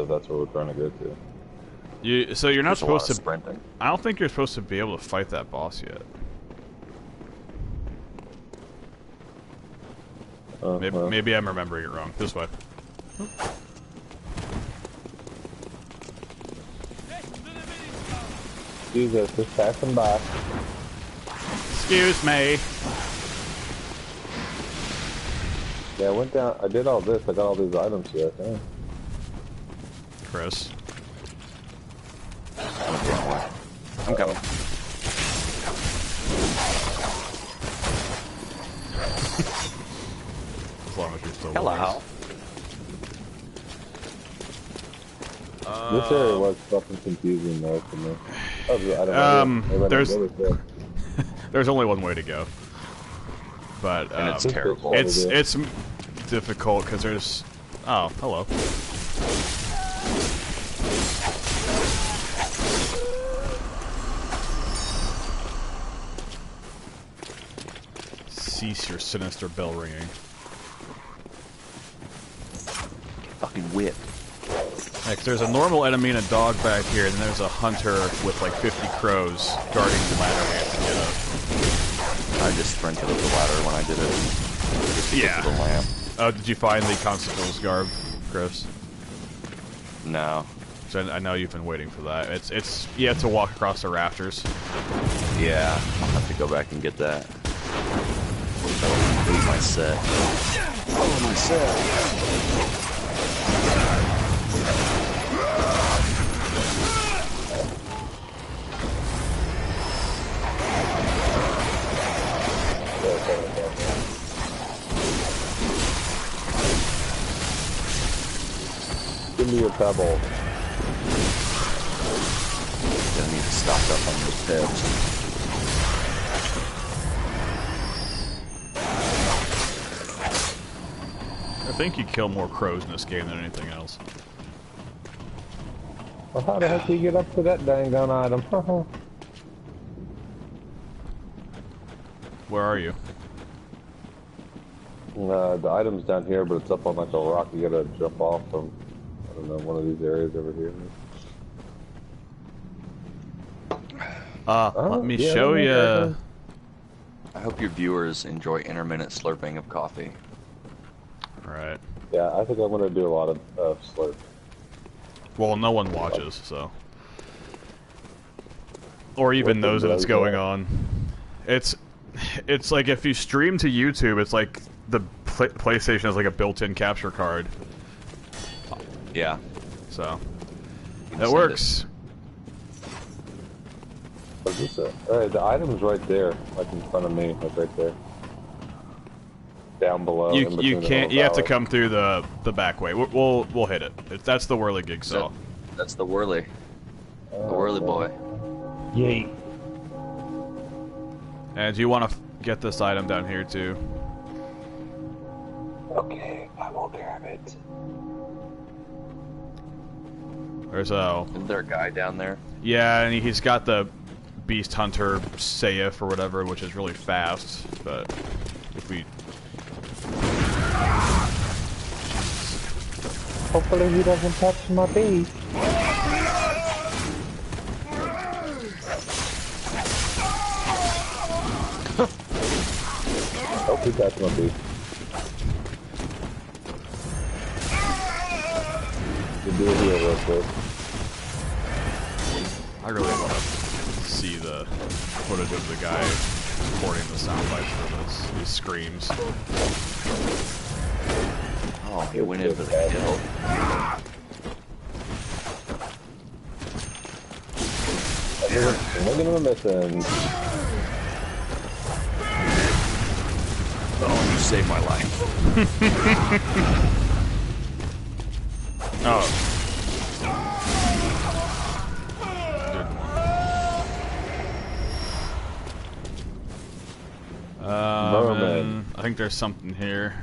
if that's where we're trying to go to. So you're not There's a lot supposed of to. sprinting. I don't think you're supposed to be able to fight that boss yet. Maybe I'm remembering it wrong. This way. Jesus, just passing by. Excuse me. Yeah, I went down. I did all this. I got all these items here, I think. Chris. I'm coming. As long as you're still Hello. This area was fucking confusing though for me. I don't know. There's only one way to go, but And it's terrible. It's difficult because there's. Oh, hello. Cease your sinister bell ringing. Fucking whip. Like, there's a normal enemy and a dog back here, and then there's a hunter with like 50 crows guarding the ladder we have to get up. I just sprinted up the ladder when I did it. Just to get to the lamp. Oh, did you find the constable's garb, Chris? No. So I know you've been waiting for that. It's you have to walk across the rafters. Yeah, I'll have to go back and get that. That'll complete my set. Oh, my set. Give me your pebble. Gonna need to stock up on those pebs. I think you kill more crows in this game than anything else. Well, how the heck do you get up to that dang gun item? Where are you? The item's down here, but it's up on like a rock. You gotta jump off from, I don't know, one of these areas over here. Let me show you. I hope your viewers enjoy intermittent slurping of coffee. Right. Yeah, I think I'm gonna do a lot of slurp. Well, no one watches, so. Or even knows that it's going on. It's like if you stream to YouTube, it's like the PlayStation has like a built-in capture card. Yeah. So. It works. What is this? The item's right there, like in front of me, like right there. Down below. You can't. You have to come through the back way. We'll hit it. That's the whirly gig saw. That's the whirly. The whirly boy. Yay. And you want to get this item down here too. Okay, I will grab it. There's a. Isn't there a guy down there? Yeah, and he's got the Beast Hunter Saif or whatever, which is really fast. But if we. Hopefully he doesn't touch my beast. Hope he touched my beast. We'll do it here real quick. I really want to see the footage of the guy recording the sound bites for this. These screams. Oh, he went in for the kill. Look at him missing. Oh, you saved my life. Oh. Merman. I think there's something here.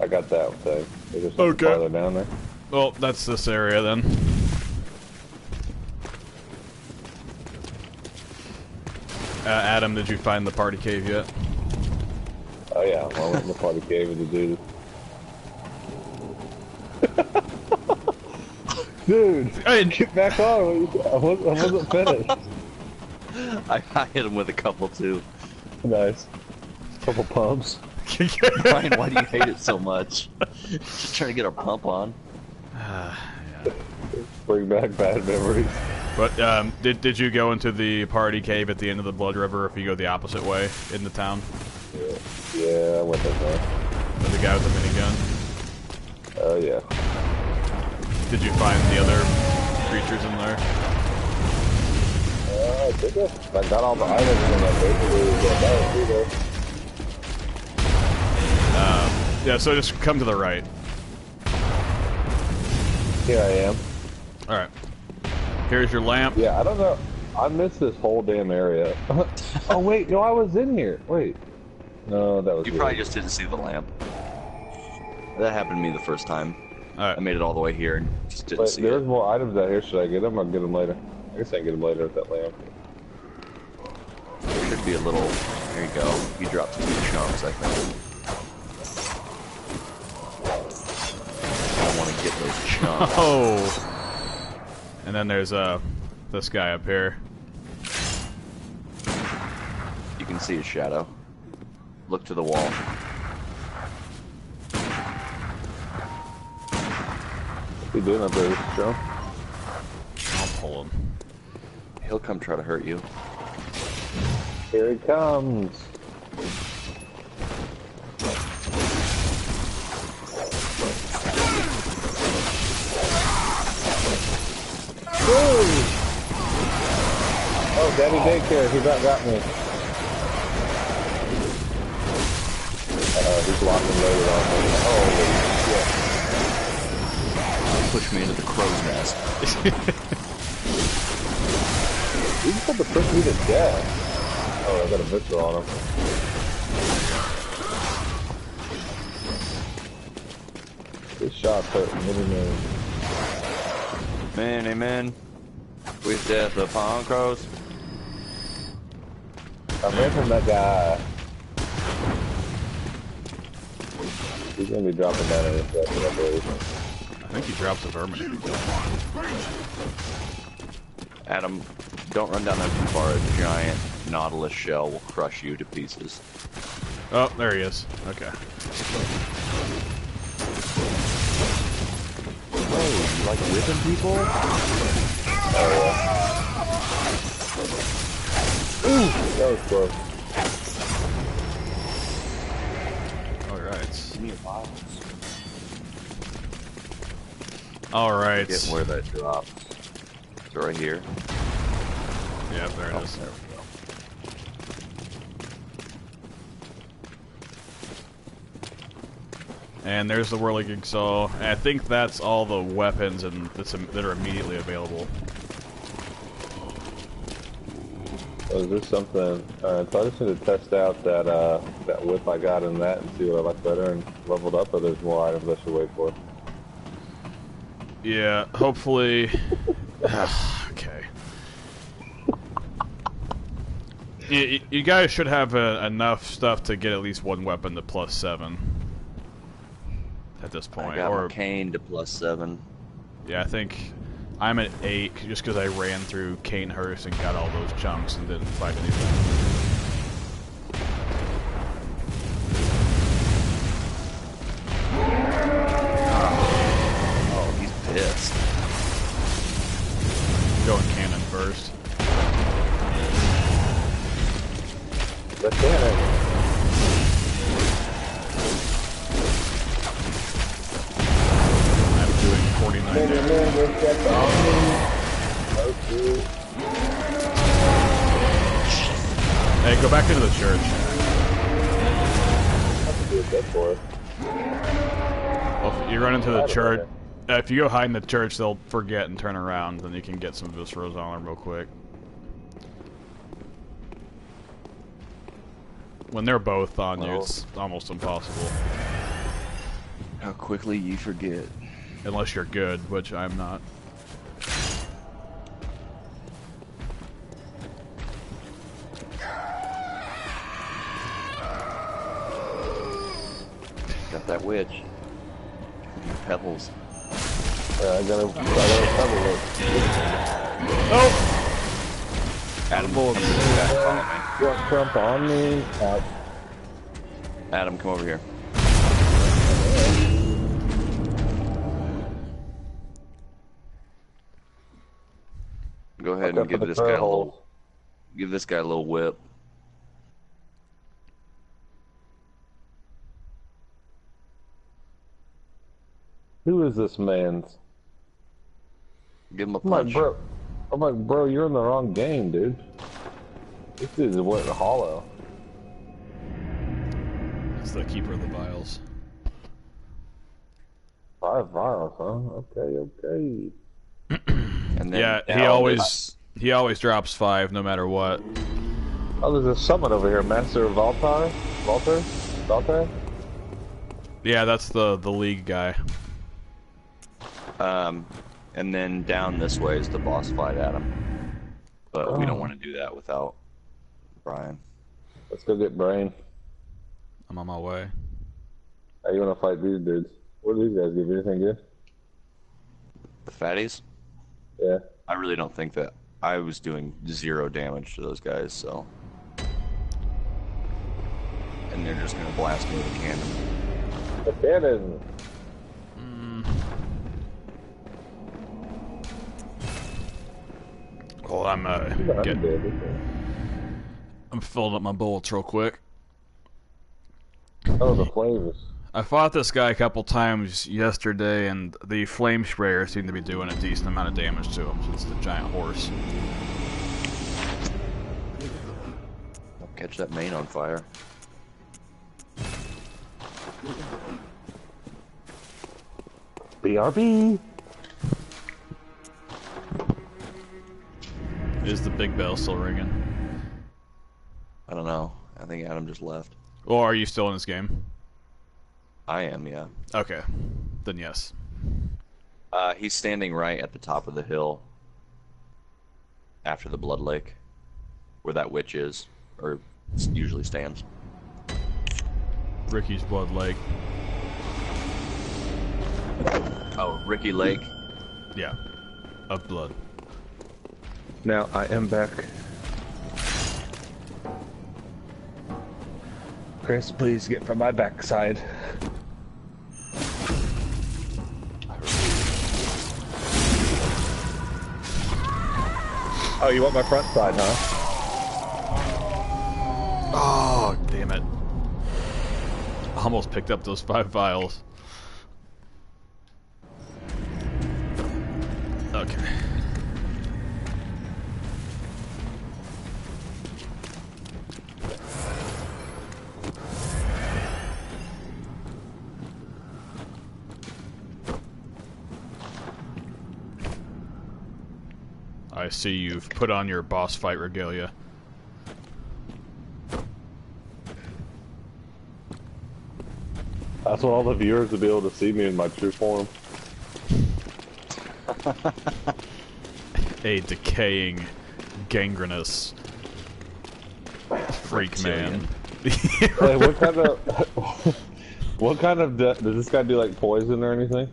I got that thing. Is there something farther down there? Well, that's this area then. Adam, did you find the party cave yet? Oh yeah, well, I went in the party cave with the dude. Dude, Hey. get back on. I wasn't finished. I hit him with a couple too. Nice. Couple pumps. Brian, why do you hate it so much? Just trying to get a pump on. Yeah. Bring back bad memories. But did you go into the party cave at the end of the Blood River? If you go the opposite way into town, Yeah, I went that way. with the guy with the minigun. Oh yeah. Did you find the other creatures in there? I did it. I got all the items and I basically got that through there. Yeah. So just come to the right. Here I am. All right. Here's your lamp. Yeah, I don't know. I missed this whole damn area. Oh wait, no, I was in here. Wait. No, that was You weird. probably just didn't see the lamp. That happened to me the first time. All right. I made it all the way here and just didn't Wait, see there's it. more items out here. Should I get them? I'll get them later. I guess I can get them later at that lamp. There should be a little. There you go. You dropped 2 chunks, I think. I want to get those chunks. Oh. And then there's this guy up here. You can see his shadow. Look to the wall. What's he doing up there, Joe? I'll pull him. He'll come try to hurt you. Here he comes. Woo! Oh, Daddy Daycare, he about got me. He's locked and loaded on me. Holy shit. Push me into the crow's nest. You just have to push me to death. Oh, I got a missile on him. This shot's hurting many. Amen. With death upon crows. I ran from that guy. He's gonna be dropping down in a second, I believe. I think he drops a vermin if you don't. Adam, don't run down there too far. A giant nautilus shell will crush you to pieces. Oh, there he is. Okay. Oh, you like whipping people? Oh, yeah. Ooh, that was close. Alright. Give me a box. Alright. Get where that drops. It's right here. Yeah, there it is. There we go. And there's the whirligig saw. And I think that's all the weapons and that are immediately available. Oh, is there something? Alright, so I just need to test out that that whip I got in that and see what I like better and leveled up, or there's more items I should wait for. Yeah, hopefully. Okay. You guys should have enough stuff to get at least one weapon to +7 at this point. I got Or my cane to +7. yeah, I think I'm at 8 just because I ran through Canehurst and got all those chunks and didn't fight anything. Oh, he's pissed. Going cannon first. The cannon. I'm doing 49 damage. Hey, go back into the church. Well, if you run into the church, if you go hide in the church, they'll forget and turn around, then you can get some Visceros on them real quick. When they're both on you, it's almost impossible. How quickly you forget. Unless you're good, which I'm not. Got that witch. Pebbles. I gotta cover it. Oh! Adam, follow me. You want Trump on me? Adam, come over here. Go ahead and give this guy a little. Give this guy a little whip. Who is this man? Give him a punch. I'm like, bro, you're in the wrong game, dude. This dude went hollow. It's the keeper of the vials. 5 vials, huh? Okay. And then Yeah, he always drops 5 no matter what. Oh, there's a summon over here, Master Valtar? Valtar? Yeah, that's the league guy. And then down this way is the boss fight, Adam. But we don't want to do that without Brian. Let's go get Brian. I'm on my way. How you wanna fight these dudes? What do these guys give? Anything good? The fatties? Yeah. I really don't think that. I was doing 0 damage to those guys, so. And they're just gonna blast me with a cannon. The cannon! Well, I'm filling up my bullets real quick. Oh, the flavors. I fought this guy a couple times yesterday, and the flame sprayer seemed to be doing a decent amount of damage to him, since it's the giant horse. I'll catch that mane on fire. BRB! Is the big bell still ringing? I don't know. I think Adam just left. Or are you still in this game? I am, yeah. Okay. Then yes. He's standing right at the top of the hill after the Blood Lake, where that witch is, or usually stands. Ricky's Blood Lake. Oh, Ricky Lake? Yeah. Of blood. Now, I am back. Chris, please get from my backside. Oh, you want my front side, huh? Oh, damn it. Almost picked up those 5 vials. Okay. I see you've put on your boss fight regalia. That's what all the viewers will be able to see me in my true form. A decaying, gangrenous freak man. Hey, what kind of does this guy do, like poison or anything?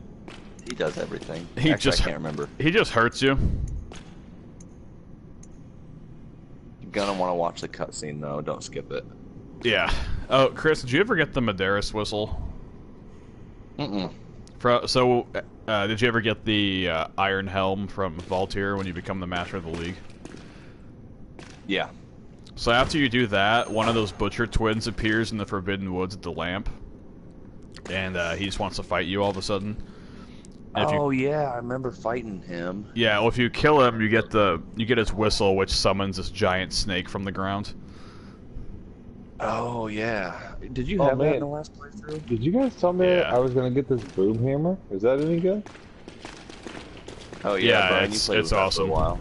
He does everything. He Actually, just I can't remember. He just hurts you. You're gonna want to watch the cutscene though. Don't skip it. Yeah. Oh, Chris, did you ever get the Medeiros whistle? Mm-mm. Did you ever get the Iron Helm from Valtir when you become the Master of the League? Yeah. So after you do that, one of those Butcher twins appears in the Forbidden Woods at the lamp. And he just wants to fight you all of a sudden. Oh yeah, I remember fighting him. Yeah, well if you kill him, you get his whistle, which summons this giant snake from the ground. Oh yeah. Did you have that in the last playthrough? Did you guys tell me I was gonna get this boom hammer? Is that any good? Oh yeah, Brian, it's awesome. For a while.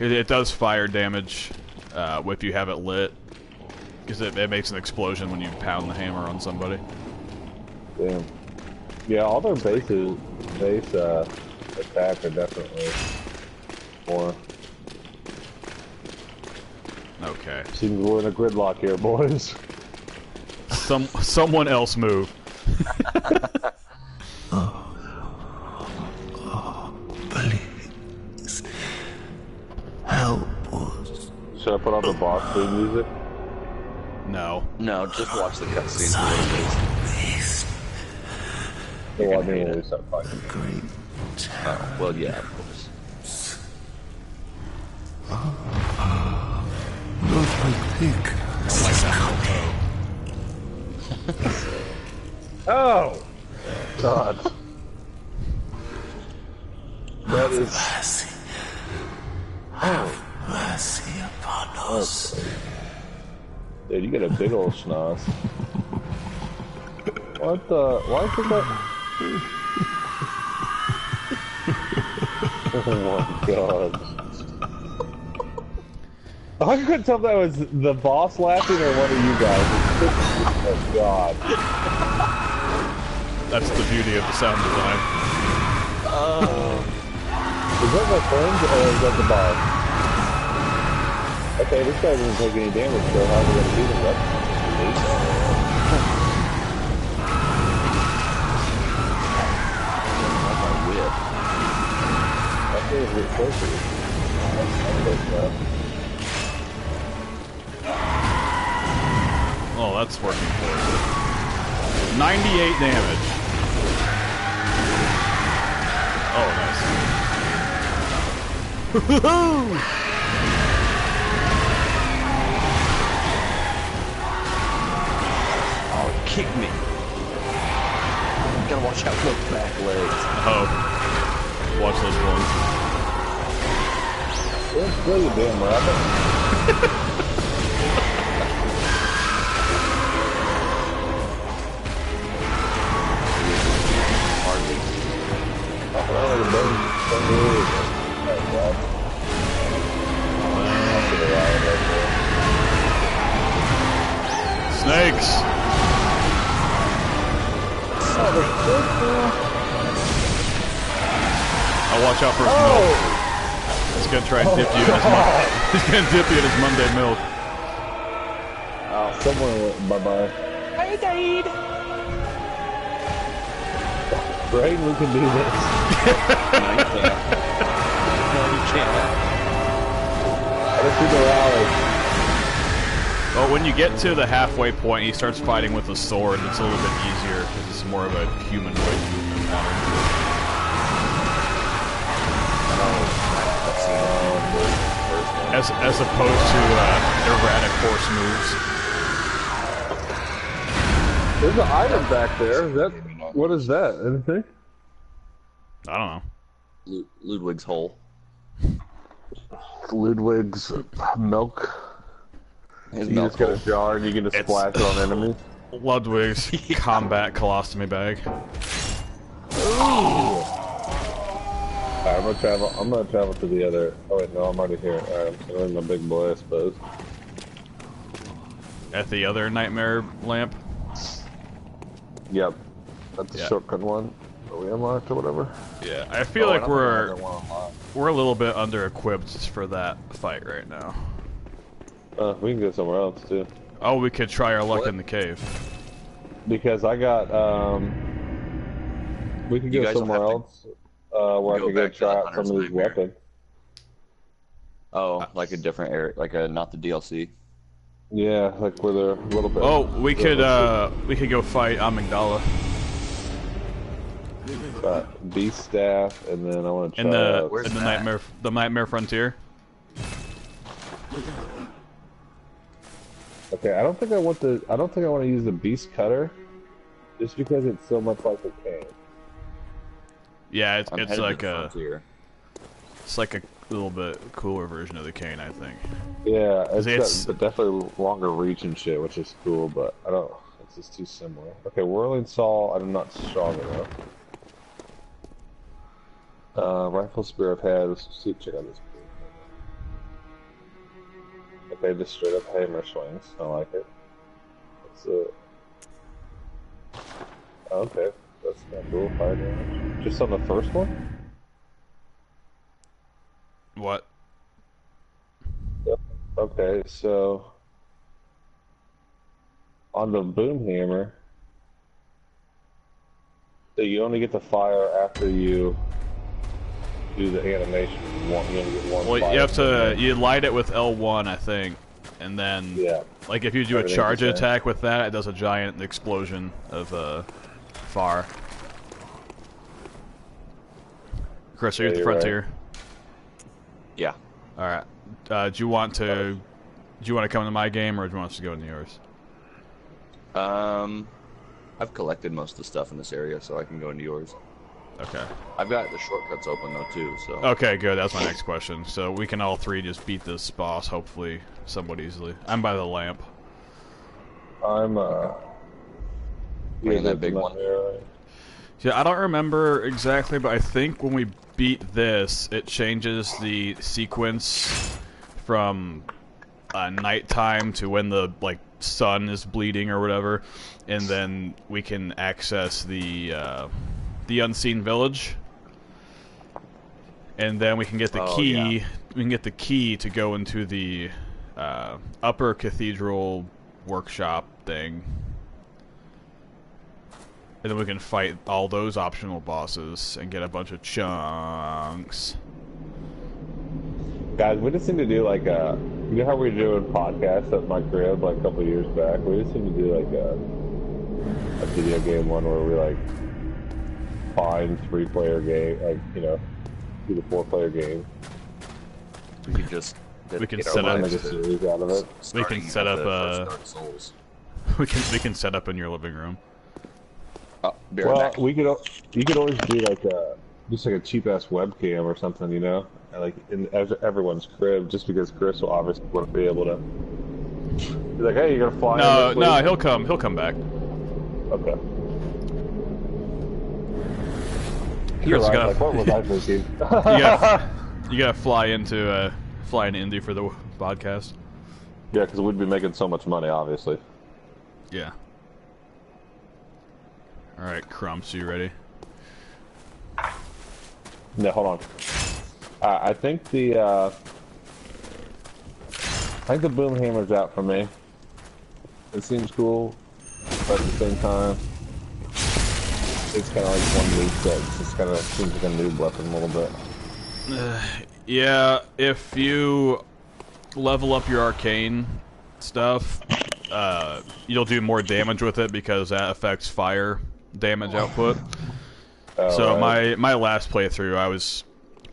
It does fire damage if you have it lit, because it makes an explosion when you pound the hammer on somebody. Damn. Yeah, all their base attack are definitely more. Okay. Seems we're in a gridlock here, boys. Someone else move. Should I put on the boss theme music? No. No, just watch the cutscene for what it is. Well, I mean, when we start fighting. Oh, well, yeah, of course. Oh! God. That is... Have mercy upon us. Dude, you get a big old schnoz. What the... Why is that... Oh my god. I couldn't tell if that was the boss laughing or one of you guys. Oh god. That's the beauty of the sound design. Is that my friend or is that the boss? Okay, this guy doesn't take any damage, so how are we gonna beat him? That's My whip. that feels a bit closer. Oh, that's working for it. 98 damage. Oh, nice. Oh, kick me. Gotta watch out for those back legs. Oh. Watch those ones. Don't kill you, damn rabbit. Snakes! I'll watch out for his milk. He's gonna try and dip you in his He's gonna dip you in his Monday milk. Oh, someone went bye-bye. I died. Right, we can do this. No, you can't. No, you can't. I don't see the rally. Well, when you get to the halfway point, he starts fighting with a sword. It's a little bit easier because it's more of a humanoid movement pattern. As opposed to erratic horse moves. There's an item back there. Is that what is that? Anything? I don't know. Ludwig's hole. Ludwig's milk. His You milk just get a hole. jar and you can just It's- splash it on enemies. Ludwig's combat colostomy bag. Alright, I'm gonna travel to the other. Oh wait, no, I'm already here. Alright, I'm stealing my big boy, I suppose. At the other nightmare lamp. Yep, that's the Yeah. shortcut one that we unlocked or whatever. Yeah, I feel Oh, like I don't think I have that one unlocked. we're a little bit under equipped for that fight right now. We can go somewhere else too. Oh, we could try our luck What? in the cave. Because I got we could You go guys don't somewhere have to else where I go could go back to try the out some Hunter's of these Nightmare. weapons. Oh, like a different area, like a not the DLC. Yeah, like where they're a little bit. Oh, we could go fight Amygdala Beast Staff, and then I want to try in the out- Where's in the that? nightmare frontier. Okay, I don't think I want to use the Beast Cutter, just because it's so much like a cane. Yeah, it's I'm headed like to the a frontier. little bit cooler version of the cane, I think. Yeah, It's- got definitely longer reach and shit, which is cool, but I don't. It's just too similar. Okay, Whirling Saw, I'm not strong enough. Rifle Spear I've had. Let's see, check out this. Okay, just straight up hammer swings. I like it. That's it. Okay, that's kind of cool. Fire damage. Just on the first one? What? Okay, so on the boom hammer, so you only get to fire after you do the animation. Get one Well, fire you have to, and you light it with L1, I think, and then, yeah. like if you do a Everything's charge the same. attack with that, it does a giant explosion of fire. Chris, are you Yeah, at the you're frontier? Yeah. All right. Do you want to come to my game, or do you want us to go into yours? I've collected most of the stuff in this area, so I can go into yours. Okay. I've got the shortcuts open though too, so. Okay, good. That's my next question. So we can all three just beat this boss, hopefully, somewhat easily. I'm by the lamp. I'm Playing that big one. Yeah, I don't remember exactly, but I think when we beat this, it changes the sequence from nighttime to when the sun is bleeding or whatever, and then we can access the unseen village, and then we can get the key. Yeah. We can get the key to go into the upper cathedral workshop thing. And then we can fight all those optional bosses and get a bunch of chunks. Guys, we just need to do like a. You know how we were doing podcasts at my crib like a couple years back? We just need to do like a video game one where we like find 3-player game, like, you know, 2 to 4-player game. We can just. We can get set our up- Make minds a to series out of it. We can starting set at up, the first Dark Souls. We can set up in your living room. Oh, be right Well, back. you could always do like just like a cheap ass webcam or something, you know, and like in everyone's crib, just because Chris will obviously want to be able to. He's like, hey, you're gonna fly? No, in no, this he'll come back. week?" Okay. Chris, You're you right, gotta, like, what was I thinking? you gotta fly into Indy for the podcast. Yeah, because we'd be making so much money, obviously. Yeah. All right, Crumps, you ready? No, hold on. I think the boom hammer's out for me. It seems cool, but at the same time, it's kind of like one noob that just kind of seems like a noob weapon a little bit. Yeah, if you level up your arcane stuff, you'll do more damage with it because that affects fire damage output. So right. my last playthrough,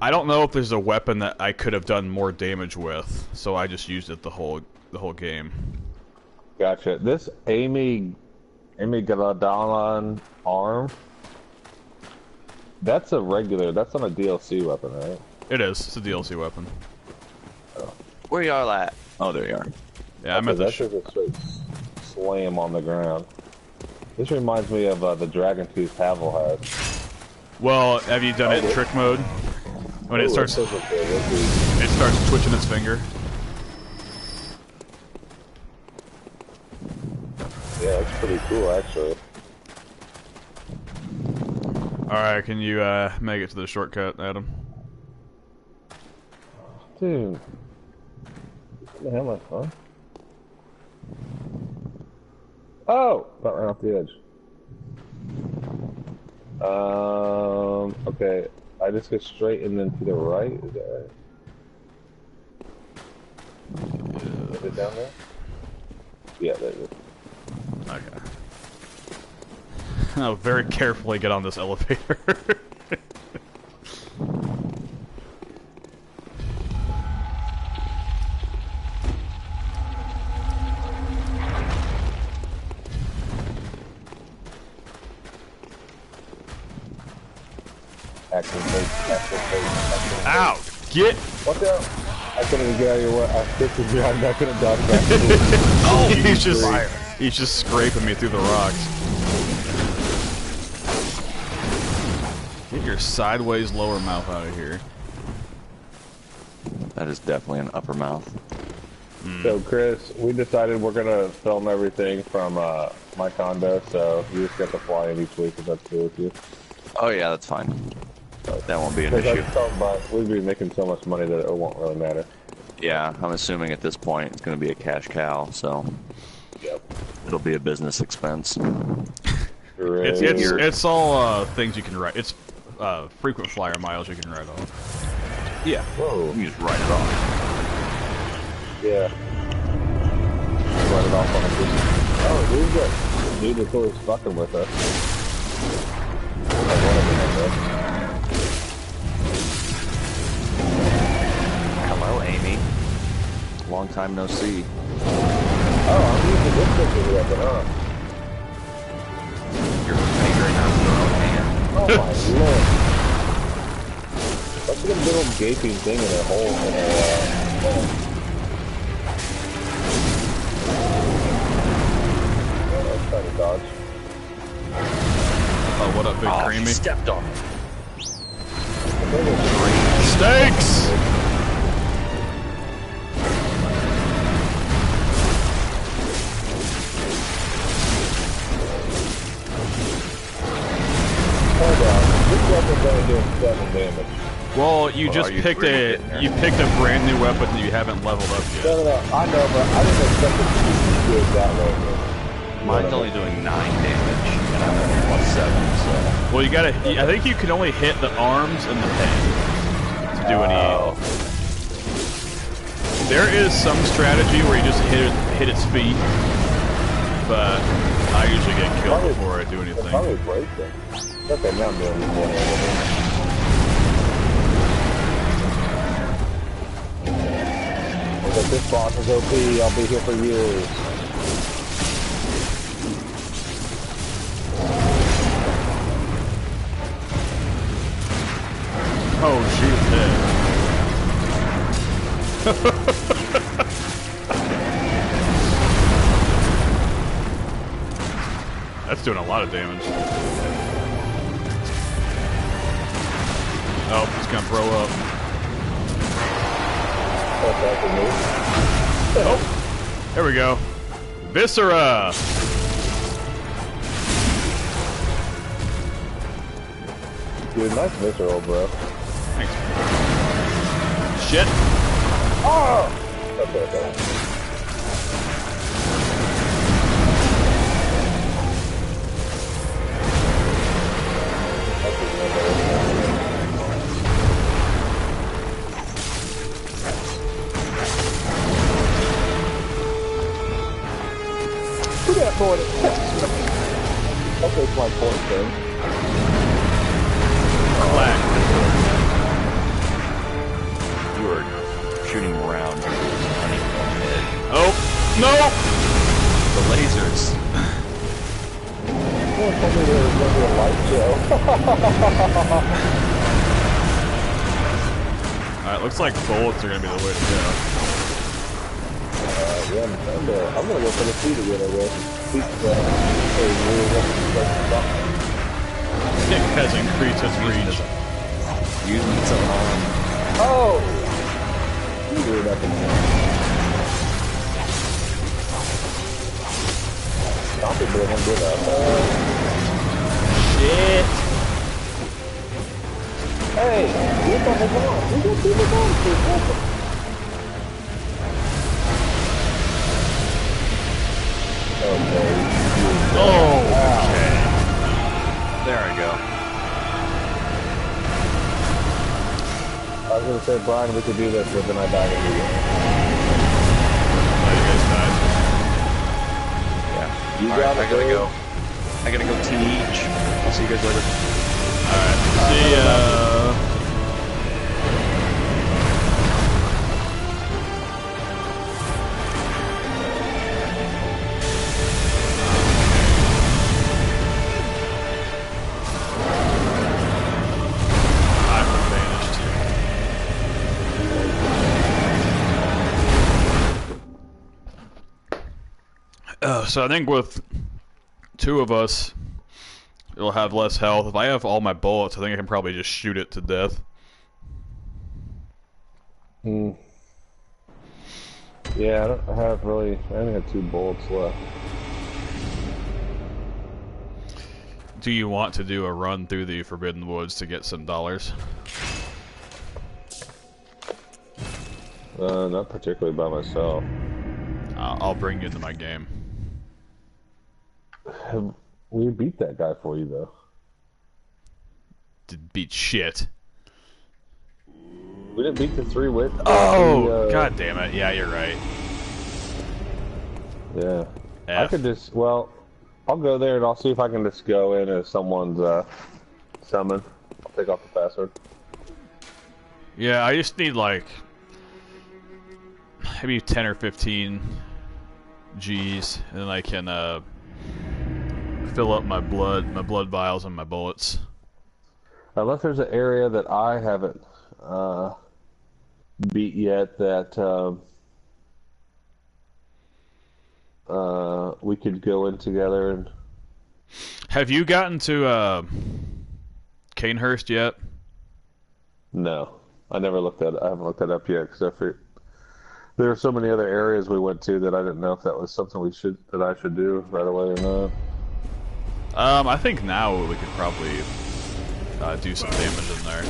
I don't know if there's a weapon that I could have done more damage with, so I just used it the whole game. Gotcha. This Amy Galadon arm, that's on a DLC weapon, right? It is. It's a DLC weapon. Where y'all at? Oh, there you are. Yeah, I'm at the. That's just a straight slam on the ground. This reminds me of the Dragon Tooth Havel has. Well, have you done it in trick mode? When it starts twitching its finger. Yeah, it's pretty cool, actually. Alright, can you make it to the shortcut, Adam? Dude. What the hell am I on? Oh! About right off the edge. Okay. I just go straight and then to the right? Is that right? Is it down there? Yeah, there it is. Okay. I'll very carefully get on this elevator. Action take. Ow! Get! What the hell? I couldn't even get out of your way. I fixed it behind me. I couldn't dodge back. Oh, he's just scraping me through the rocks. Get your sideways lower mouth out of here. That is definitely an upper mouth. So, Chris, we decided we're gonna film everything from my condo, so you just get to fly in each week if that's cool with you. Oh yeah, that's fine. That won't be an Because issue. we'd be making so much money that it won't really matter. Yeah, I'm assuming at this point it's going to be a cash cow, so Yep. it'll be a business expense. It's all things you can write. It's frequent flyer miles you can ride off. Yeah. Whoa. You just write it off. Yeah. Run it off on a piece. Oh, dude, good. Dude is always fucking with us. Like one of them, I guess. Hello, Amy. Long time no see. Oh, I'm using this picture weapon, huh? You're figuring out your own hand. Oh my lord. What's the little gaping thing in a hole in a hole? Trying to dodge. Oh, what up, Big Oh, Creamy? she stepped on it. Steaks! Hold on. This weapon's only doing 7 damage. Well, you Well, just are you picked really a getting there? you picked a brand new weapon that you haven't leveled up yet. No, I know, but I didn't expect it to be good that way. Mine's only doing 9 damage, and I'm only +7, so. Well, you gotta. I think you can only hit the arms and the head to do any. There is some strategy where you just hit its feet, but I usually get killed before I do It's anything. probably break them. Okay, now I'm doing more. But this boss is OP, I'll be here for years. Oh, she's dead. That's doing a lot of damage. Oh, he's gonna throw up. That's after me. Oh, there we go. Viscera! Dude, nice visceral, bro. Thanks. Shit. Oh! Okay, okay. Who that point? Okay, it's my point thing. Black. You were shooting around honeycomb head. Oh, no! The lasers. Someone told me there was going to be a light show. Alright, looks like bullets are gonna be the way to go. Yeah, I'm gonna go for the feet again, I guess. Feet, It has increased its reach. Using its own arm. Oh! You do nothing. Stop it, bro. Don't do that. Shit. Hey! You got the gun. You got the gun. Okay. Oh, There I go. I was gonna say, Brian, we could do this, but then I died immediately. oh, you guys died. Yeah. You Alright, gotta I gotta go. go. I gotta go teach. I'll see you guys later. Alright, see ya. I'm advantaged. So I think with two of us, it'll have less health. If I have all my bullets, I think I can probably just shoot it to death. Hmm. Yeah, I only have 2 bullets left. Do you want to do a run through the Forbidden Woods to get some dollars? Not particularly by myself. I'll bring you into my game. We beat that guy for you, though. beat shit. We didn't beat the 3 with. Oh, god damn it! Yeah, you're right. Yeah. F. I could just, well, I'll go there and I'll see if I can just go in as someone's summon. I'll take off the password. Yeah, I just need like maybe 10 or 15 G's, and then I can fill up my blood vials and my bullets. Unless there's an area that I haven't beat yet that we could go in together. And have you gotten to Canehurst yet? No, I never looked at it. I haven't looked that up yet because there are so many other areas we went to that I didn't know if that was something that I should do right away or not. I think now we could probably do some damage in there.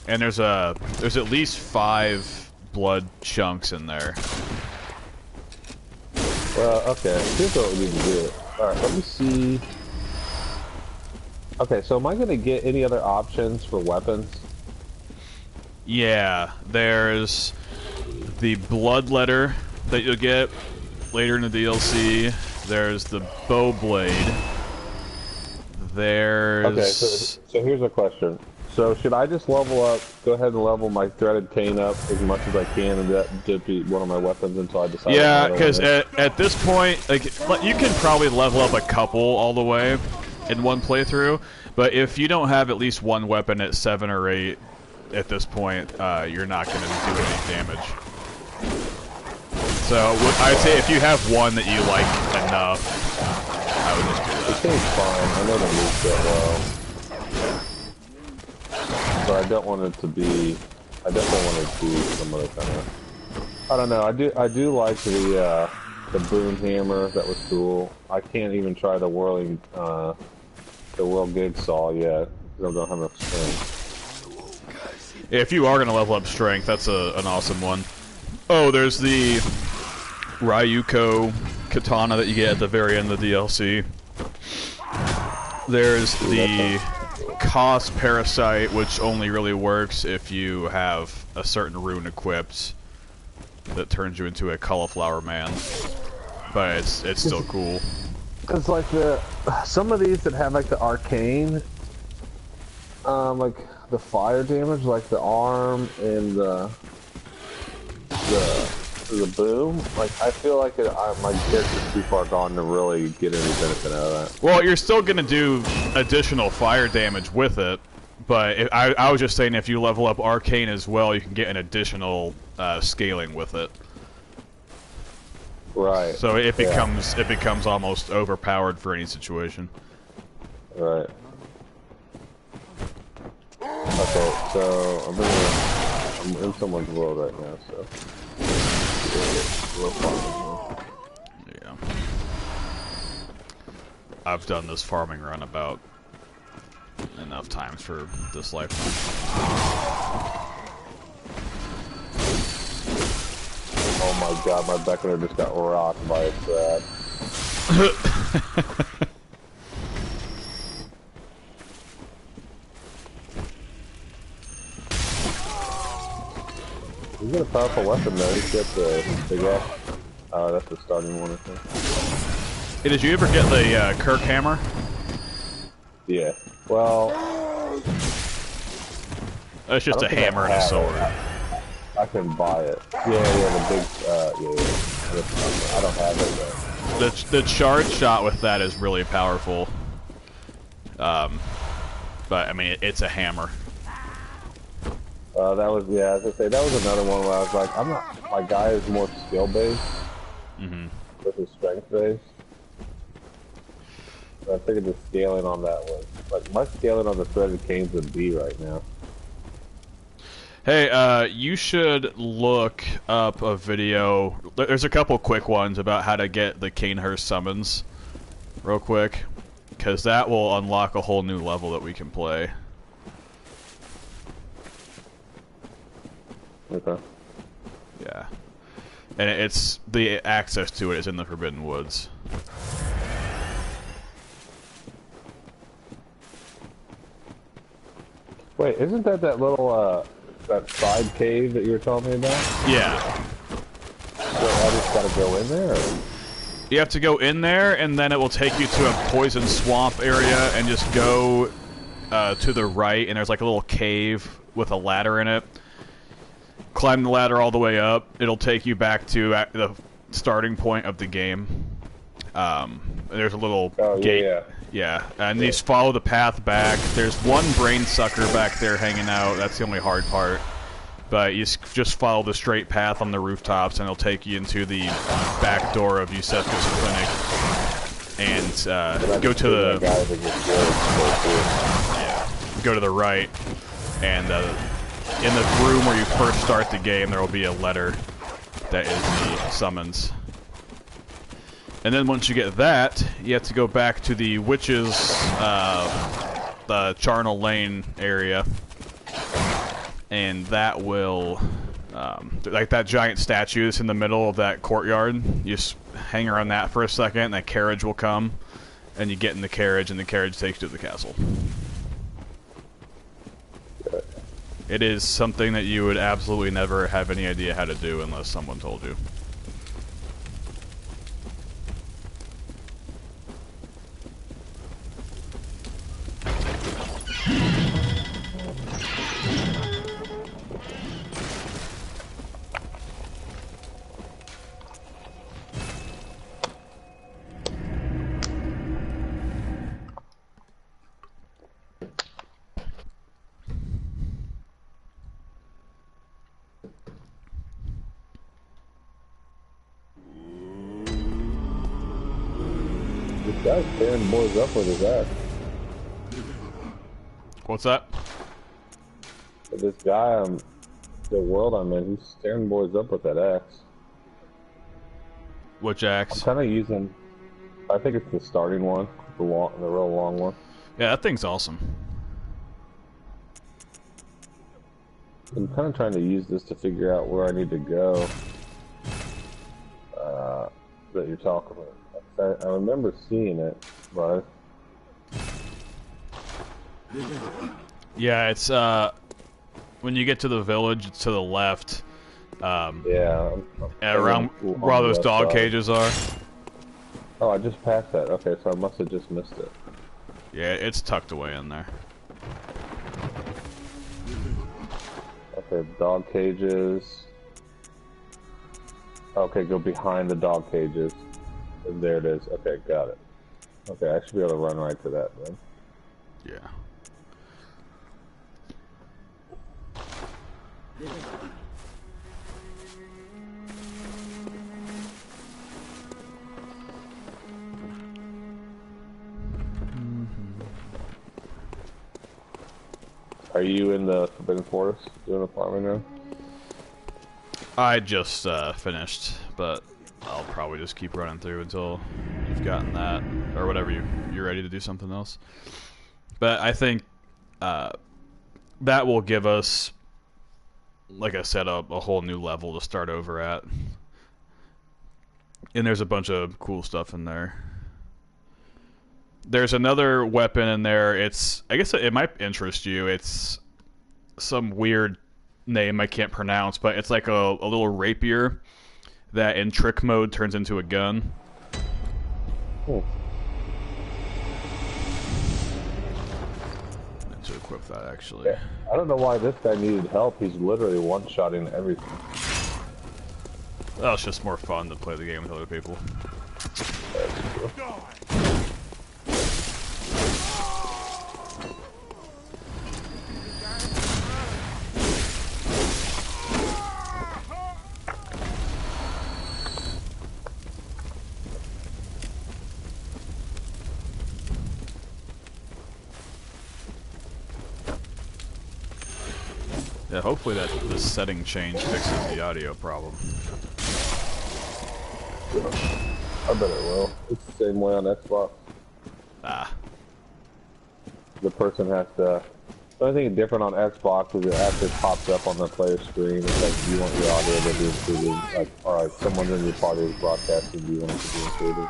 And there's at least 5 blood chunks in there. Well, okay. Here's what we need to do. All right, let me see. Okay, so am I going to get any other options for weapons? Yeah, there's the blood letter that you'll get later in the DLC. There's the bow blade. There's... Okay, so here's a question. So should I just level up, go ahead and level my threaded cane up as much as I can, and that be one of my weapons until I decide? Yeah, because at this point, like, you can probably level up a couple all the way in one playthrough, but if you don't have at least one weapon at 7 or 8 at this point, you're not going to do any damage. So I'd say if you have one that you like enough, I would just do that. The cane's fine. I know the moves so well. But I don't want it to be. I definitely want it to be some other kind of. I don't know. I do like the boom hammer. That was cool. I can't even try the whirling the whirl gig saw yet because I don't have enough strength. If you are gonna level up strength, that's an awesome one. Oh, there's the Ryuko katana that you get at the very end of the DLC. There's the Cos Parasite, which only really works if you have a certain rune equipped that turns you into a cauliflower man. But it's still cool. It's like some of these that have like the arcane, like the fire damage, like the arm and the boom. Like I feel like my character's too far gone to really get any benefit out of that. Well, you're still gonna do additional fire damage with it, but I was just saying if you level up arcane as well, you can get an additional scaling with it. Right. So it becomes almost overpowered for any situation. Right. Okay, so I'm in someone's world right now, so. Yeah. I've done this farming run about enough times for this lifetime. Oh my god, my Beckoner just got rocked by a trap. He's got a powerful weapon though. He's got the big ass. That's the starting one, I think. Hey, did you ever get the Kirk hammer? Yeah. Well, it's just a hammer and a sword. I can buy it. Yeah, the big. I don't have it though. The charge shot with that is really powerful. But I mean, it's a hammer. That was, yeah, as I say, that was another one where I was like, my guy is more skill based with his strength based. So I figured the scaling on that was, like, my scaling on the threaded cane's a B right now. Hey, you should look up a video. There's a couple quick ones about how to get the Canehurst summons real quick, because that will unlock a whole new level that we can play. Okay. Yeah. And it's the access to it is in the Forbidden Woods. Wait, isn't that little, that side cave that you were telling me about? Yeah. So I just gotta go in there? Or? You have to go in there, and then it will take you to a poison swamp area, and just go to the right, and there's like a little cave with a ladder in it. Climb the ladder all the way up. It'll take you back to the starting point of the game. There's a little gate. Yeah, and you just follow the path back. There's one brain sucker back there hanging out. That's the only hard part. But you just follow the straight path on the rooftops, and it'll take you into the back door of Yusefka's clinic. And go to the go to the right, and in the room where you first start the game, there will be a letter that is the summons. And then once you get that, you have to go back to the witches, the Charnel Lane area, and that will, like that giant statue that's in the middle of that courtyard, you just hang around that for a second, and that carriage will come, and you get in the carriage, and the carriage takes you to the castle. It is something that you would absolutely never have any idea how to do unless someone told you. This guy's tearing boys up with his axe. What's that? This guy, the world I'm in, he's tearing boys up with that axe. Which I'm axe? kind of using, I think it's the starting one, the real long one. Yeah, that thing's awesome. I'm kind of trying to use this to figure out where I need to go. That you're talking about. I remember seeing it, but Yeah, it's when you get to the village, it's to the left. yeah. Around where all those dog cages are. Oh, I just passed that. Okay, so I must have just missed it. Yeah, it's tucked away in there. Okay, dog cages. Okay, go behind the dog cages. And there it is. Okay, got it. Okay, I should be able to run right to that then. Yeah. Are you in the Forbidden Forest doing a farming now? I just finished, but I'll probably just keep running through until you've gotten that, or whatever you're ready to do something else. But I think that will give us, like I said, a whole new level to start over at. And there's a bunch of cool stuff in there. There's another weapon in there. I guess it might interest you. It's some weird name I can't pronounce, but it's like a little rapier that in trick mode turns into a gun. Cool. And to equip that, actually. Yeah. I don't know why this guy needed help. He's literally one-shotting everything. Well, it's just more fun to play the game with other people. That's true. Yeah, hopefully the setting change fixes the audio problem. I bet it will. It's the same way on Xbox. Ah. The person has to... The only thing different on Xbox is it actually pops up on the player screen. It's like, you want your audio to be included. Like, alright, someone in your party is broadcasting, do you want it to be included?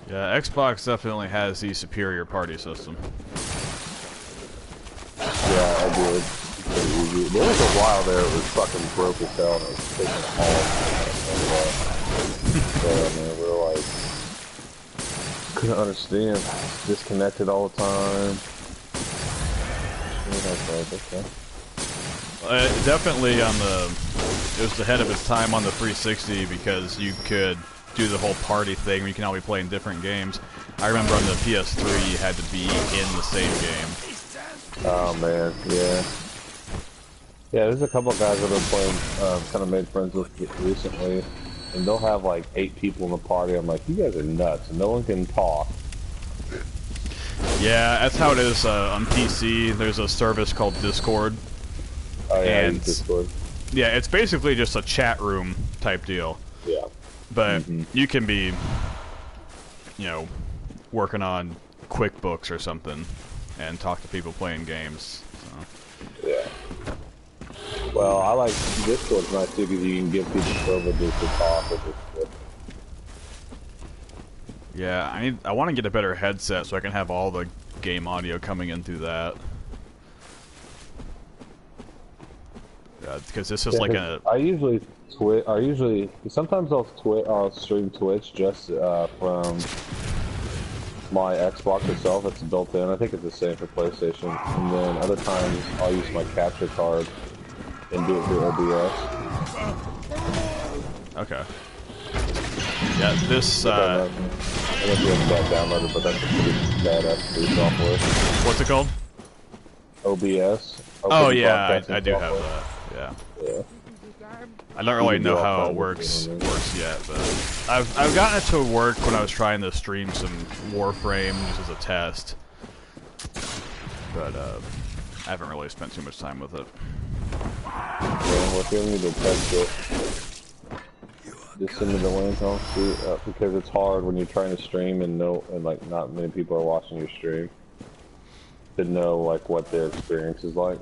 Yeah, Xbox definitely has the superior party system. Yeah, I did. Pretty easy. There was a while there it was fucking broke as hell and it was taking all so, I mean, we were like, couldn't understand. Disconnected all the time. Okay. Definitely on the... It was ahead of its time on the 360 because you could do the whole party thing where you can all be playing different games. I remember on the PS3 you had to be in the same game. Oh man, yeah. Yeah, there's a couple of guys that I've been playing, kind of made friends with recently, and they'll have like 8 people in the party. I'm like, you guys are nuts, and no one can talk. Yeah, that's how it is on PC. There's a service called Discord. Oh yeah, And Discord. yeah, it's basically just a chat room type deal. Yeah. But you can be, you know, working on QuickBooks or something and talk to people playing games. So. Yeah. Well, I like Discord's nice too because you can give people privileges to talk with Discord. Yeah, I want to get a better headset so I can have all the game audio coming in through that. Because this is like a... sometimes I'll stream Twitch just from my Xbox itself. It's built in. I think it's the same for PlayStation. And then other times I'll use my capture card and do it through OBS. Okay. Yeah, this... I don't know if you have that downloaded, but that's a pretty badass free software. What's it called? OBS. Oh yeah, I do have that. Yeah. Yeah. I don't really know how it works yet, but I've gotten it to work when I was trying to stream some Warframe just as a test. But I haven't really spent too much time with it. Yeah, we're gonna need to test it. Just send me the link, I'll see, because it's hard when you're trying to stream and like not many people are watching your stream to know like what their experience is like.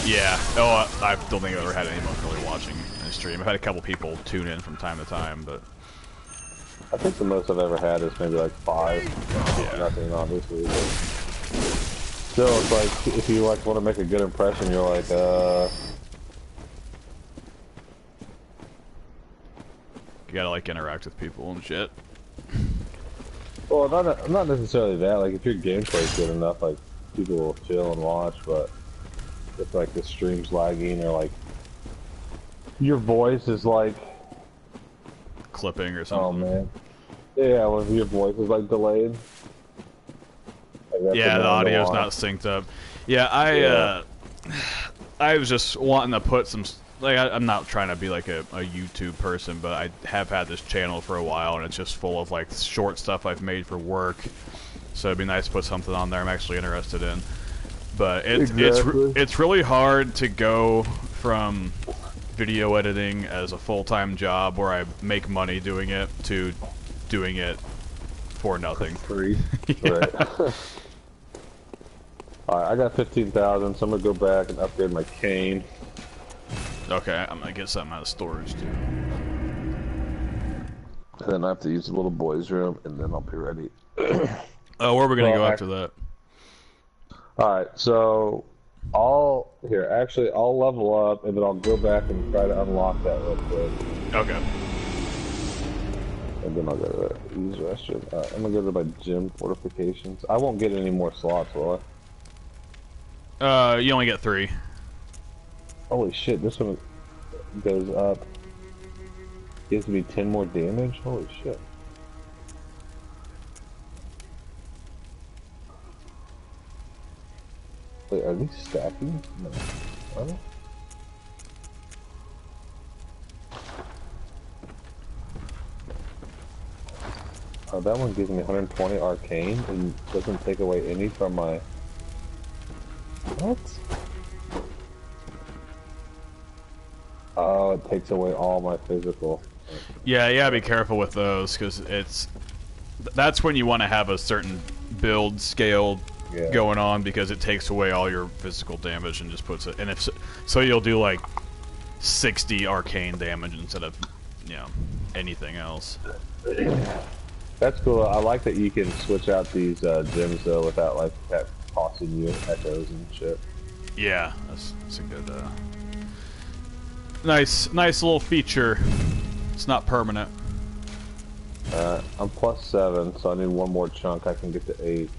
Yeah. Oh, I don't think I've ever had anyone really watching a stream. I've had a couple people tune in from time to time, but I think the most I've ever had is maybe like 5. Yeah. Nothing, obviously. But still, it's like if you like want to make a good impression, you're like, you gotta like interact with people and shit. well, not necessarily that. Like if your gameplay's good enough, like people will chill and watch. But if like the stream's lagging or like your voice is like Clipping or something. oh man, yeah, well, if your voice is like delayed. Like, Yeah, the audio's not synced up. Yeah, I was just wanting to put some... Like, I'm not trying to be like a YouTube person, but I have had this channel for a while, and it's just full of like short stuff I've made for work. So it'd be nice to put something on there I'm actually interested in. But it's really hard to go from video editing as a full-time job where I make money doing it to doing it for nothing. Free. Yeah. Right. Alright, I got 15,000, so I'm gonna go back and upgrade my cane. Okay, I'm gonna get something out of storage too. And then I have to use the little boys' room, and then I'll be ready. Oh, where are we gonna go after that? Alright, so I'll level up, and then I'll go back and try to unlock that real quick. Okay. And then I'll go to the use restroom. I'm gonna go to my gym fortifications. I won't get any more slots, will I? You only get 3. Holy shit, this one goes up. Gives me 10 more damage? Holy shit. Wait, are these stacking? No. Are they? Oh, that one gives me 120 arcane and doesn't take away any from my... What? Oh, it takes away all my physical. Yeah, you gotta be careful with those, because that's when you want to have a certain build scale going on, because it takes away all your physical damage and just puts it... And so you'll do like 60 arcane damage instead of, you know, anything else. And That's cool. I like that you can switch out these gems though without like that costing you echoes and shit. Yeah, that's a good, nice little feature. It's not permanent. I'm +7, so I need one more chunk. I can get to 8.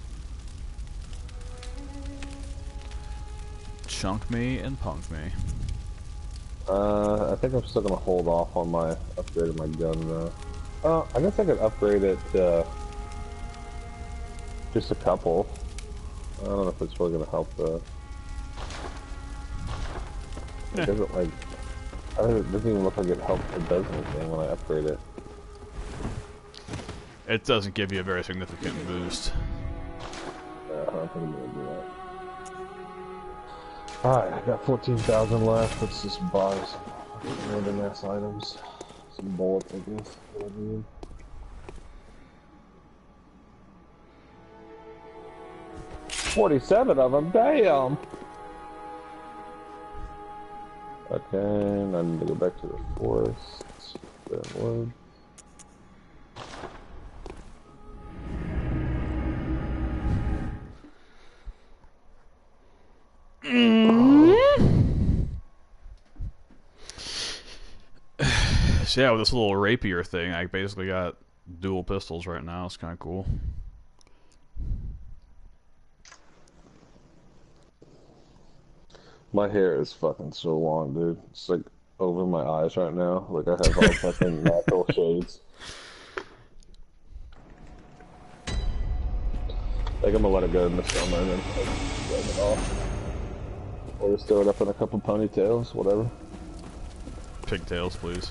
Chunk me and punk me. I think I'm still gonna hold off on my upgrade of my gun though. I guess I could upgrade it to just a couple. I don't know if it's really gonna help though. It doesn't like. It doesn't even look like it helps. It does anything when I upgrade it. It doesn't give you a very significant boost. Yeah, I don't think I'm gonna do that. Alright, I got 14,000 left. Let's just buy some random ass items. Some bullets, I guess. What I need. $47 of them, damn! Okay, and I need to go back to the forest. Then wood. So yeah, with this little rapier thing, I basically got dual pistols right now. It's kind of cool. My hair is fucking so long, dude. It's like over my eyes right now. Like I have all fucking natural shades. I think I'm gonna let it go in the summer and then like, it off. Or just throw it up in a couple ponytails, whatever. Pigtails, please.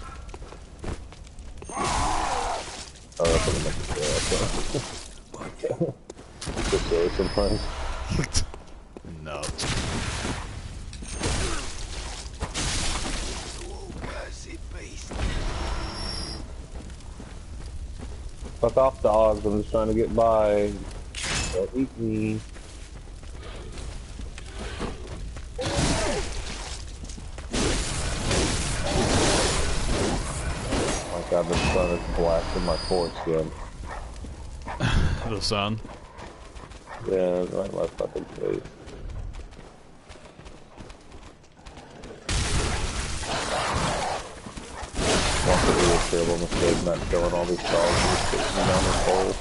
Oh, that's what I'm making sure. Okay. Just silly sometimes. No. Fuck off, dogs. I'm just trying to get by. Don't eat me. Oh my god, the sun is blasting my foreskin. The sun. Yeah, it's right in my fucking face. That's a really terrible mistake, not killing all these dogs and just putting them down the hole.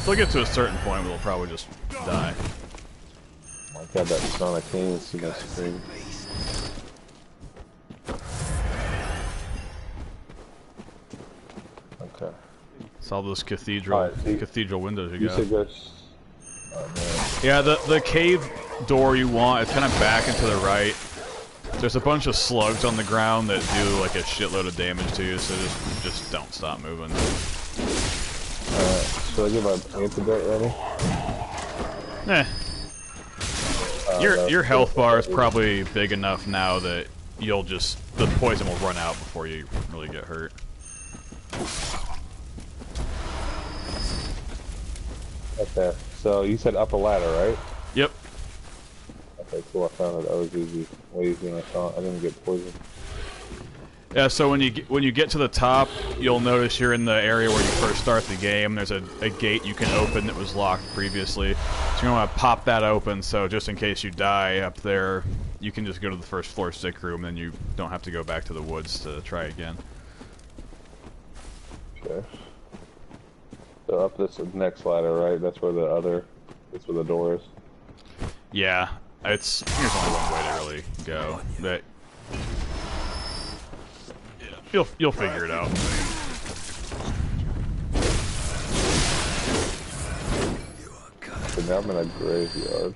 They'll get to a certain point where they'll probably just die. Oh my god, that sun, I can't even see my screen. Okay. It's all those cathedral windows you got. You should go. Oh, man. Yeah, the cave door you want, it's kind of back and to the right. There's a bunch of slugs on the ground that do like a shitload of damage to you, so just don't stop moving. Alright, should I get my antidote ready? Your health bar is probably big enough now that the poison will run out before you really get hurt. Okay, so you said up a ladder, right? Yep. Okay, cool. I found it. That was easy. Way easier than I thought. I didn't get poisoned. Yeah, so when you get to the top, you'll notice you're in the area where you first start the game. There's a gate you can open that was locked previously. So you're gonna want to pop that open, so just in case you die up there, you can just go to the first floor sick room, and then you don't have to go back to the woods to try again. Okay. So up this next ladder, right? That's where the door is. Yeah, there's only one way to really go. But you'll figure it out. So now I'm in a graveyard.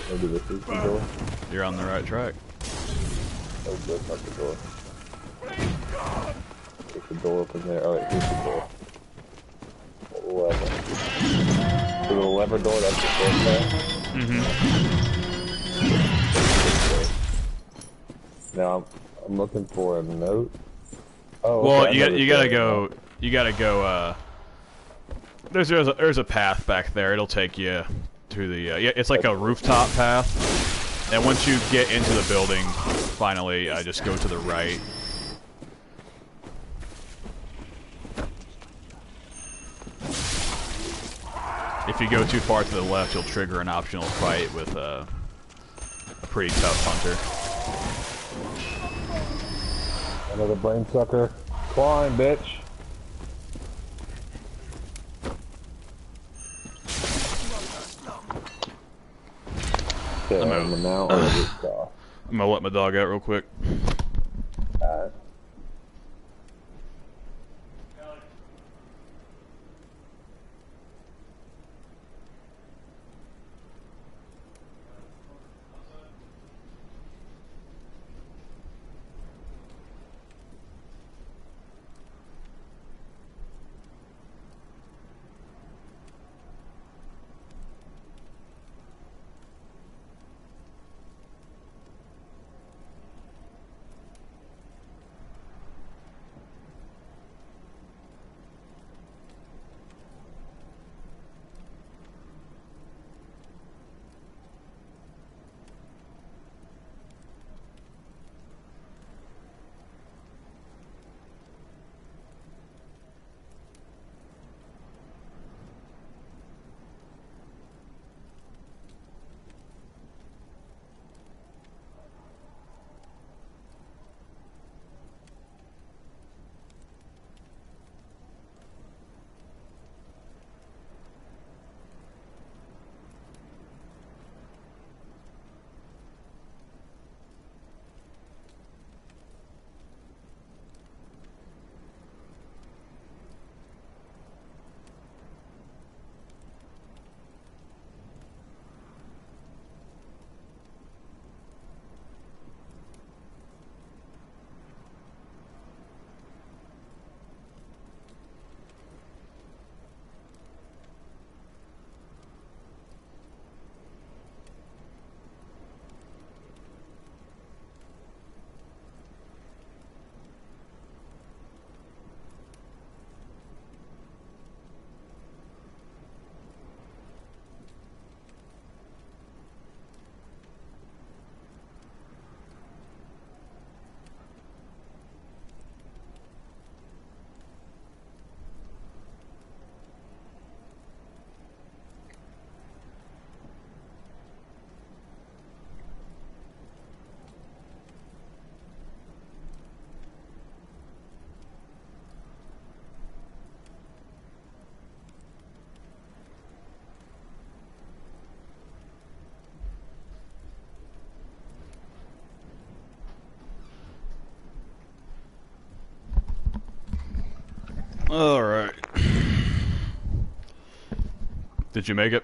Maybe this is the door? You're on the right track. Oh, that's not the door. There's the door open there. Alright, here's the door. Lever. So the lever door, that's the door there? Mm-hmm. Now, I'm looking for a note. Oh, well, okay, you gotta go, there's a path back there. It'll take you to the, yeah, it's like a rooftop path. And once you get into the building, finally, just go to the right. If you go too far to the left, you'll trigger an optional fight with a pretty tough hunter. Another brain sucker. Climb, bitch. Okay, I'm now on this stuff. I'm gonna let my dog out real quick. Alright. Did you make it?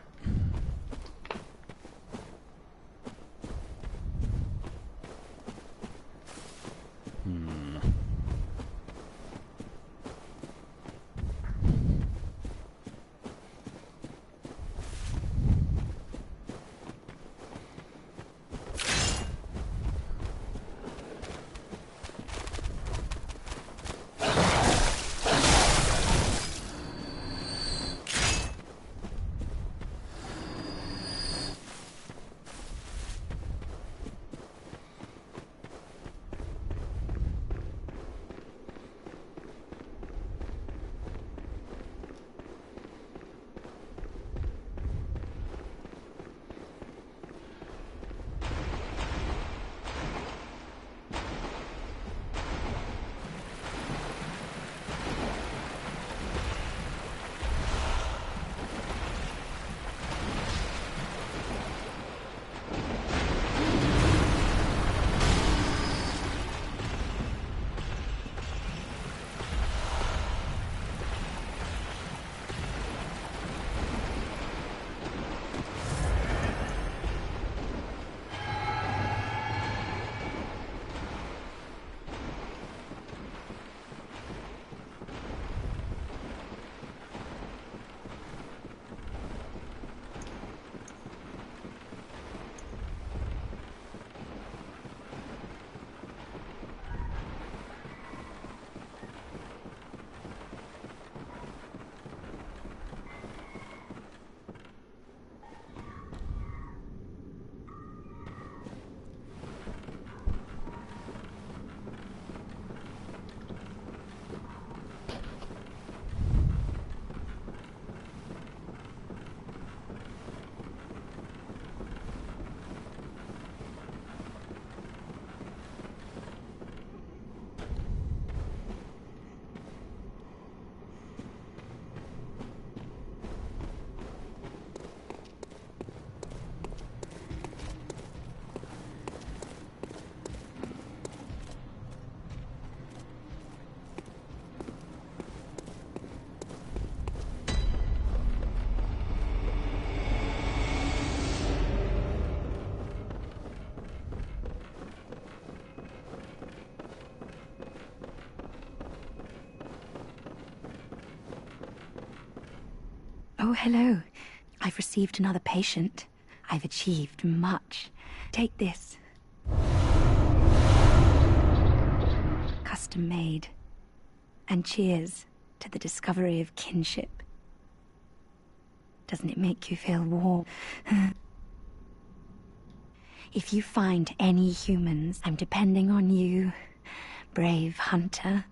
Oh, hello. I've received another patient. I've achieved much. Take this. Custom made. And cheers to the discovery of kinship. Doesn't it make you feel warm? If you find any humans, I'm depending on you, brave hunter.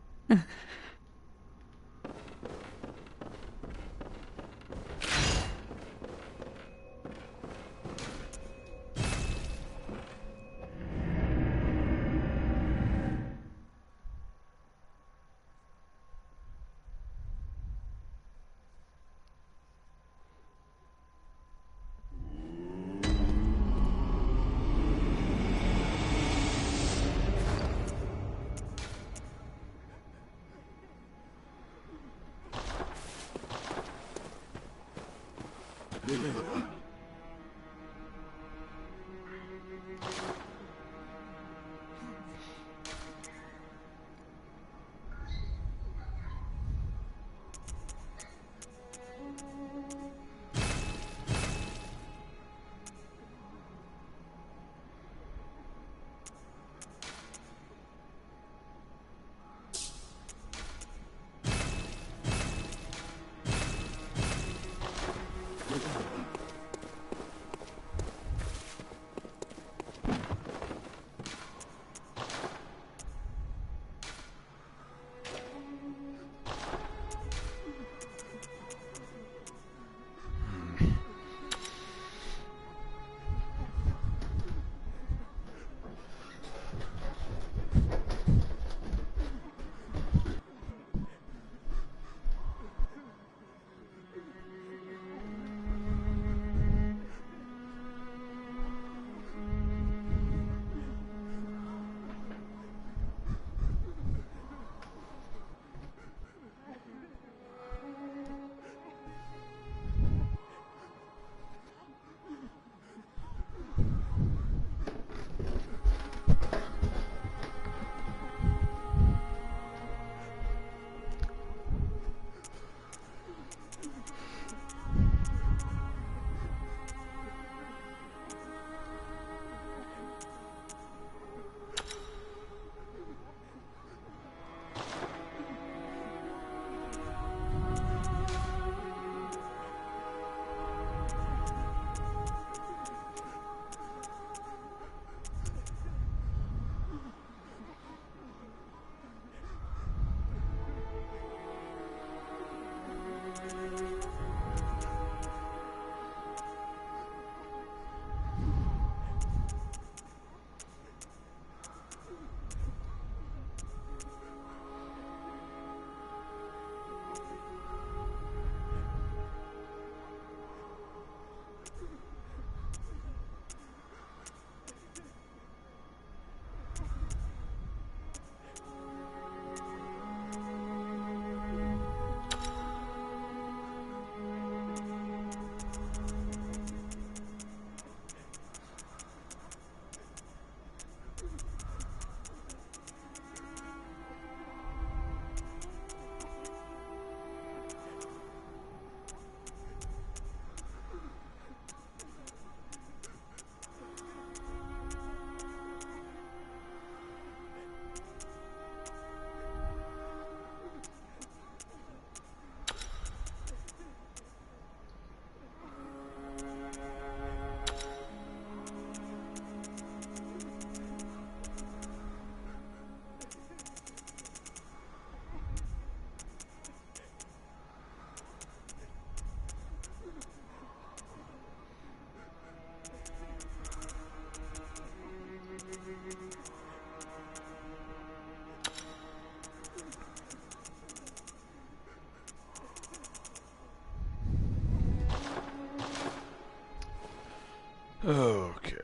Okay.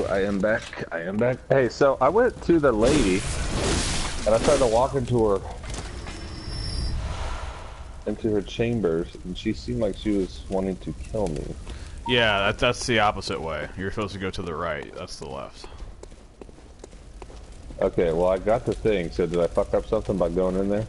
I am back. I am back. Hey, so I went to the lady, and I tried to walk into her chambers, and she seemed like she was wanting to kill me. Yeah, that's the opposite way. You're supposed to go to the right. That's the left. Okay, well, I got the thing, so did I fuck up something by going in there?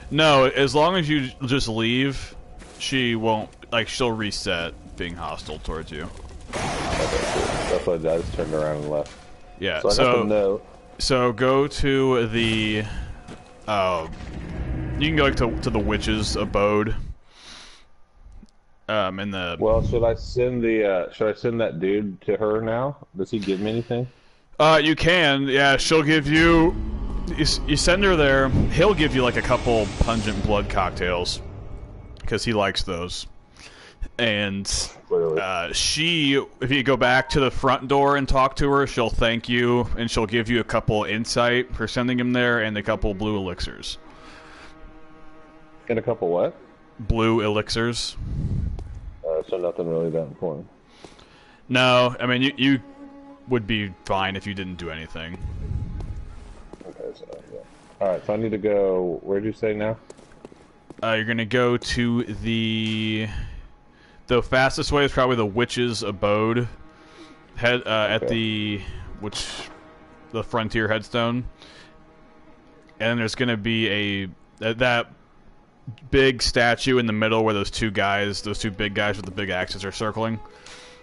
No, as long as you just leave, she won't, like, she'll reset being hostile towards you. Okay, cool. That's what I did. I just turned around and left. Yeah, So I got the note. So go to the, you can go like, to the witch's abode. In the... Well, should I send that dude to her now? Does he give me anything? You can, yeah, she'll give you... You send her there, he'll give you like a couple pungent blood cocktails. Because he likes those. And she, if you go back to the front door and talk to her, she'll thank you, and she'll give you a couple insight for sending him there, and a couple blue elixirs. And a couple what? Blue elixirs. So nothing really that important. No, I mean, you would be fine if you didn't do anything. Okay, so, yeah. Alright, so I need to go... Where'd you say now? You're gonna go to the fastest way is probably the witch's abode. At the frontier headstone. And there's gonna be that big statue in the middle where those two big guys with the big axes are circling.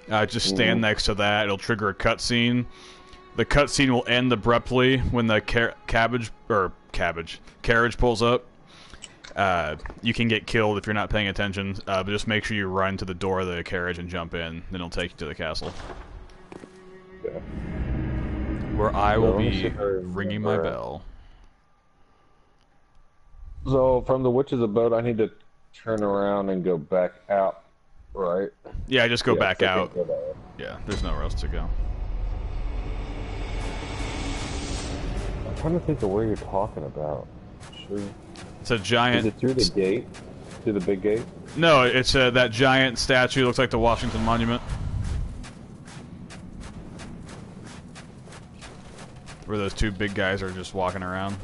Just stand next to that. It'll trigger a cutscene. The cutscene will end abruptly when the carriage pulls up. You can get killed if you're not paying attention, but just make sure you run to the door of the carriage and jump in. Then it'll take you to the castle. Yeah. Where I will be ringing my bell. So, from the witch's abode, I need to turn around and go back out, right? Yeah, just go back out. Go that way. Yeah, there's nowhere else to go. I'm trying to think of where you're talking about. Sure. It's a giant... Is it through the gate? Through the big gate? No, it's that giant statue. Looks like the Washington Monument. Where those two big guys are just walking around.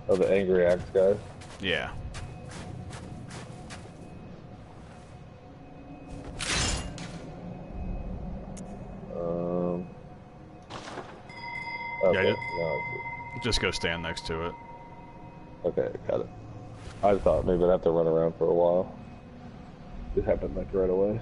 Oh, the angry axe guys? Yeah. Okay. Yeah, No, just go stand next to it. okay, got it. I thought maybe I'd have to run around for a while. It happened like right away.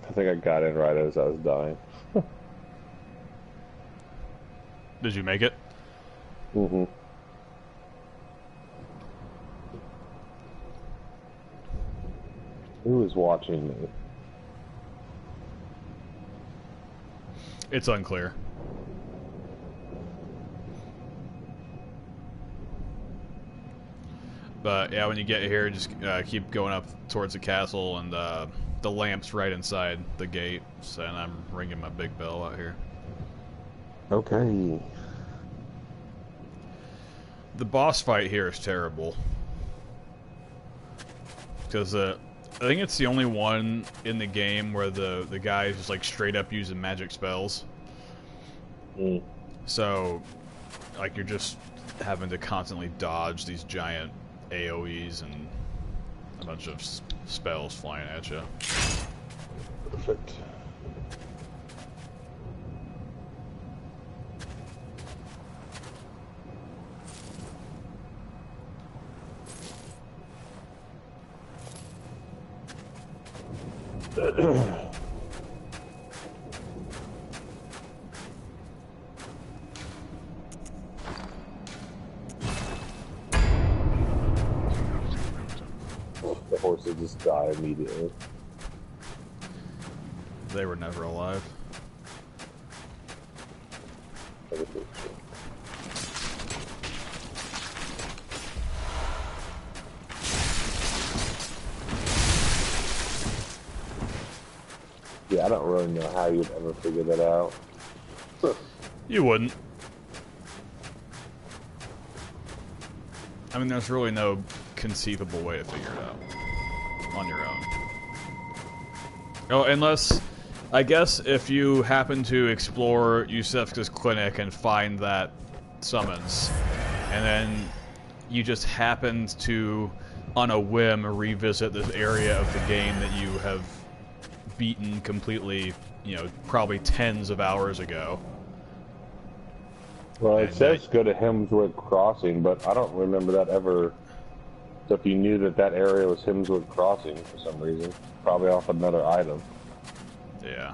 I think I got in right as I was dying. Did you make it? Mm-hmm. Who is watching me? It's unclear. But yeah, when you get here, just keep going up towards the castle, and the lamp's right inside the gate. So, and I'm ringing my big bell out here. Okay. The boss fight here is terrible. Because I think it's the only one in the game where the guy is just like straight up using magic spells. Mm. So, like, you're just having to constantly dodge these giant AoEs and a bunch of spells flying at you. Perfect. horses just die immediately. They were never alive. Yeah, I don't really know how you'd ever figure that out. You wouldn't. I mean, there's really no conceivable way to figure it out on your own. Oh, unless, I guess, if you happen to explore Yusefka's clinic and find that summons, and then you just happened to, on a whim, revisit this area of the game that you have beaten completely, you know, probably tens of hours ago. Well, it says go to Hemsworth Crossing, but I don't remember that ever. So if you knew that that area was Hemsworth Crossing for some reason, probably off another item. Yeah.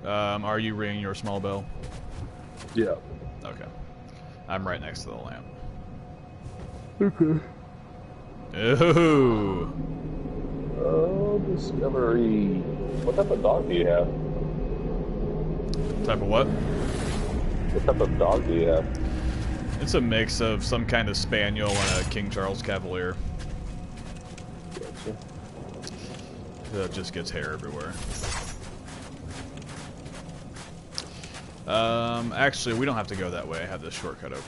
Are you ringing your small bell? Yeah. Okay. I'm right next to the lamp. Okay. Ooh. Oh, discovery. What type of dog do you have? Type of what? What type of dog do you have? It's a mix of some kind of spaniel and a King Charles Cavalier. Gotcha. That just gets hair everywhere. Actually, we don't have to go that way. I have this shortcut open.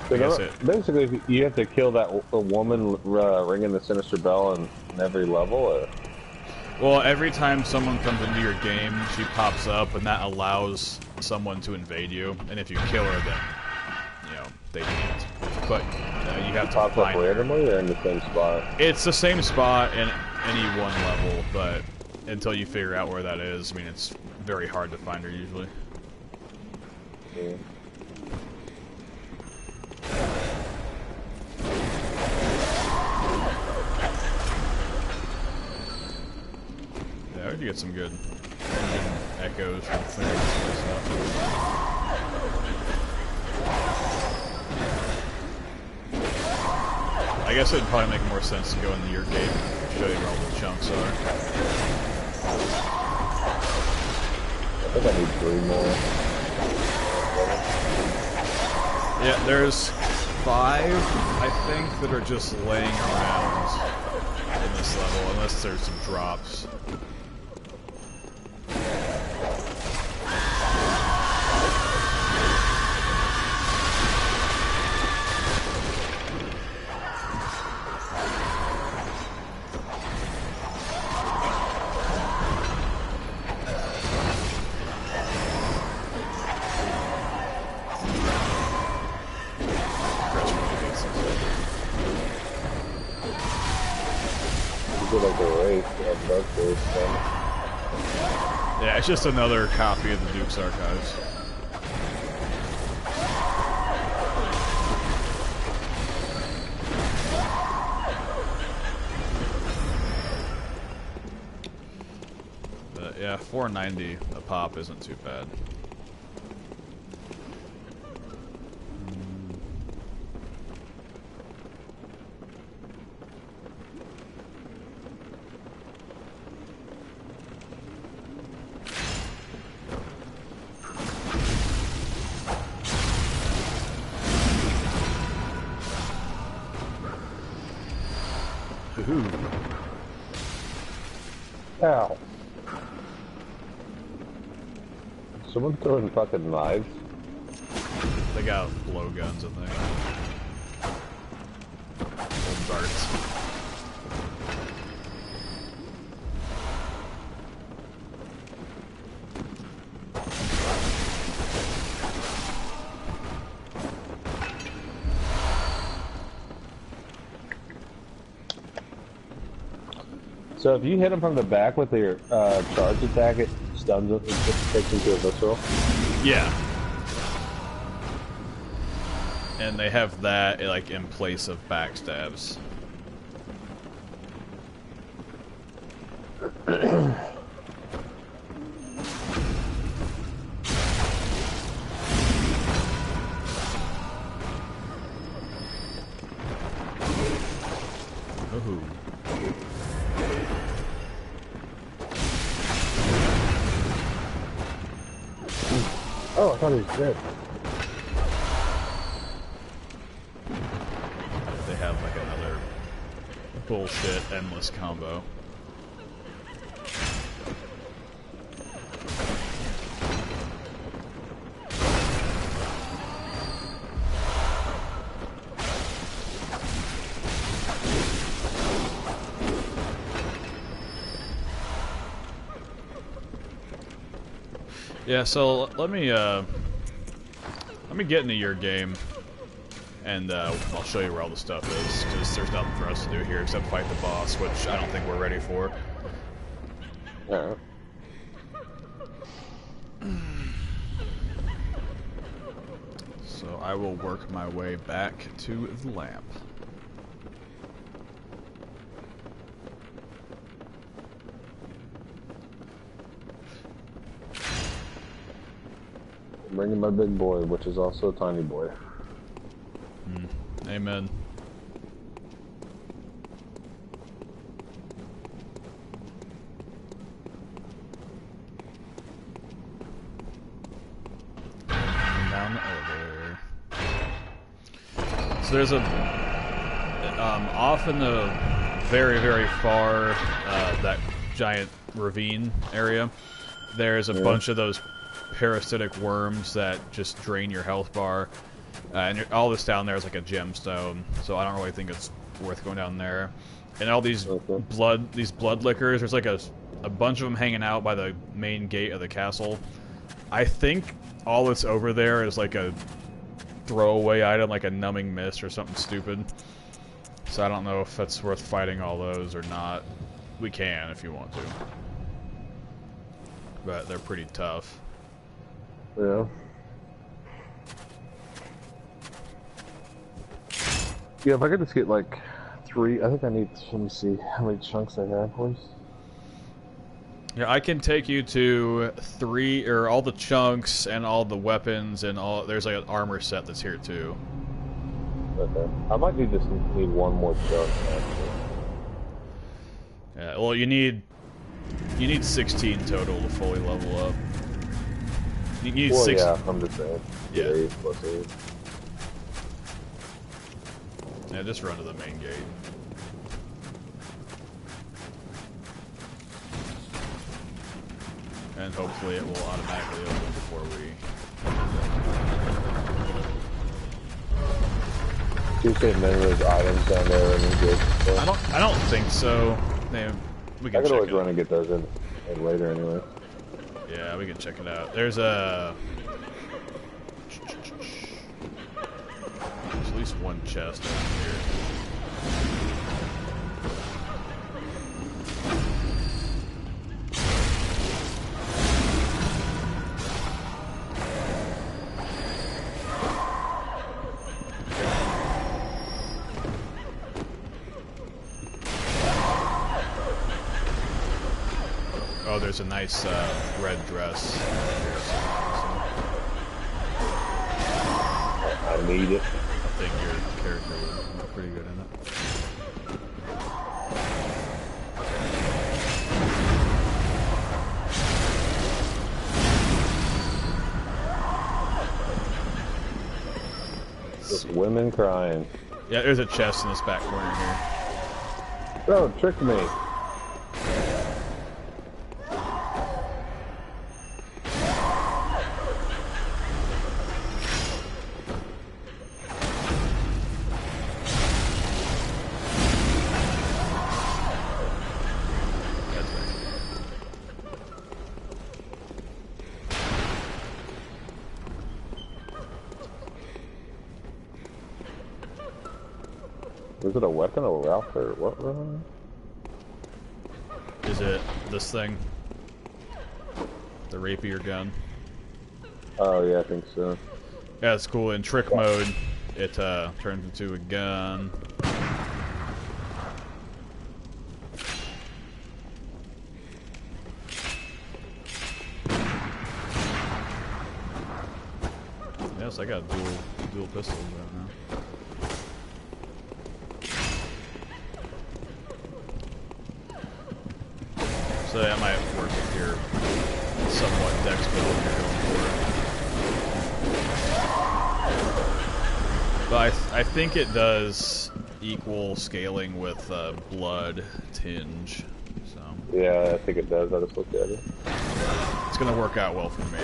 So basically, you have to kill that woman ringing the Sinister Bell in every level? Or? Well, every time someone comes into your game, she pops up, and that allows someone to invade you. And if you kill her, then, you know, they can't. But you have to pop find up randomly or in the same spot? It's the same spot in any one level, but until you figure out where that is, I mean, it's very hard to find her usually. Yeah. Yeah, I heard you get some good echoes from things and stuff. I guess it'd probably make more sense to go into your gate and show you where all the chunks are. I think I need 3 more. Yeah, there's 5, I think, that are just laying around in this level, unless there's some drops. Yeah, it's just another copy of the Duke's Archives. But yeah, $4.90 a pop isn't too bad. Ow. Someone throwing fucking knives? They got blowguns, I think. Old darts. So if you hit him from the back with your charge attack, it stuns him, it just takes him to a visceral? Yeah. And they have that, like, in place of backstabs. Ooh. Oh, I thought he was dead. They have like another bullshit endless combo. Yeah, so let me get into your game, and I'll show you where all the stuff is, because there's nothing for us to do here except fight the boss, which I don't think we're ready for. Yeah. So I will work my way back to the lamp. Bringing my big boy, which is also a tiny boy. Amen. Down the elevator. So there's a off in the very, very far that giant ravine area. There's a bunch of those parasitic worms that just drain your health bar, and all this down there is like a gemstone, so I don't really think it's worth going down there. And all these blood lickers, there's like a bunch of them hanging out by the main gate of the castle. I think all that's over there is like a throwaway item, like a numbing mist or something stupid. So I don't know if that's worth fighting all those or not. We can if you want to, but they're pretty tough. Yeah. Yeah, if I could just get like 3, I think I need, let me see how many chunks I have, please. Yeah, I can take you to 3, or all the chunks and all the weapons and all. There's like an armor set that's here too. Okay. I might need one more chunk, actually. Yeah, well, you need 16 total to fully level up. You need Well, 6. yeah, I'm just saying. Yeah. 8 plus 8. Yeah, just run to the main gate. And hopefully it will automatically open before we... You say many of those items down there and good. I don't think so. Man, we can I could check always it. run and get those in later anyway. Yeah, we can check it out. There's at least one chest around here. Oh, there's a nice red dress. I need it. I think your character would look pretty good in it. Just women crying. Yeah, there's a chest in this back corner here. Oh, tricked me. Was it a weapon or Ralph or what? Is it this thing? The rapier gun? Oh yeah, I think so. Yeah, it's cool. In trick mode, it turns into a gun. Yes, I got dual pistols right now. So that might work with your somewhat dex build you're going for. But I think it does equal scaling with blood tinge. So Yeah, I think it does. I just looked at it. it's gonna work out well for me.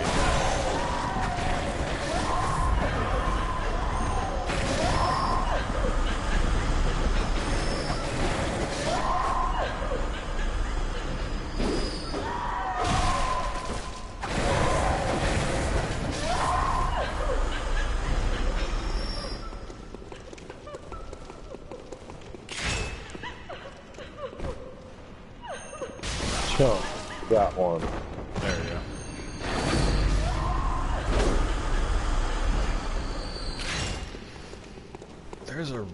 Chunk. Got one. There we go. There's a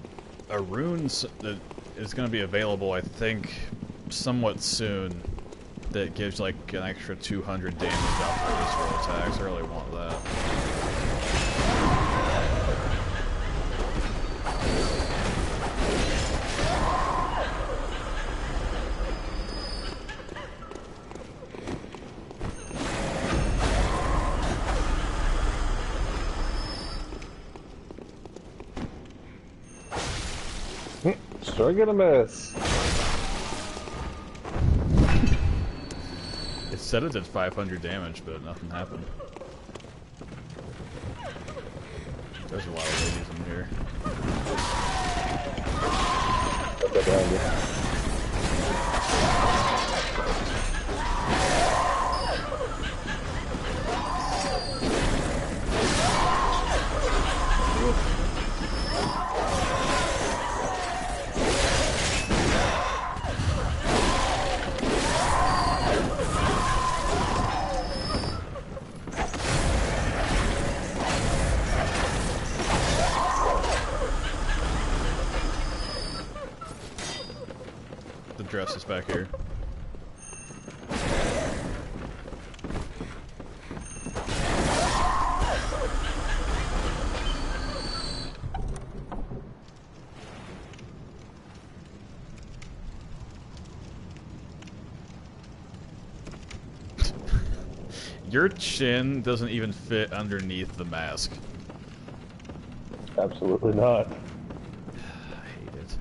rune that is going to be available, I think, somewhat soon. That gives like an extra 200 damage off of visceral attacks. I really want that. Sure gonna miss. It said it did 500 damage, but nothing happened. There's a lot of ladies in here. Got that behind you. The dress is back here. Your chin doesn't even fit underneath the mask. Absolutely not. I hate it.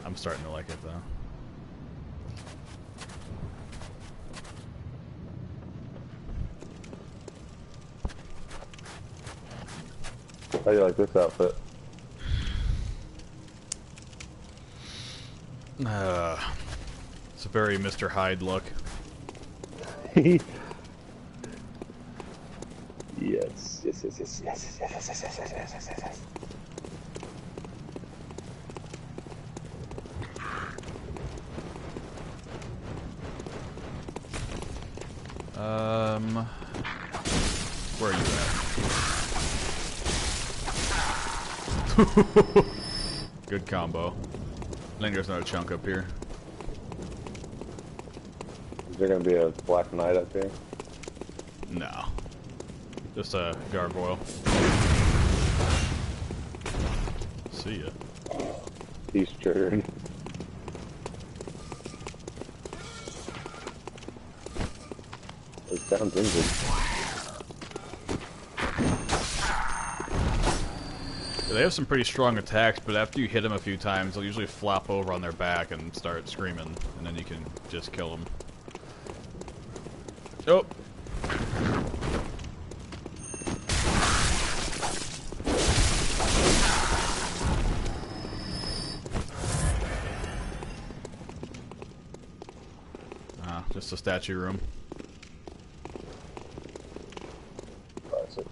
I'm starting to like it though. How do you like this outfit? It's a very Mr. Hyde look. Yes. Yes, yes, yes, yes, yes, yes, yes, yes, yes, yes, yes, yes. Where are you at? Good combo. I think there's another chunk up here. Is there gonna be a Black Knight up here? No. Just a gargoyle. See ya. He's triggered. It sounds injured. They have some pretty strong attacks, but after you hit them a few times, they'll usually flop over on their back and start screaming, and then you can just kill them. Oh! Ah, just a statue room. Classic.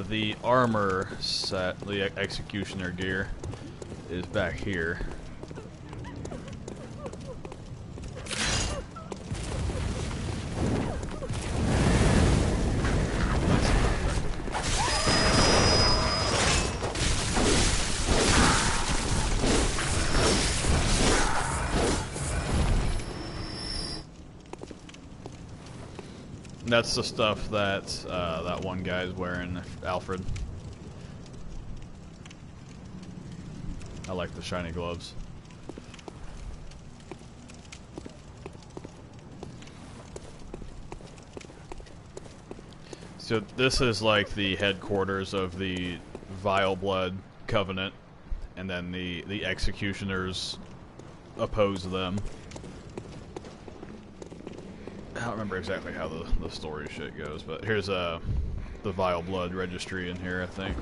The armor set, the executioner gear, is back here. Let's That's the stuff that that one guy's wearing, Alfred. I like the shiny gloves. So this is like the headquarters of the Vile Blood Covenant, and then the executioners oppose them. I don't remember exactly how the story shit goes, but here's the Vile Blood registry in here, I think.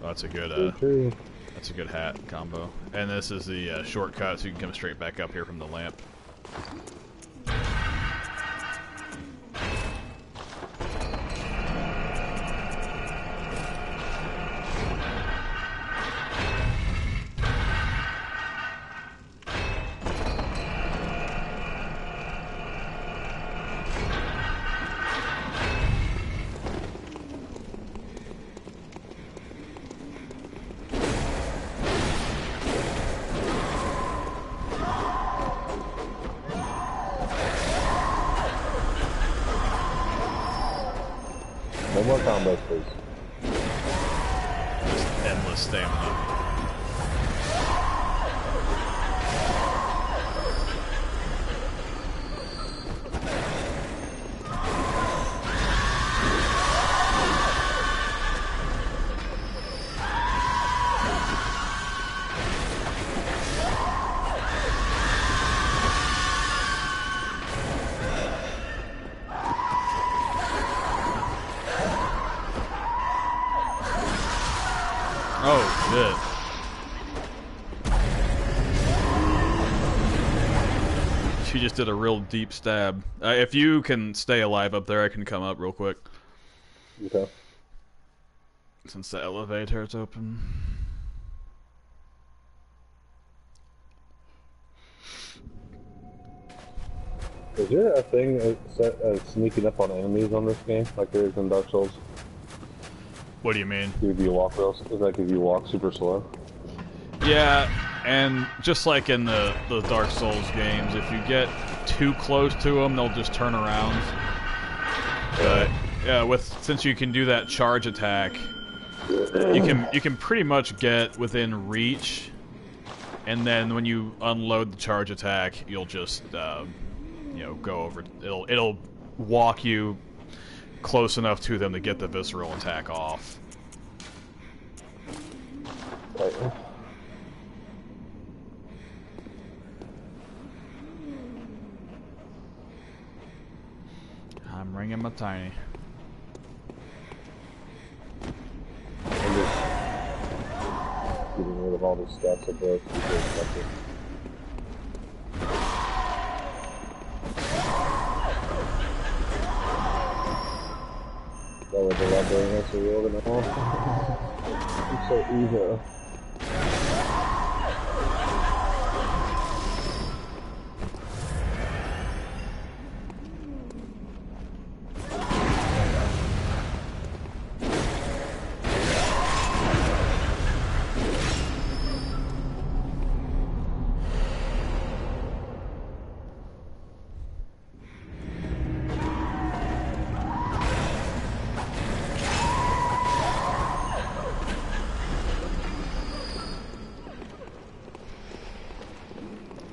Oh, that's a good hat combo. And this is the shortcut, so you can come straight back up here from the lamp. No more combos, please. Just endless stamina. She just did a real deep stab. If you can stay alive up there, I can come up real quick. Okay. Since the elevator is open. Is there a thing sneaking up on enemies on this game, like there is in Dark Souls? What do you mean? If you walk real, is that if you walk super slow? Yeah, and just like in the Dark Souls games, if you get too close to them, they'll just turn around. But yeah, since you can do that charge attack, you can pretty much get within reach, and then when you unload the charge attack, you'll just you know, go over. It'll walk you close enough to them to get the visceral attack off. Right. I'm ringing my tiny. I'm just getting rid of all these stats I broke because that was a lot better than the world and all. I'm so evil.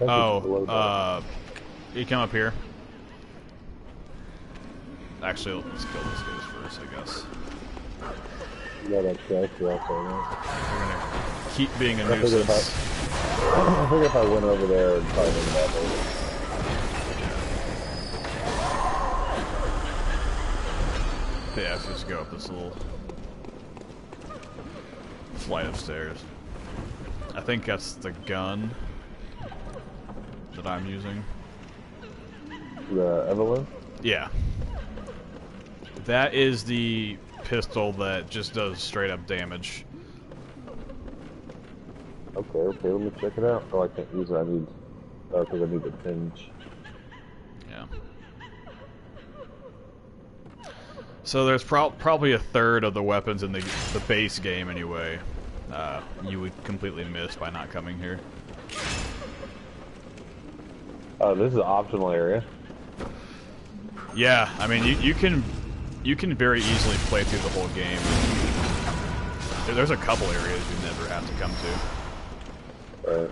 Oh, you come up here. Actually, let's kill these guys first, I guess. Yeah, that's right. We're gonna keep being a I nuisance. I think if I went over there and tried to that over. Yeah, let's just go up this little flight of stairs. I think that's the gun that I'm using. The Evelyn? Yeah. That is the pistol that just does straight up damage. Okay, let me check it out. Oh, I can't use it. I need... Oh, because I need the tinge. Yeah. So there's probably a third of the weapons in the base game anyway. You would completely miss by not coming here. Oh, this is an optional area. Yeah, I mean, you can very easily play through the whole game. There's a couple areas you never have to come to. Right.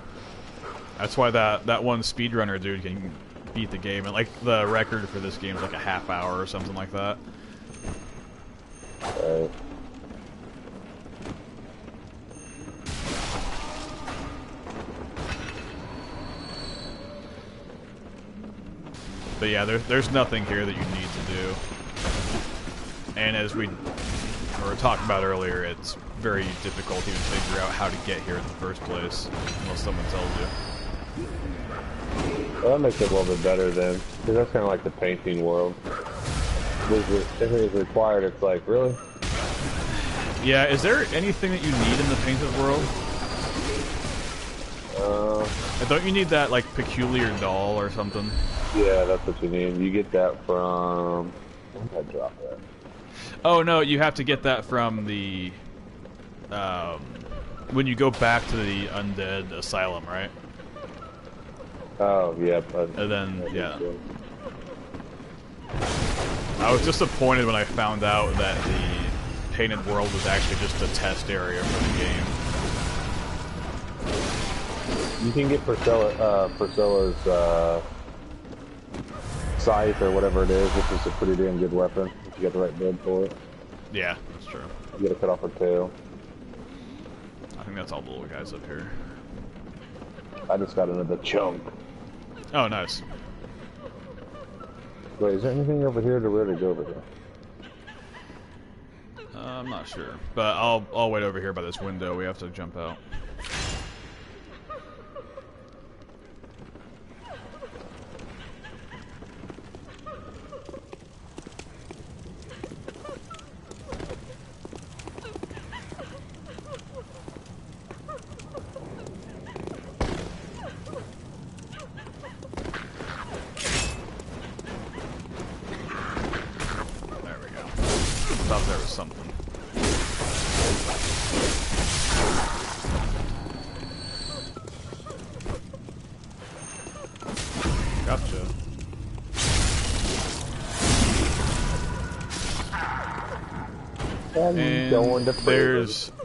That's why that one speedrunner dude can beat the game, and like the record for this game is like a half hour or something like that. Right. But yeah, there's nothing here that you need to do. And as we were talking about earlier, it's very difficult to even figure out how to get here in the first place, unless someone tells you. Well, that makes it a little bit better then, because that's kind of like the painting world. If it is required, it's like, really? Yeah, is there anything that you need in the painted world? And don't you need that, like, peculiar doll or something? Yeah, that's what you need. You get that from... Where did I drop that? Oh, no, you have to get that from the... when you go back to the undead asylum, right? Oh, yeah. And then, yeah. I was disappointed when I found out that the painted world was actually just a test area for the game. You can get Priscilla's scythe or whatever it is, which is a pretty damn good weapon if you get the right build for it. Yeah, that's true. You gotta cut off her tail. I think that's all the little guys up here. I just got another chunk. Oh, nice. Wait, is there anything over here to really go over here? I'm not sure, but I'll wait over here by this window. We have to jump out. Thought there was something. Gotcha. And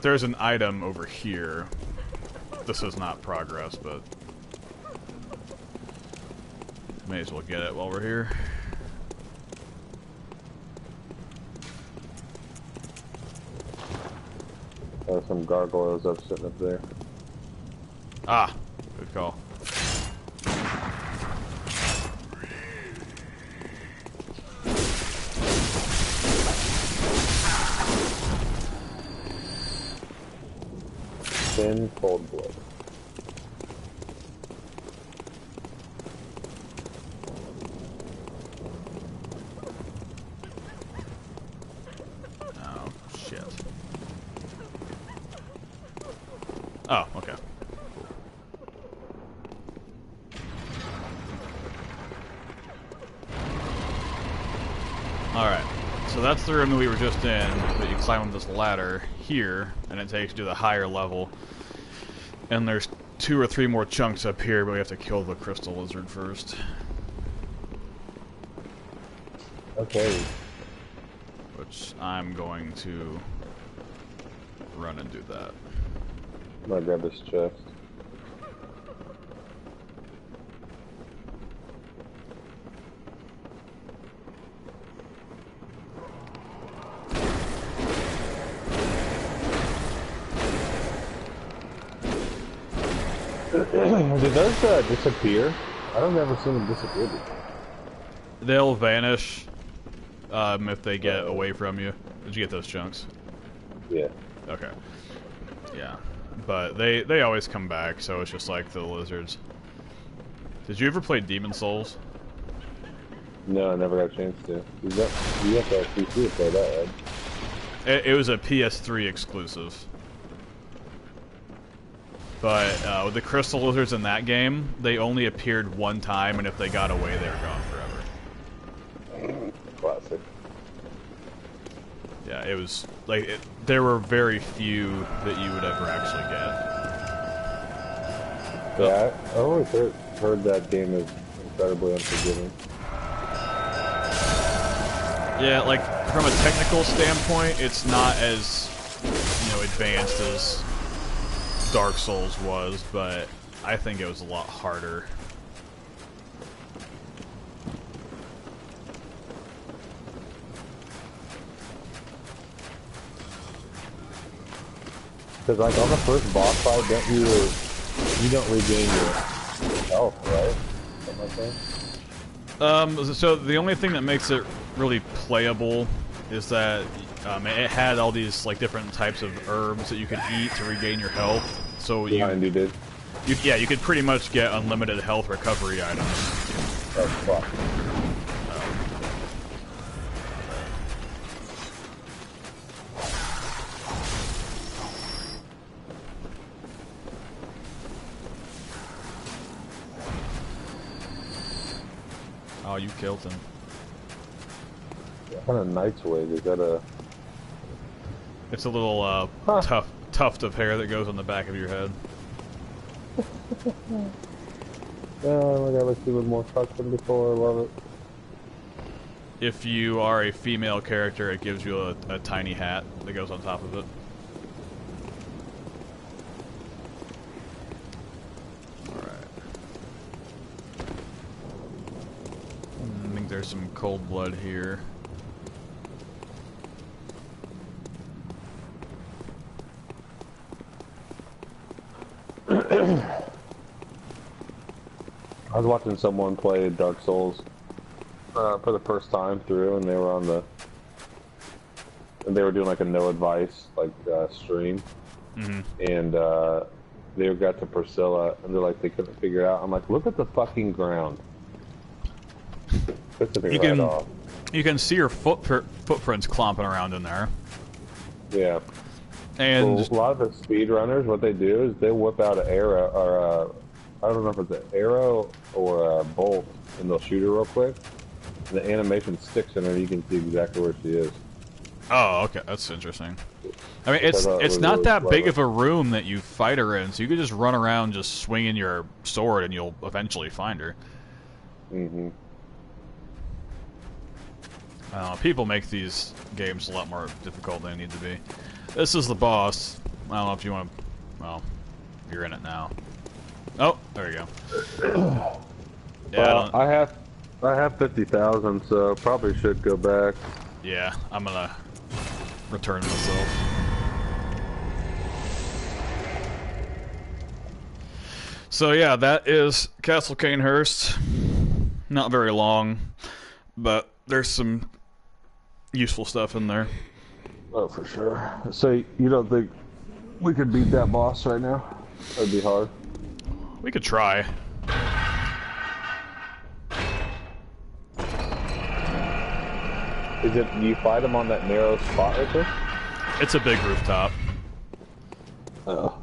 there's an item over here. This is not progress, but may as well get it while we're here. There's some gargoyles up sitting up there. Ah, good call. Thin, cold blood. Oh, shit. Oh, okay. Alright, so that's the room that we were just in, but you climb on this ladder here, and it takes you to the higher level. And there's 2 or 3 more chunks up here, but we have to kill the crystal lizard first. Okay. Which I'm going to run and do that. I'm gonna grab this chest. Did those disappear? I don't ever seen them disappear before. They'll vanish if they get away from you. Did you get those chunks? Yeah. Okay. Yeah. But they always come back, so it's just like the lizards. Did you ever play Demon Souls? No, I never got a chance to. You have to have PC to play that, right? It was a PS3 exclusive. But with the crystal lizards in that game, they only appeared one time, and if they got away, they were gone forever. Classic. Yeah, it was like there were very few that you would ever actually get. Yeah, I always heard that game is incredibly unforgiving. Yeah, like from a technical standpoint, it's not as advanced as Dark Souls was, but I think it was a lot harder. Because like on the first boss fight, you don't regain your health, right? Something like that. So the only thing that makes it really playable is that it had all these like different types of herbs that you could eat to regain your health. So you did. You could pretty much get unlimited health recovery items. Oh fuck. Oh, you killed him. What kind of Knight's Wig is that? It's a little tuft of hair that goes on the back of your head. Oh my god, let's see with more fucks than before. I love it. If you are a female character, it gives you a tiny hat that goes on top of it. Alright. I think there's some cold blood here. I was watching someone play Dark Souls for the first time through, and they were doing like a no advice stream, and they got to Priscilla, and they're like they couldn't figure it out. I'm like, look at the fucking ground. You can see your footprints clomping around in there. Yeah. And a lot of the speedrunners, what they do is they whip out an arrow, or I don't know if it's an arrow or a bolt, and they'll shoot her real quick. And the animation sticks in her, and you can see exactly where she is. oh, okay, that's interesting. I mean, it's not really that big clever. of a room that you fight her in, so you could just run around just swinging your sword, and you'll eventually find her. Mm-hmm. People make these games a lot more difficult than they need to be. This is the boss. I don't know if you want to... Well, you're in it now. Oh, there you go. Yeah, Well, I have 50,000, so probably should go back. yeah, I'm gonna return myself. So yeah, that is Castle Canehurst. Not very long, but there's some useful stuff in there. Oh, for sure. So you don't think we could beat that boss right now? That'd be hard. We could try. Is it you fight him on that narrow spot right there? It's a big rooftop. Oh.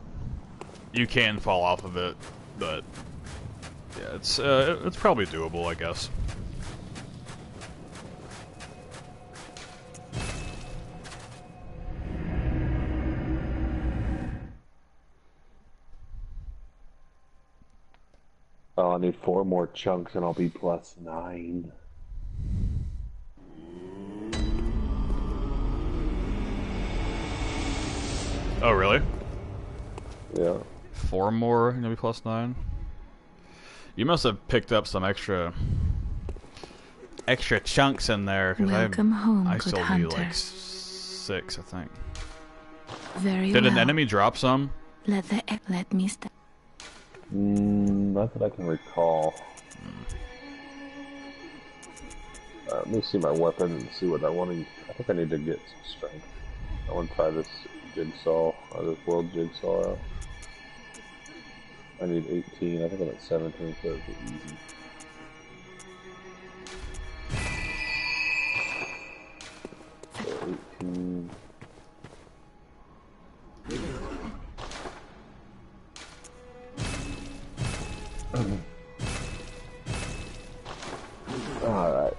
You can fall off of it, but yeah, it's probably doable, I guess. Oh, I need 4 more chunks and I'll be +9. Oh, really? Yeah. 4 more, and you'll be +9? You must have picked up some extra chunks in there, because Welcome home, I good still hunter. need like 6, I think. Very Did well. an enemy drop some? Let me step. Not that I can recall. Let me see my weapon and see what I want to. I think I need to get some strength. I want to try this jigsaw, this world jigsaw out. I need 18. I think I'm at 17, so it's easy. So 18. All right.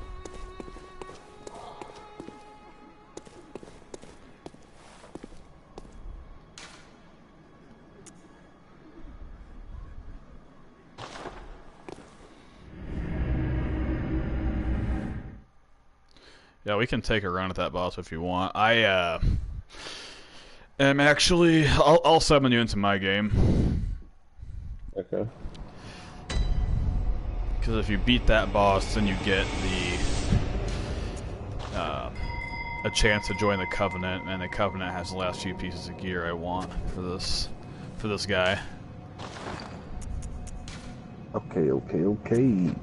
Yeah, we can take a run at that boss if you want. I am actually... I'll summon you into my game. Okay. Because if you beat that boss, then you get the... a chance to join the Covenant, and the Covenant has the last few pieces of gear I want for this guy. Okay, okay, okay.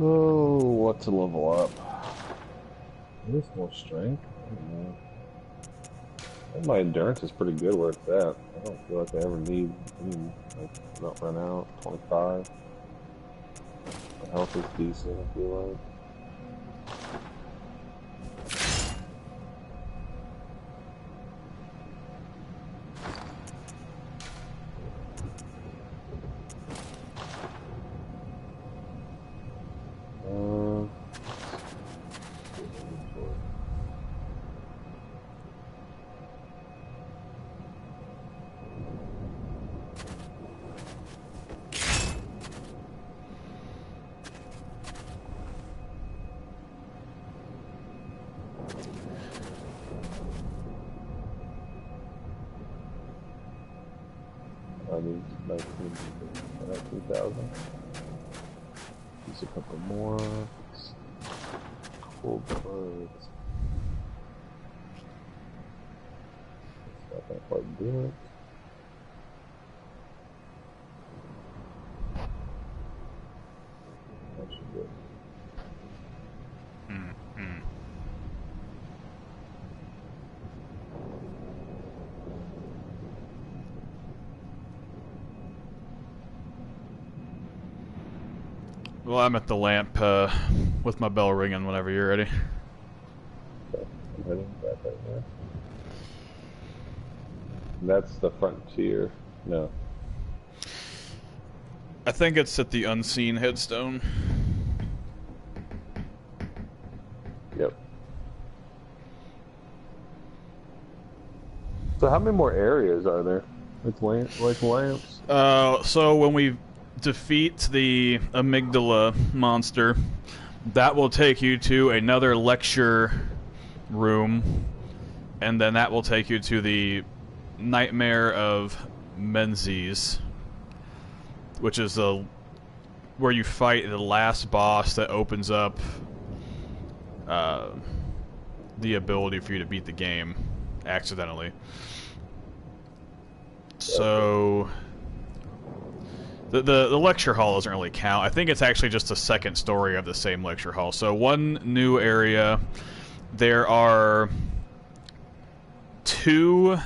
Oh, what to level up? There's more strength. I don't know. And my endurance is pretty good where it's at. I don't feel like I ever need any, like, not run out. 25. My health is decent, I feel like. I need 19,000. Use a couple more. Cool birds. That's not gonna quite do it. That should do it. Well, I'm at the lamp with my bell ringing whenever you're ready. Okay, I'm heading back right here. That's the frontier. No. I think it's at the unseen headstone. Yep. So how many more areas are there? With lamps? So when we defeat the amygdala monster, that will take you to another lecture room, and then that will take you to the Nightmare of Menzies, which is where you fight the last boss that opens up the ability for you to beat the game accidentally. So the lecture hall doesn't really count. I think it's actually just a second story of the same lecture hall. So one new area. There are 2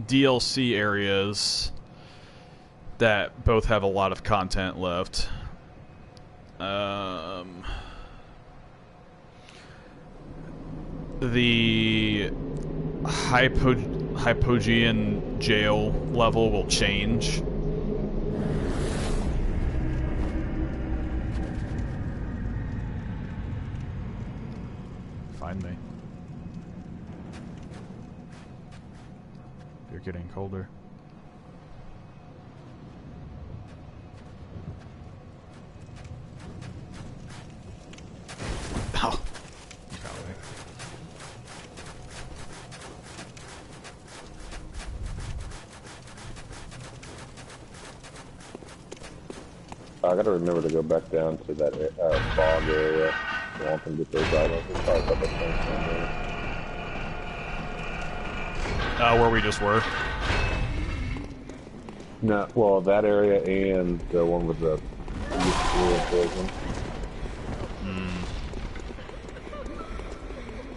DLC areas that both have a lot of content left. The Hypogean jail level will change. Find me. You're getting colder. Oh. You got me. I gotta remember to go back down to that fog area. I want them to get those items. There's probably a couple things in there. Where we just were. No, well, that area and the one with the prison.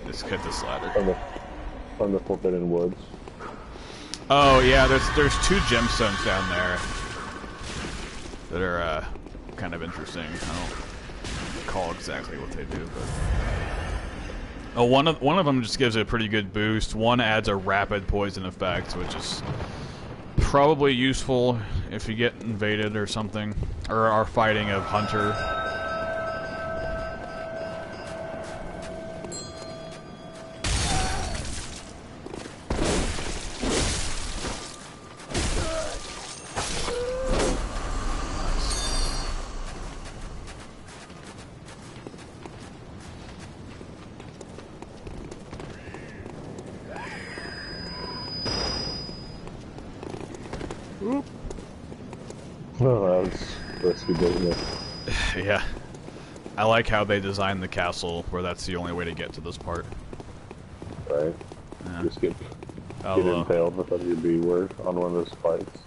Just hit this ladder. From the Forbidden Woods. Oh yeah, there's 2 gemstones down there that are kind of interesting. I don't recall exactly what they do, but one of them just gives it a pretty good boost. One adds a rapid poison effect, which is probably useful if you get invaded or something, or are fighting a hunter. know, it's risky business. Yeah. I like how they designed the castle where that's the only way to get to this part. Right? Yeah. Just get I'll, impaled with WB on one of those spikes.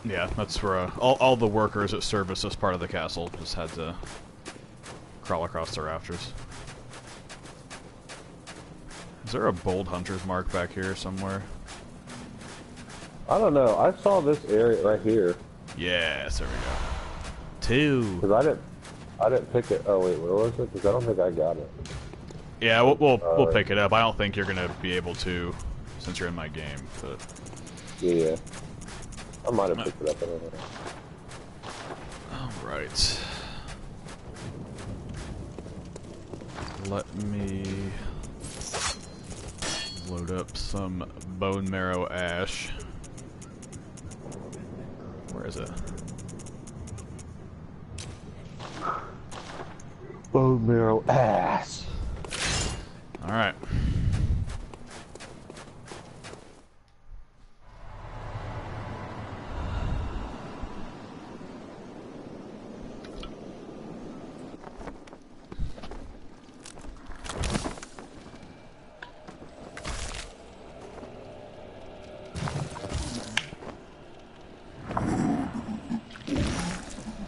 Yeah, that's where all the workers that service this part of the castle just had to crawl across the rafters. Is there a bold hunter's mark back here somewhere? I don't know. I saw this area right here. Yes, there we go. 2. Because I didn't pick it. Oh wait, where was it? Because I don't think I got it. Yeah, we'll pick it up. I don't think you're gonna be able to, since you're in my game. But Yeah. I might have picked it up. I don't know. all right. Let me load up some bone marrow ash. Where is it? Bone marrow ass. All right.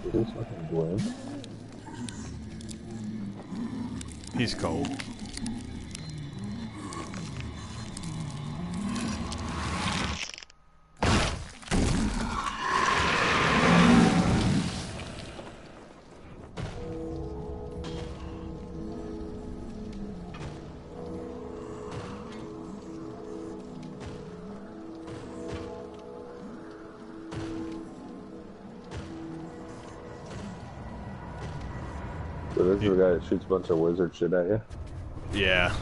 Is this fucking Gwen? He's cold. So this is the guy that shoots a bunch of wizard shit at you? Yeah.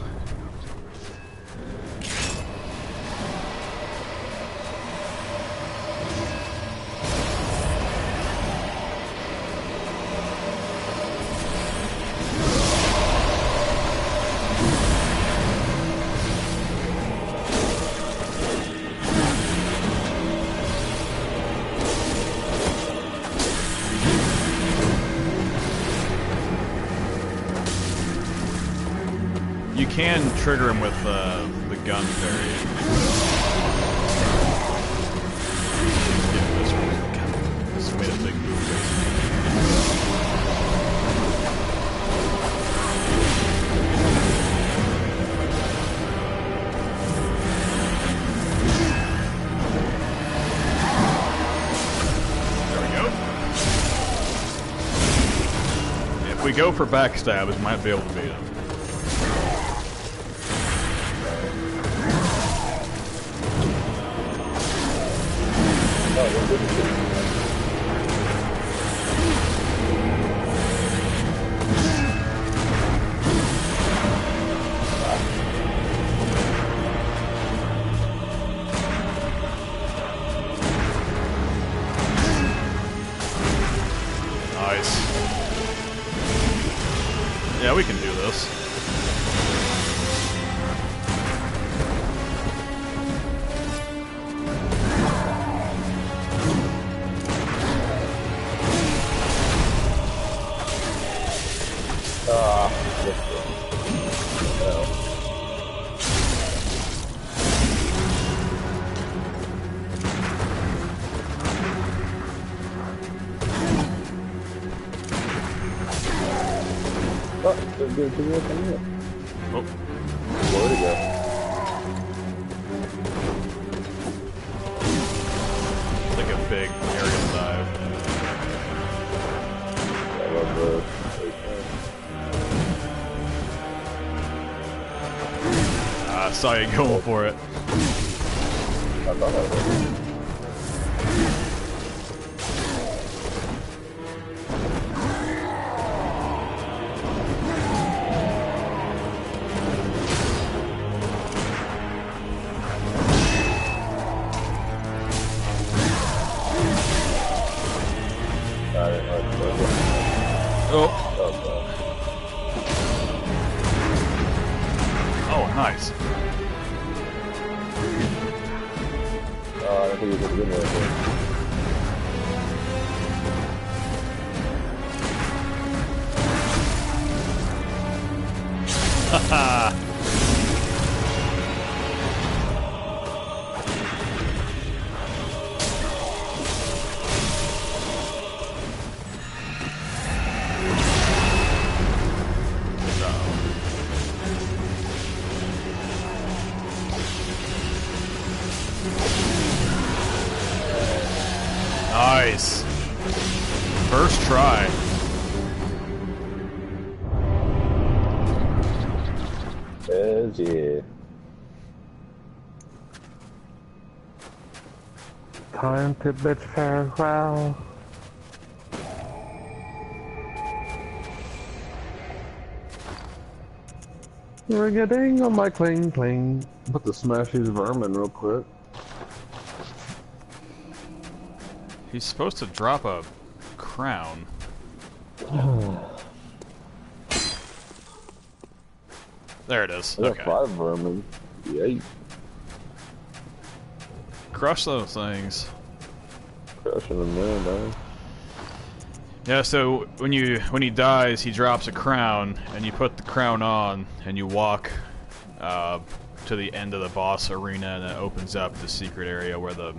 You can trigger him with the gun variant. Yeah, this one. This made a big move. There we go. If we go for backstabs, we might be able to beat him. Nice. Yeah, we can do this. Oh, there's a real thing here. Oh, Where'd it go? like a big aerial dive. I love those. I saw you going for it. I thought I was. Oh. Oh, nice. I think he's gonna get me right there. Nice. First try. Yeah. Time to bid farewell. Ring-a-ding on my cling cling. Put the smashies vermin real quick. He's supposed to drop a crown. There it is. I got Okay. 5 vermin. Yay. Crush those things. Crushing them there, man. Yeah, so when he dies, he drops a crown, and you put the crown on, and you walk to the end of the boss arena, and it opens up the secret area where the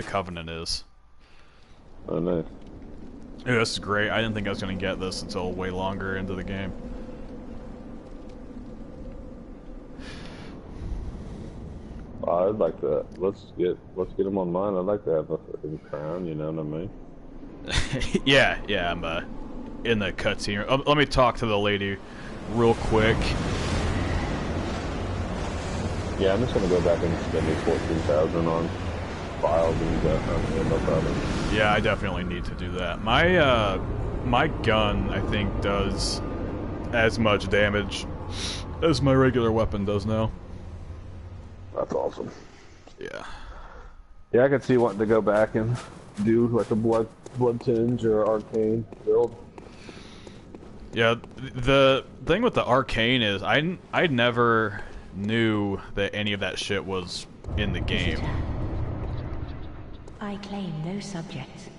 Covenant is. Oh, nice. Yeah, this is great. I didn't think I was going to get this until way longer into the game. I'd like to. Let's get him on mine. I'd like to have a fucking crown. You know what I mean? yeah, I'm in the cutscene. Let me talk to the lady real quick. Yeah, I'm just gonna go back and spend these 14,000 on files and no problem. Yeah, I definitely need to do that. My gun, I think, does as much damage as my regular weapon does now. That's awesome. Yeah. Yeah, I could see wanting to go back and do like a blood tinge or arcane build. Yeah, the thing with the arcane is I never knew that any of that shit was in the game. I claim no subjects.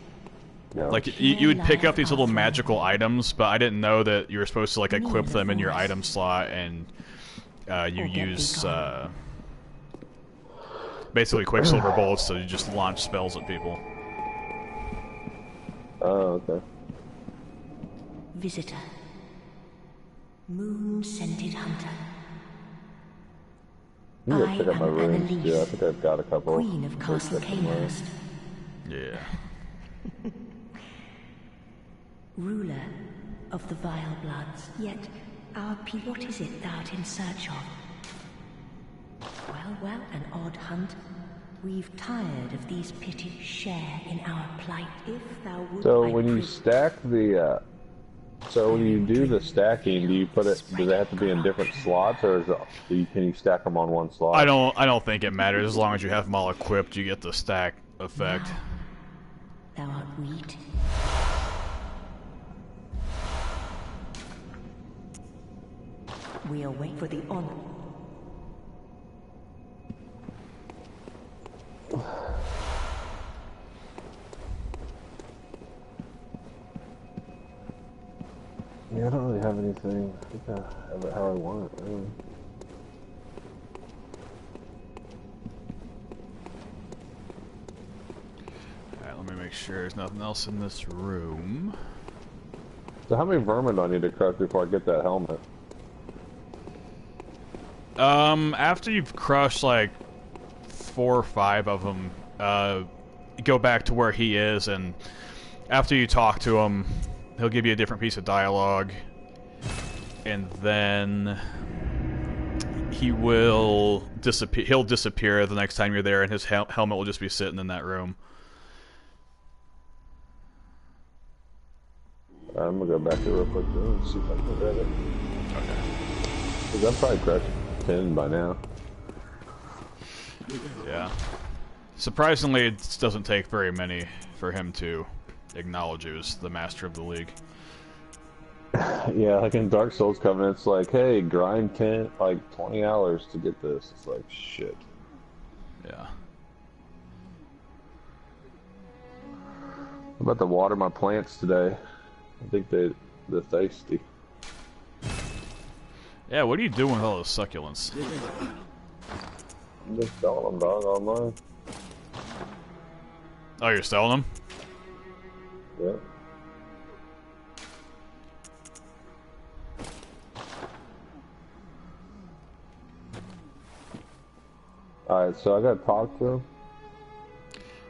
No. Like you would pick up these little magical items, but I didn't know that you were supposed to like equip them in your item slot, and you use basically Quicksilver bullets, so you just launch spells at people. Oh, okay. Visitor. Moon-scented hunter. I'm gonna I pick up my am runes. Annalise, Yeah, I think I've got a couple. Queen of Castle Canehurst, Yeah. ruler of the Vile Bloods. Yet, our people, what is it thou art in search of? Well, an odd hunt. We've tired of these pity. Share in our plight. If thou would, So when you stack the, so when you do the stacking, do you put it? Do they have to be in different slots, or can you stack them on one slot? I don't think it matters as long as you have them all equipped. You get the stack effect. Thou art wheat. We await for the honor. Yeah, I don't really have anything. I think I have it how I want it. Really. Alright, let me make sure there's nothing else in this room. So how many vermin do I need to crush before I get that helmet? After you've crushed like 4 or 5 of them, go back to where he is, and after you talk to him, he'll give you a different piece of dialogue, and then he will disappear. He'll disappear the next time you're there, and his helmet will just be sitting in that room. I'm gonna go back there real quick though and see if I can grab it. Okay. Cause I'm probably crushed 10 by now. Yeah. Surprisingly, it doesn't take very many for him to acknowledge you as the master of the league. Yeah, like in Dark Souls Covenant, it's like, hey, grind 20 hours to get this. It's like, shit. Yeah. I'm about to water my plants today. I think they're thirsty. Yeah, what are you doing with all those succulents? I'm just selling them, dog, online. Oh, you're selling them? Yeah. Alright, so I gotta talk to him.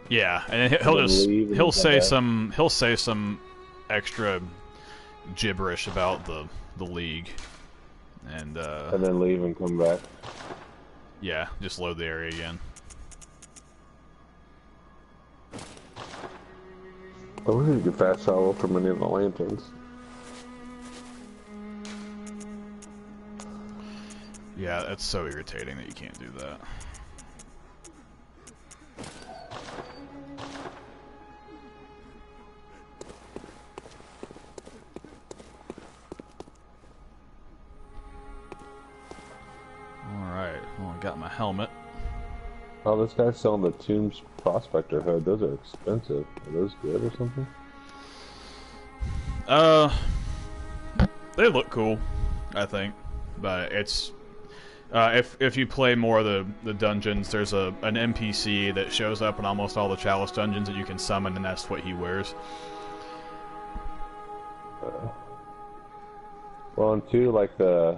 Yeah, and he'll then just leave and he'll come say back? some extra gibberish about the league, and And then leave and come back. yeah, just load the area again. I wish you could fast travel from any of the lanterns. Yeah, that's so irritating that you can't do that. Alright, well, I got my helmet. Oh, this guy's selling the Tombs Prospector hood. Those are expensive. Are those good or something? They look cool, I think, but it's if you play more of the dungeons, there's an NPC that shows up in almost all the Chalice dungeons that you can summon, and that's what he wears. Well, and two, like the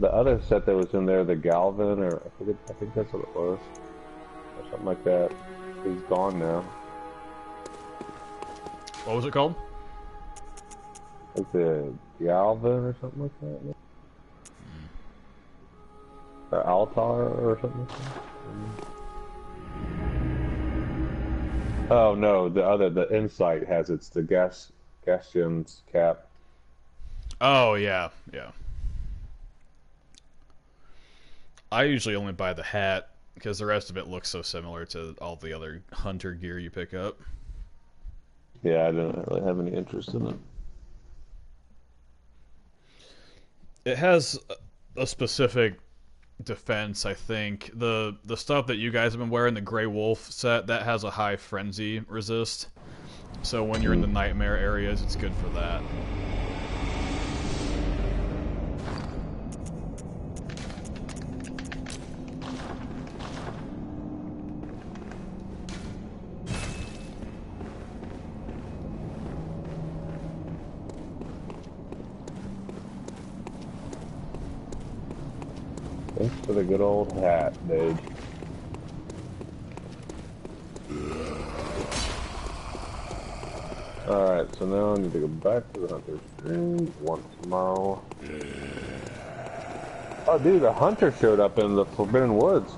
other set that was in there, the Galvin, or I think that's what it was, or something like that, is gone now. What was it called? Like the Galvin or something like that. Or Altar or something like that. Oh no, the Insight has the Gastion's cap. Oh yeah, yeah. I usually only buy the hat because the rest of it looks so similar to all the other hunter gear you pick up. Yeah, I don't really have any interest in it. It has a specific defense, I think. The stuff that you guys have been wearing, the Grey Wolf set, that has a high frenzy resist. So when you're in the nightmare areas, it's good for that. Thanks for the good old hat, dude. Alright, so now I need to go back to the Hunter's Dream once more. Oh, dude, a hunter showed up in the Forbidden Woods.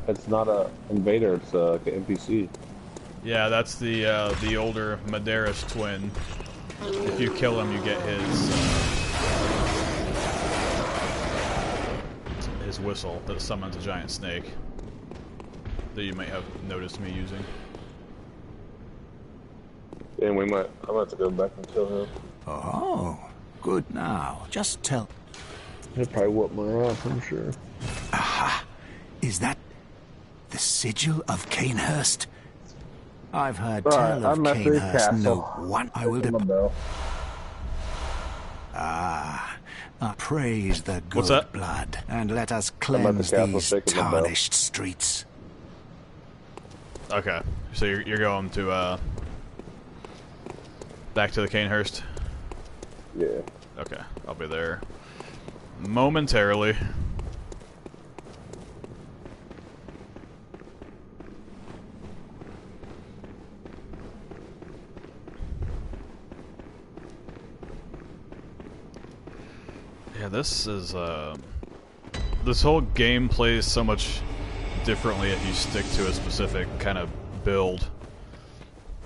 It's not a invader, it's like an NPC. Yeah, that's the older Madeiras twin. If you kill him, you get his whistle that summons a giant snake that you might have noticed me using. And I'm gonna have to go back and kill him. Oh, good now. Just tell... He'll probably whoop my ass, I'm sure. Aha! Is that the sigil of Canehurst? I've heard tell of I'm at the Canehurst. castle. No one. I will Ring my bell. praise the What's good that? blood, and let us at the cleanse castle, these shaking my bell. tarnished streets. Okay, so you're going to back to the Canehurst. Yeah. Okay, I'll be there momentarily. Yeah, this is this whole game plays so much differently if you stick to a specific kind of build.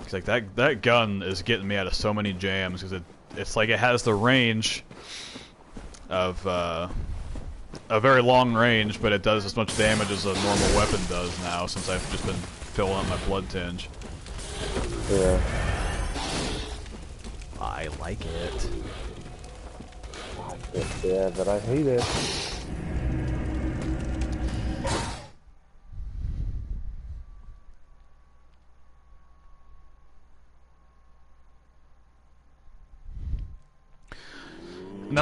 It's like that gun is getting me out of so many jams because it's like it has the range of a very long range, but it does as much damage as a normal weapon does now since I've just been filling up my blood tinge. Yeah. I like it. Yeah, but I hate it.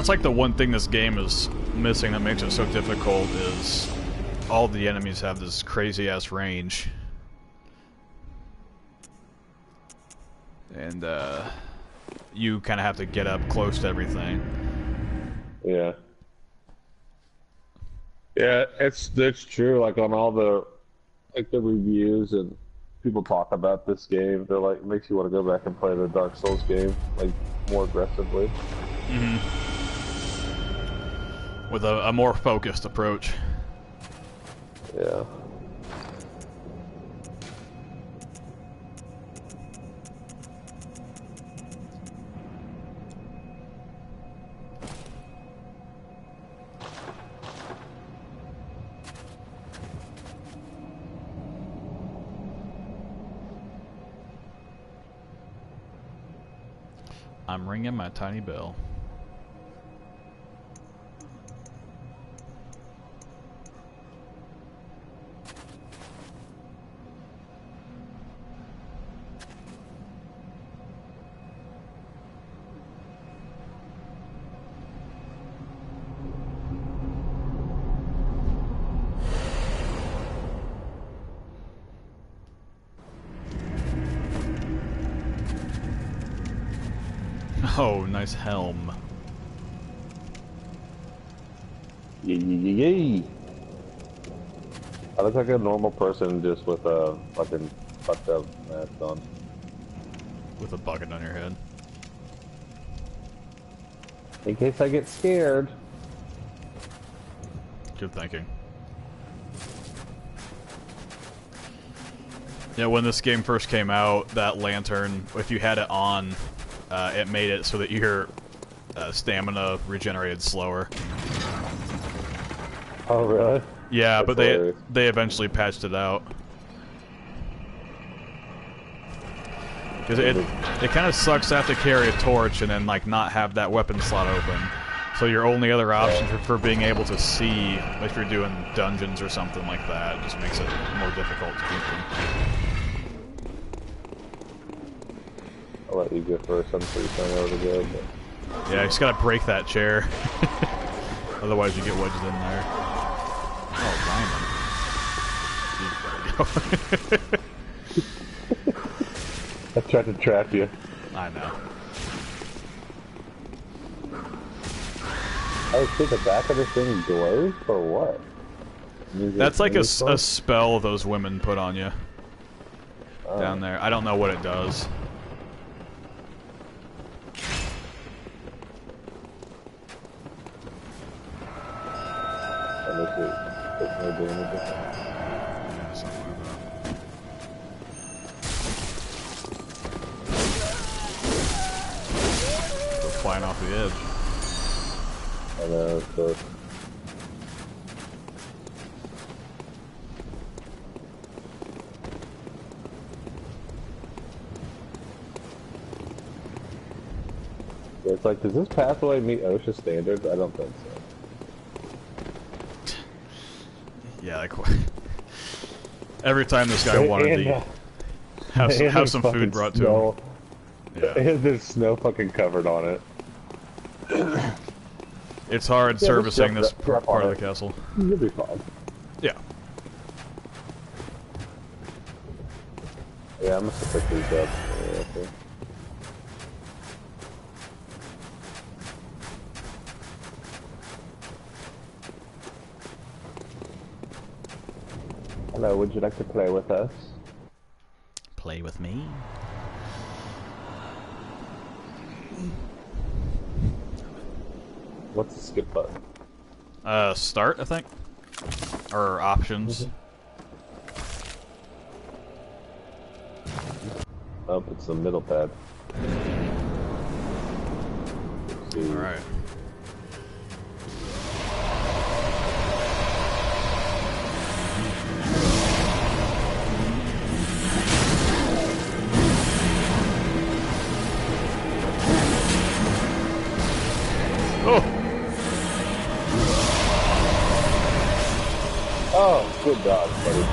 That's like the one thing this game is missing that makes it so difficult is all the enemies have this crazy ass range. And you kind of have to get up close to everything. Yeah. Yeah, it's true. Like on all the reviews and people talk about this game, they're like, it makes you want to go back and play the Dark Souls game like more aggressively. Mm-hmm. With a more focused approach. Yeah. I'm ringing my tiny bell. Oh, nice helm. Yay. I look like a normal person just with a fucking fucked up mask on. With a bucket on your head. In case I get scared. Good thinking. Yeah, when this game first came out, that lantern, if you had it on, it made it so that your stamina regenerated slower. Oh, really? Yeah, That's but hilarious. they eventually patched it out. Because it kind of sucks to have to carry a torch and then like not have that weapon slot open. So your only other option for being able to see if you're doing dungeons or something like that just makes it more difficult to keep them. I'll let you go first. I'm pretty sure I know where to go. But... Yeah, you just gotta break that chair. Otherwise you get wedged in there. Oh, diamond. There you go. I tried to trap you. I know. Oh shit, the back of this thing glows? For what? That's like a spell those women put on you. Down there. I don't know what it does. Unless it takes no damage. Yeah, something like that. Go flying off the edge. I know, so... Yeah, it's like, does this pathway meet OSHA standards? I don't think so. Yeah, like every time this guy wanted to have some food brought to him. Yeah. There's snow fucking covered on it. It's hard servicing this part of the castle. You'll be fine. Yeah. Yeah, I'm gonna pick these up. Yeah, okay. Hello, would you like to play with us? Play with me. What's the skip button? Start, I think. Or options. Oh, it's the middle pad. Alright. Oh, good dodge, buddy.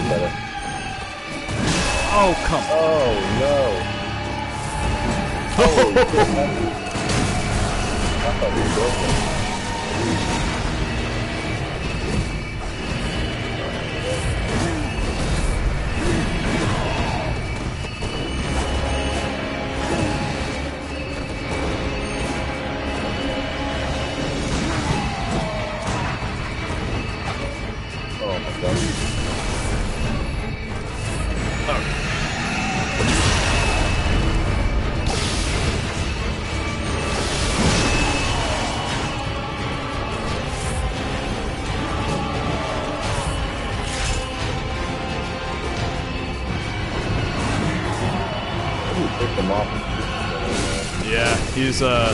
better. Oh, come on. Oh no! Holy shit! I thought we were broken. Oh my god. Pick them off. Yeah, he's, I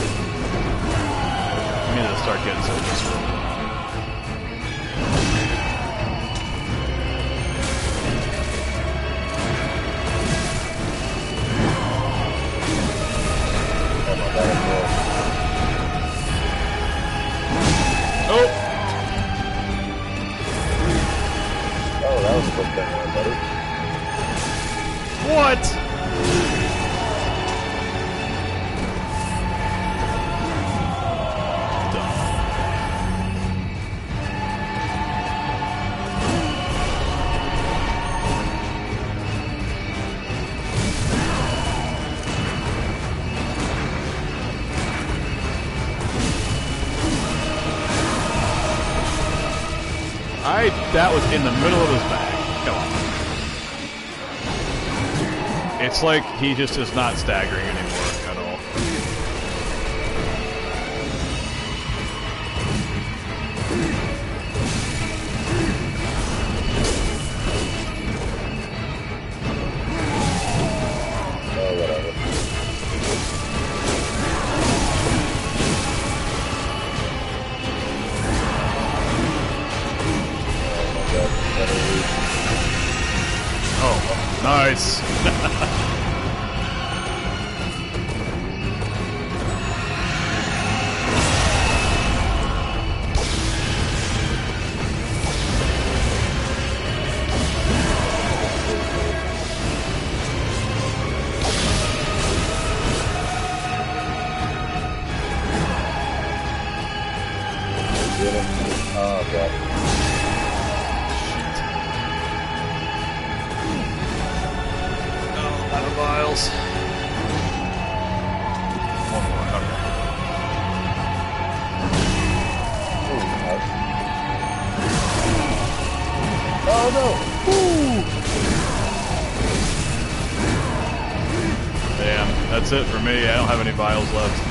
need to start getting some of this room. Oh! Oh, that was a quick thing, buddy. What? That was in the middle of his bag. Come on. It's like he just is not staggering anymore at all. Oh, whatever. Oh, nice. Oh, god. Out of vials. One more. Okay. Oh no! Damn, that's it for me. I don't have any vials left.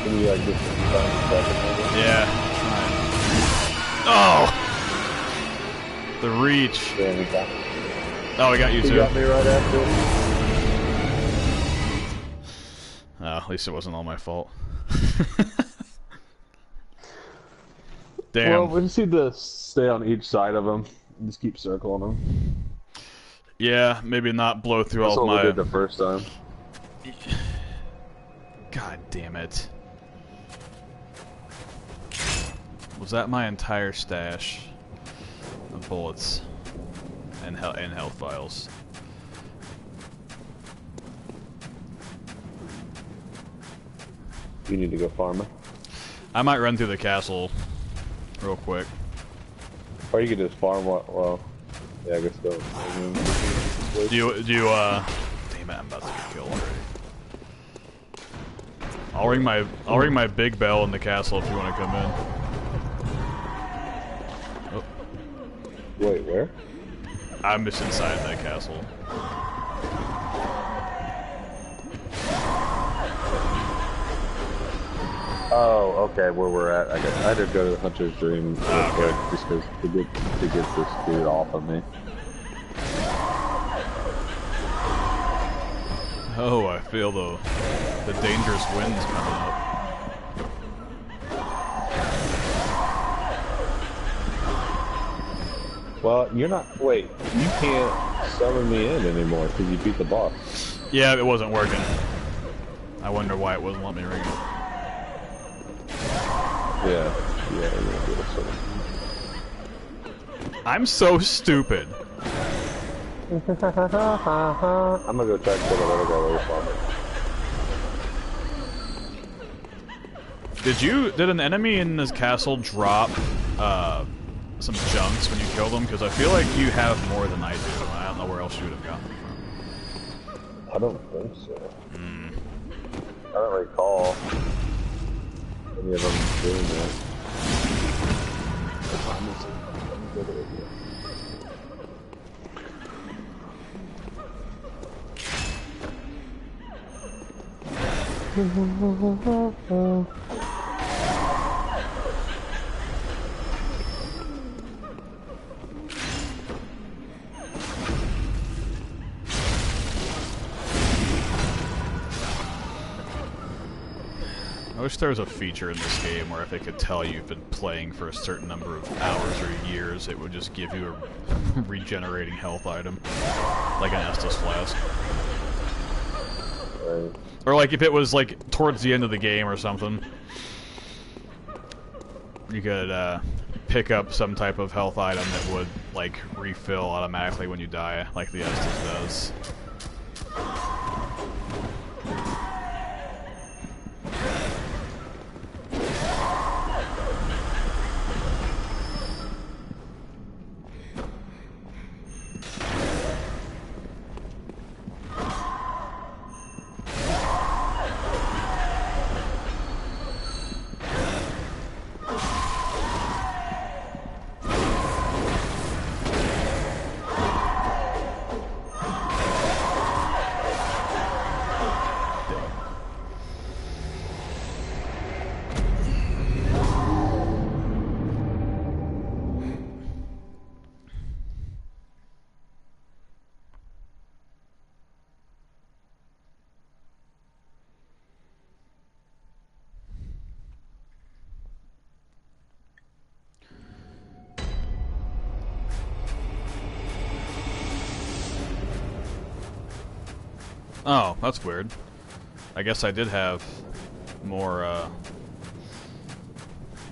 Can you like just find a second? Yeah. Oh! The reach. Damn, we got Oh, we got you He too. got me right after. Oh, at least it wasn't all my fault. Damn. Well, we just need to stay on each side of him. And just keep circling him. Yeah, maybe not blow through That's all what of we my... did the first time. God damn it. Was that my entire stash of bullets and health vials? You need to go farming. I might run through the castle real quick. Or you could just farm what? Well, yeah, I guess go. Do you, damn it, I'm about to get killed already. I'll ring my big bell in the castle if you want to come in. Oh, Wait, where? I'm just inside that castle. Oh, okay, where we're at. I had to go to the Hunter's Dream real quick just because to get this dude off of me. Oh, I feel the dangerous winds coming up. Well, you're not. Wait, you can't summon me in anymore because you beat the boss. Yeah, it wasn't working. I wonder why it wasn't letting me ring it. Yeah, we're gonna do it. So. I'm so stupid. I'm gonna go try to kill that other guy later for me. Did an enemy in this castle drop some junks when you killed them? Because I feel like you have more than I do. I don't know where else you would have gotten them from. I don't think so. I don't recall any of them doing that. I wish there was a feature in this game where if it could tell you've been playing for a certain number of hours or years, it would just give you a regenerating health item. Like an Estus Flask. Right. Or like if it was like towards the end of the game or something. You could pick up some type of health item that would like refill automatically when you die, like the Estus does. Oh, that's weird. I guess I did have more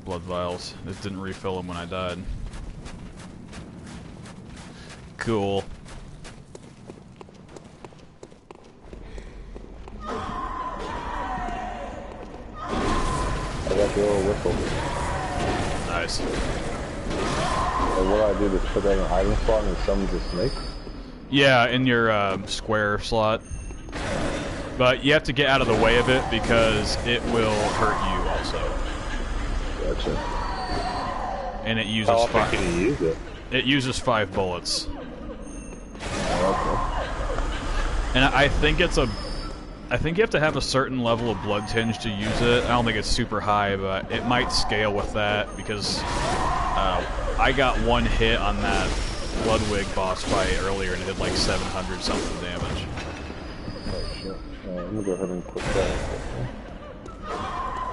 blood vials. It didn't refill them when I died. Cool. I got the little whistle. Nice. And what do I do? Just put that in an item slot and it summons a snake? Yeah, in your square slot. But you have to get out of the way of it because it will hurt you also. Gotcha. And it uses How often can you use it? It uses 5 bullets. Oh, And I think it's a... I think you have to have a certain level of blood tinge to use it. I don't think it's super high, but it might scale with that because I got one hit on that Bloodwig boss fight earlier and it did like 700 something damage. oh shit. I'm gonna go ahead and put that.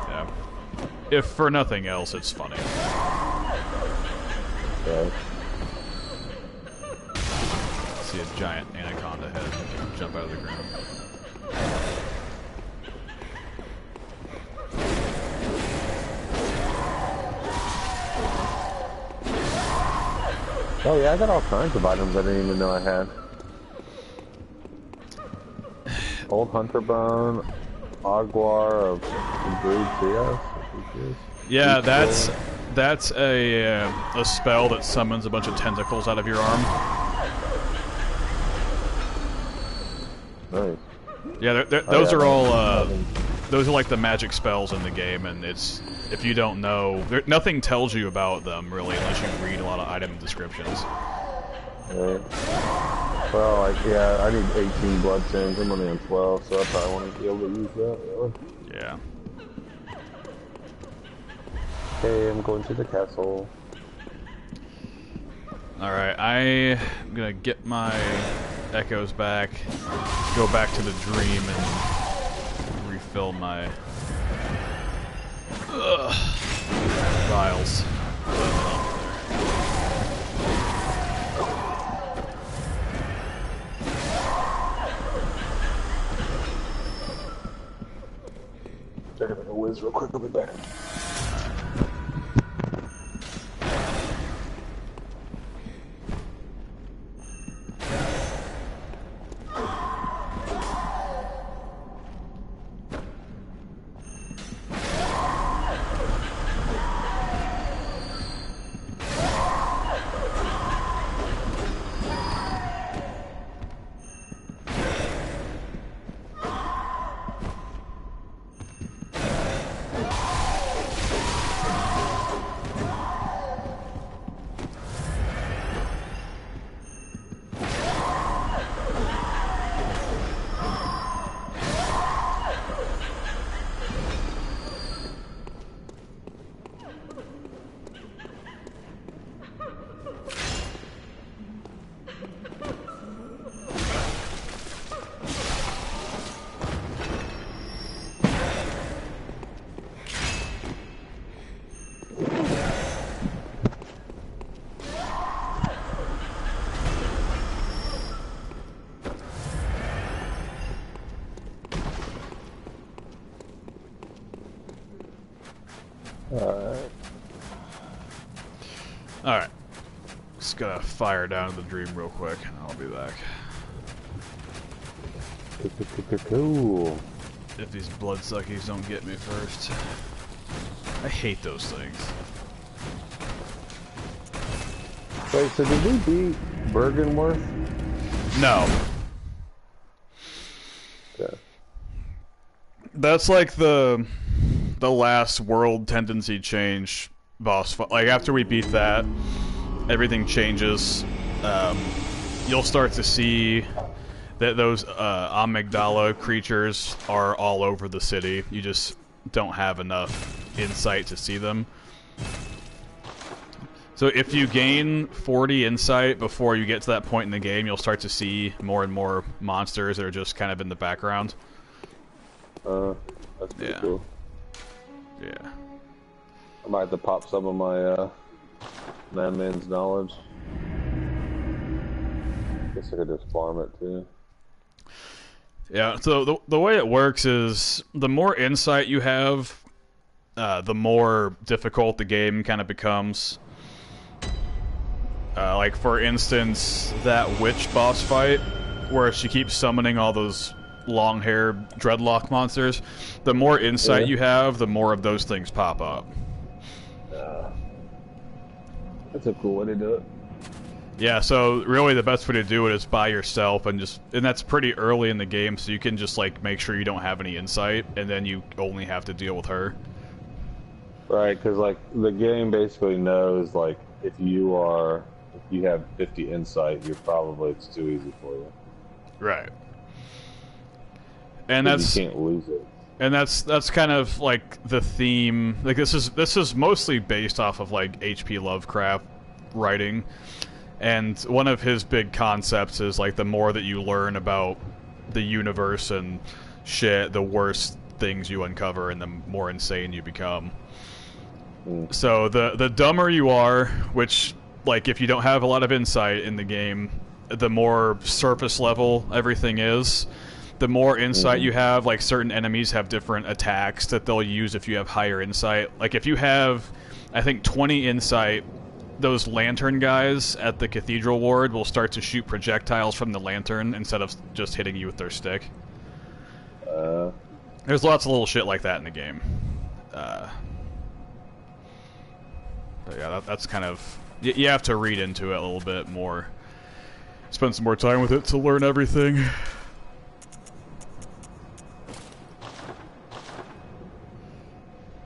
Yeah. If for nothing else, it's funny. Right. See a giant anaconda head jump out of the ground. Oh yeah, I got all kinds of items I didn't even know I had. Old Hunter Bone, Aguar of Brewed Trios. Yeah, that's a spell that summons a bunch of tentacles out of your arm. Nice. Yeah, those are all those are like the magic spells in the game, and it's if you don't know, nothing tells you about them really unless you read a lot of item descriptions. Right. Well, like, yeah, I need 18 blood tins. I'm only on 12, so I probably want to be able to use that. Really. Yeah. Okay, I'm going to the castle. Alright, I'm gonna get my echoes back, go back to the dream, and refill my vials. Check out the whiz real quick, I'll be back. Alright. Alright. Just gotta fire down the dream real quick, and I'll be back. Cool. If these bloodsuckies don't get me first. I hate those things. Wait, so did we beat Bergenworth? No. Okay. That's like the last world tendency change boss fight. Like after we beat that, everything changes. You'll start to see that those amygdala creatures are all over the city. You just don't have enough insight to see them. So if you gain 40 insight before you get to that point in the game, you'll start to see more and more monsters that are just kind of in the background. That's pretty Yeah. cool. Yeah. I might have to pop some of my Madman's knowledge. Guess I could just farm it too. Yeah, so the way it works is the more insight you have, the more difficult the game kind of becomes. Like, for instance, that witch boss fight, where she keeps summoning all those long-haired dreadlock monsters, the more insight you have, the more of those things pop up. That's a cool way to do it. Yeah, so really the best way to do it is by yourself, and that's pretty early in the game, so you can just like make sure you don't have any insight, and then you only have to deal with her. Right, because like the game basically knows like if you have 50 insight, it's too easy for you. Right. And that's you can't lose it. And that's kind of like the theme. Like this is mostly based off of like H.P. Lovecraft writing, and one of his big concepts is like the more that you learn about the universe and shit, the worse things you uncover and the more insane you become. So the dumber you are, which like if you don't have a lot of insight in the game, the more surface level everything is. The more insight you have, like certain enemies have different attacks that they'll use if you have higher insight. Like if you have, I think 20 insight, those lantern guys at the cathedral ward will start to shoot projectiles from the lantern instead of just hitting you with their stick. There's lots of little shit like that in the game. But yeah, that's kind of... You have to read into it a little bit more. Spend some more time with it to learn everything.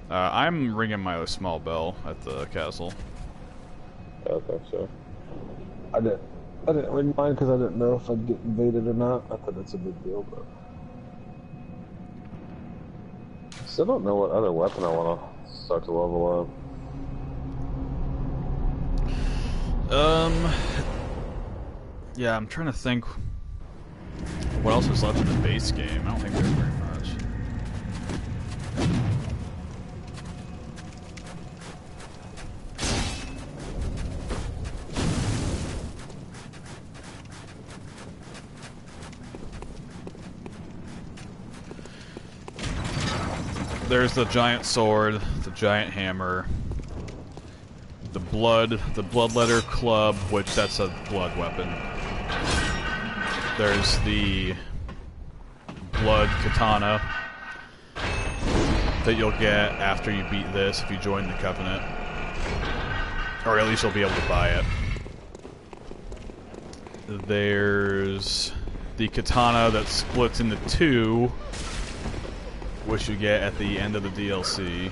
I'm ringing my small bell at the castle. Okay, so I didn't ring mine because I didn't know if I'd get invaded or not. I thought that's a big deal, but still don't know what other weapon I want to start to level up. Yeah, I'm trying to think what else is left in the base game. I don't think there's very much. There's the giant sword, the giant hammer, the bloodletter club, which that's a blood weapon. There's the blood katana that you'll get after you beat this if you join the Covenant. Or at least you'll be able to buy it. There's the katana that splits into two, which you get at the end of the DLC.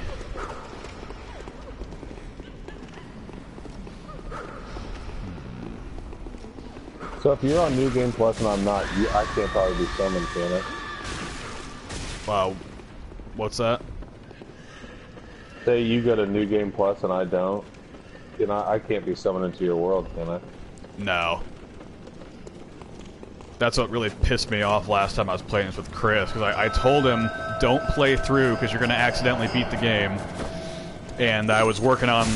So if you're on New Game Plus and I'm not, I can't probably be summoned, can I? Wow. What's that? Say you go to New Game Plus and I don't. You know, I can't be summoned into your world, can I? No. That's what really pissed me off last time I was playing this with Chris, because I told him, don't play through because you're going to accidentally beat the game. And I was working on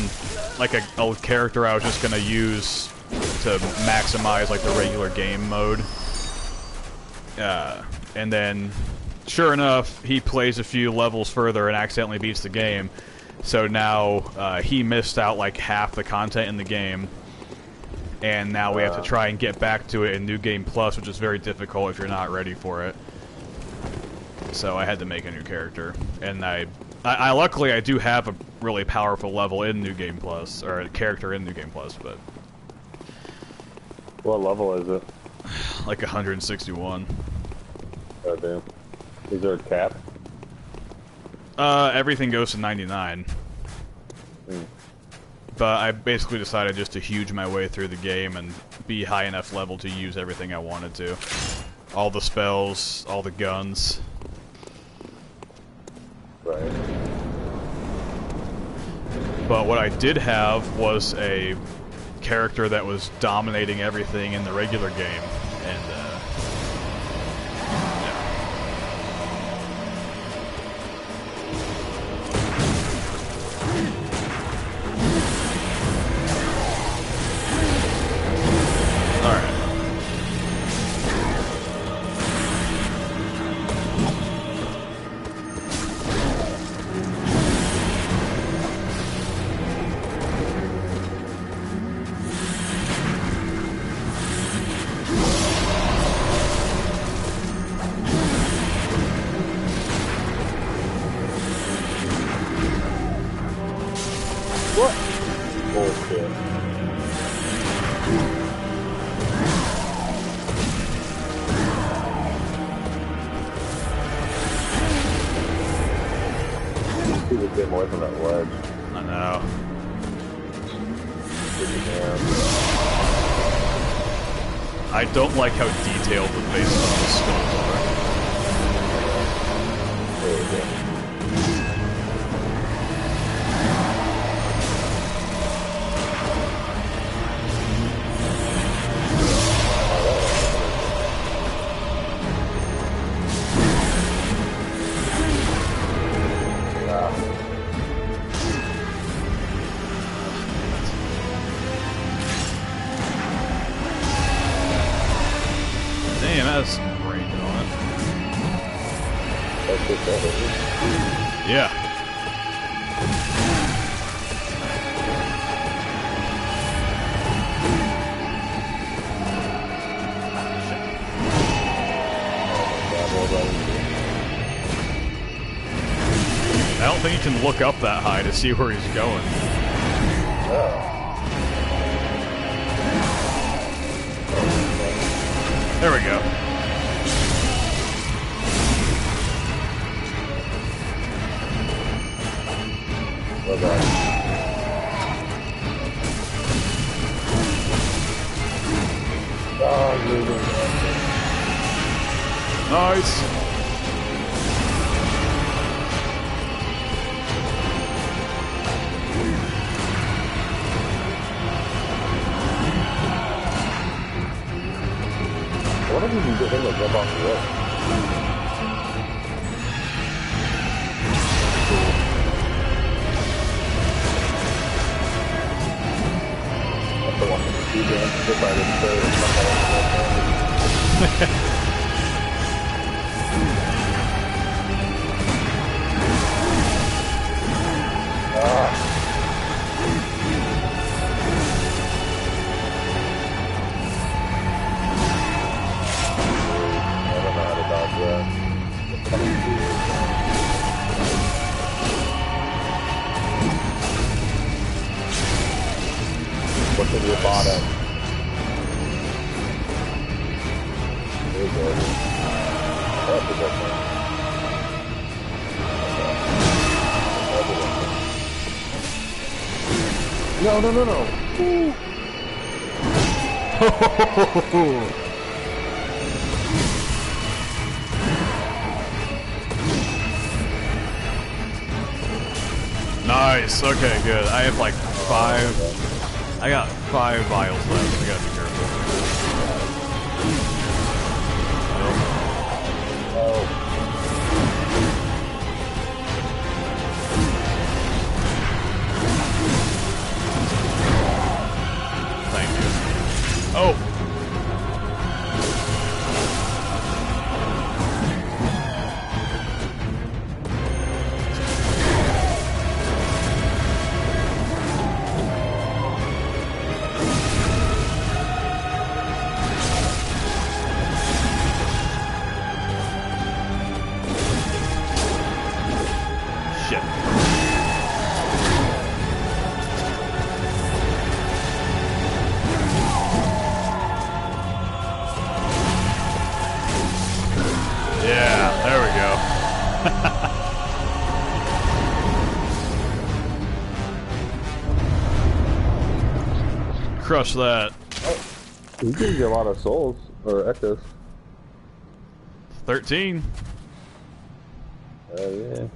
like a character I was just going to use to maximize like the regular game mode. And then, sure enough, he plays a few levels further and accidentally beats the game. So now he missed out like half the content in the game, and now we have to try and get back to it in New Game Plus, which is very difficult if you're not ready for it. So I had to make a new character, and I luckily I do have a really powerful level in New Game Plus, or a character in New Game Plus, but What level is it? like 161. Oh damn. Is there a cap? Everything goes to 99. But I basically decided just to huge my way through the game and be high enough level to use everything I wanted to. All the spells, all the guns. Right. But what I did have was a character that was dominating everything in the regular game, and yeah. Bullshit. People get away from that ledge. I know. I don't like how detailed the faces on the skulls are. There you go. Damn, that has some range on it. That's just that. Yeah. I don't think you can look up that high to see where he's going. There we go. Well done. Oh, Nice. what if you can get him to jump off the roof? That's the one with the speed jump. If I didn't say it, I don't know how to dodge that. What's in your bottom? There you go. That's a good one. No, no, no, no. Nice. Okay, good. I have like 5. I got 5 vials left. I gotta be careful. Thank you. Oh. crush that. He gives you a lot of souls, or echoes. 13. Oh, yeah.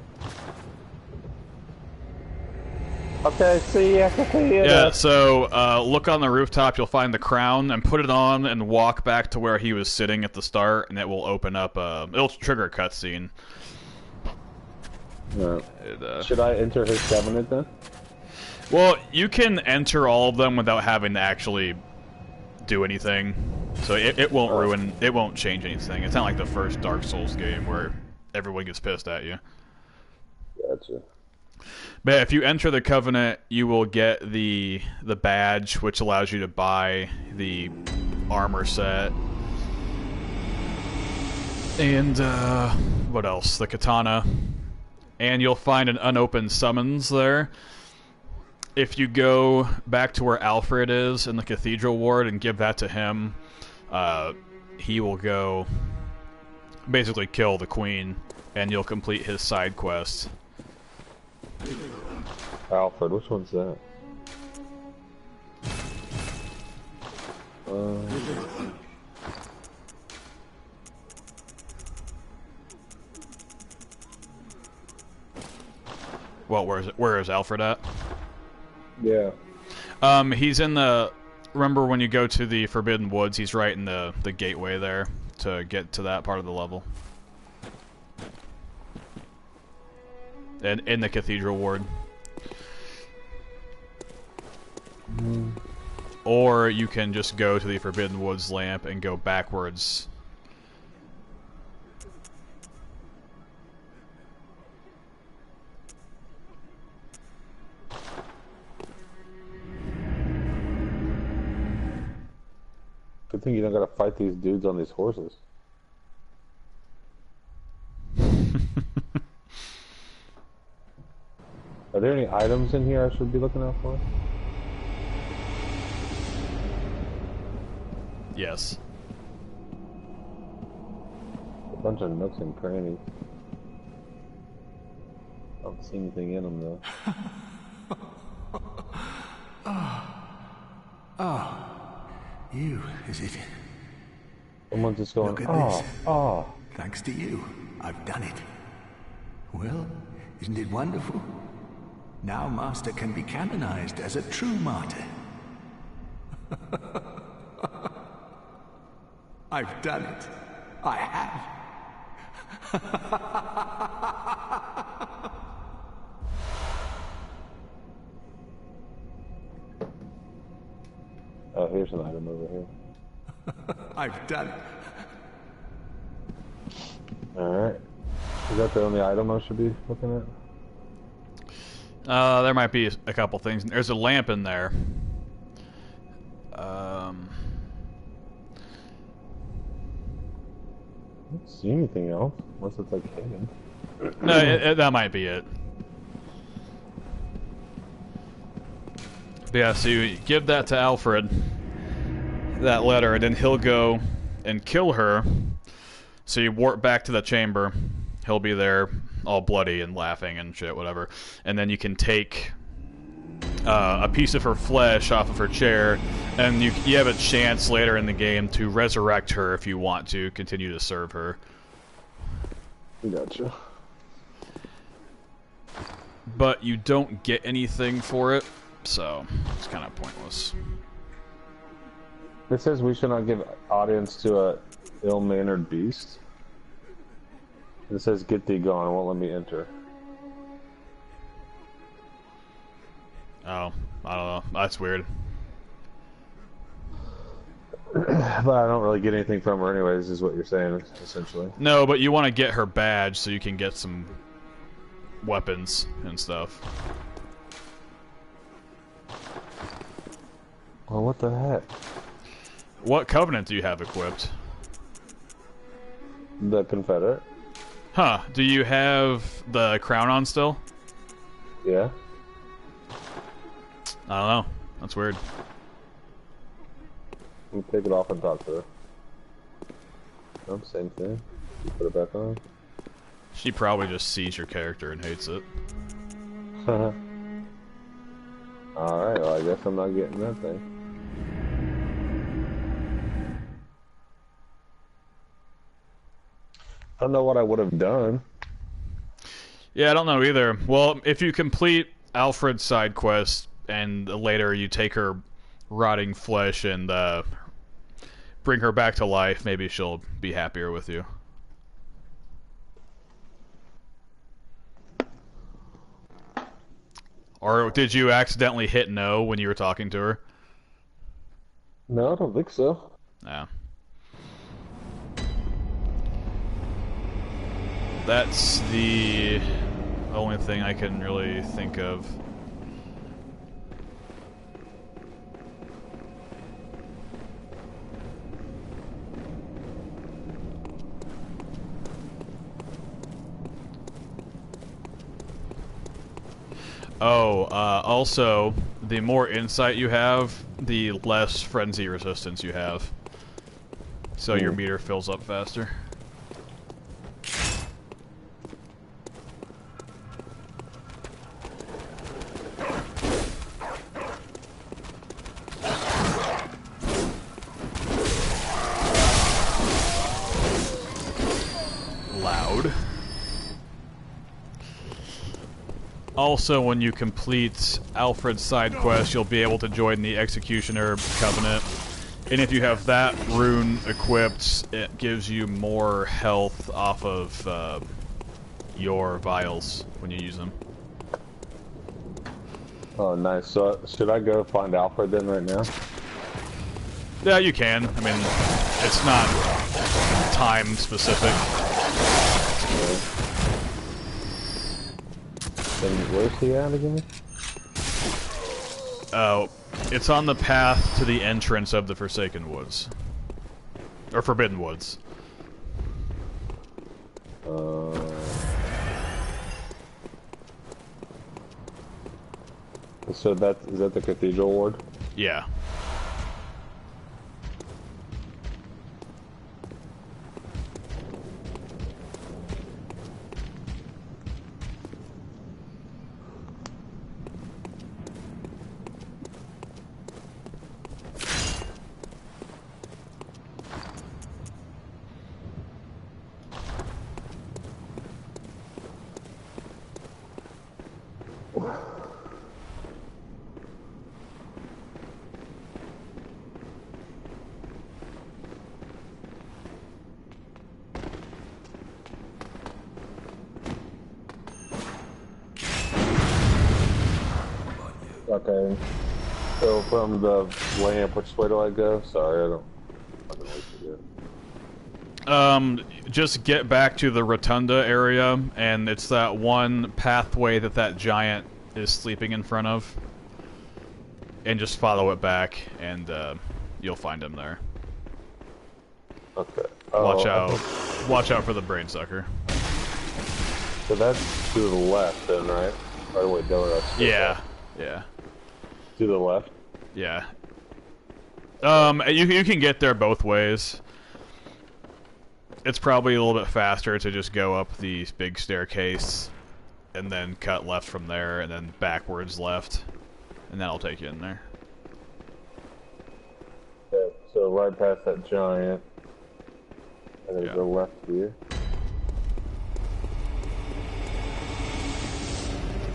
Okay, see ya. Yeah, so look on the rooftop, you'll find the crown, and put it on and walk back to where he was sitting at the start, and it will open up, it'll trigger a cutscene. No. Should I enter his covenant then? Well, you can enter all of them without having to actually do anything. So it won't ruin, it won't change anything. It's not like the first Dark Souls game where everyone gets pissed at you. Gotcha. But if you enter the Covenant, you will get the badge, which allows you to buy the armor set. And, what else? The katana. And you'll find an unopened summons there. If you go back to where Alfred is in the Cathedral Ward and give that to him, he will go basically kill the Queen, and you'll complete his side quest. Alfred, which one's that? Well, where is Alfred at? Yeah. He's in the... Remember when you go to the Forbidden Woods, he's right in the gateway there to get to that part of the level. And in the Cathedral Ward. Or you can just go to the Forbidden Woods lamp and go backwards. Good thing you don't gotta fight these dudes on these horses. Are there any items in here I should be looking out for? Yes. A bunch of nooks and crannies. I don't see anything in them though. You, is it? Someone's just going, Look at oh, this. oh. Thanks to you, I've done it. Well, isn't it wonderful? Now Master can be canonized as a true martyr. I've done it. I have. Oh, here's an item over here. I've done it. Alright. Is that the only item I should be looking at? There might be a couple things. There's a lamp in there. I don't see anything else, unless it's like hidden. No, that might be it. But yeah, so you give that to Alfred, that letter, and then he'll go and kill her. So you warp back to the chamber. He'll be there, all bloody and laughing and shit, whatever. And then you can take a piece of her flesh off of her chair, and you have a chance later in the game to resurrect her if you want to continue to serve her. Gotcha. But you don't get anything for it, so it's kind of pointless. It says we should not give audience to a ill-mannered beast. It says get thee gone, it won't let me enter. Oh, I don't know. That's weird. But I don't really get anything from her anyways, is what you're saying, essentially. No, but you want to get her badge so you can get some weapons and stuff. Well, what the heck? What covenant do you have equipped? The Confederate? Huh, do you have the crown on still? Yeah. I don't know. That's weird. Let me take it off and talk to her. Nope, same thing. You put it back on. She probably just sees your character and hates it. Alright, well I guess I'm not getting that thing. I don't know what I would have done. Yeah, I don't know either. Well, if you complete Alfred's side quest and later you take her rotting flesh and bring her back to life, maybe she'll be happier with you. Or did you accidentally hit no when you were talking to her? No, I don't think so. Yeah. That's the only thing I can really think of. Oh, also, the more insight you have, the less frenzy resistance you have. So your meter fills up faster. Loud. Also, when you complete Alfred's side quest, you'll be able to join the Executioner Covenant. And if you have that rune equipped, it gives you more health off of your vials when you use them. Oh, nice. So, should I go find Alfred then right now? Yeah, you can. I mean, it's not time specific. And where's he at again? Oh, it's on the path to the entrance of the Forsaken Woods. Or Forbidden Woods. So is that the Cathedral Ward? Yeah. Okay. So from the lamp, which way do I go? Sorry, I don't know what to do. Just get back to the Rotunda area, and it's that one pathway that giant is sleeping in front of. And just follow it back, and you'll find him there. Okay. Watch out. Watch out for the brain sucker. So that's to the left then, right? Or wait, no, that's Yeah. Yeah. to the left. Yeah. You can get there both ways. It's probably a little bit faster to just go up the big staircase and then cut left from there and then backwards left. And that'll take you in there. Yeah, so right past that giant. And then go left here.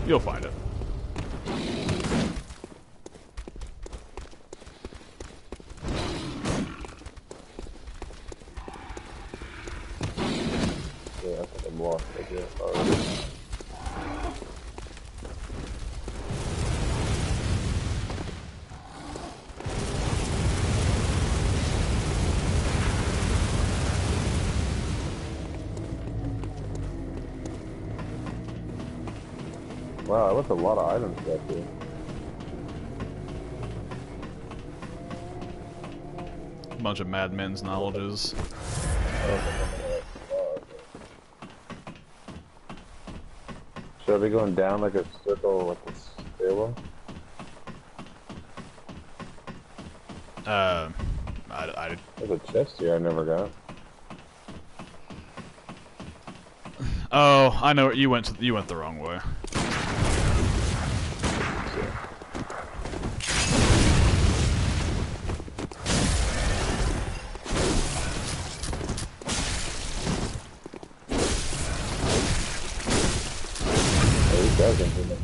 You'll find it. Yeah, I think I'm lost again already. Wow, I left a lot of items back here. A bunch of madmen's knowledges. Should I be going down like a circle, like a stairwell? There's a chest here I never got. Oh, I know. You went the wrong way. looking for them.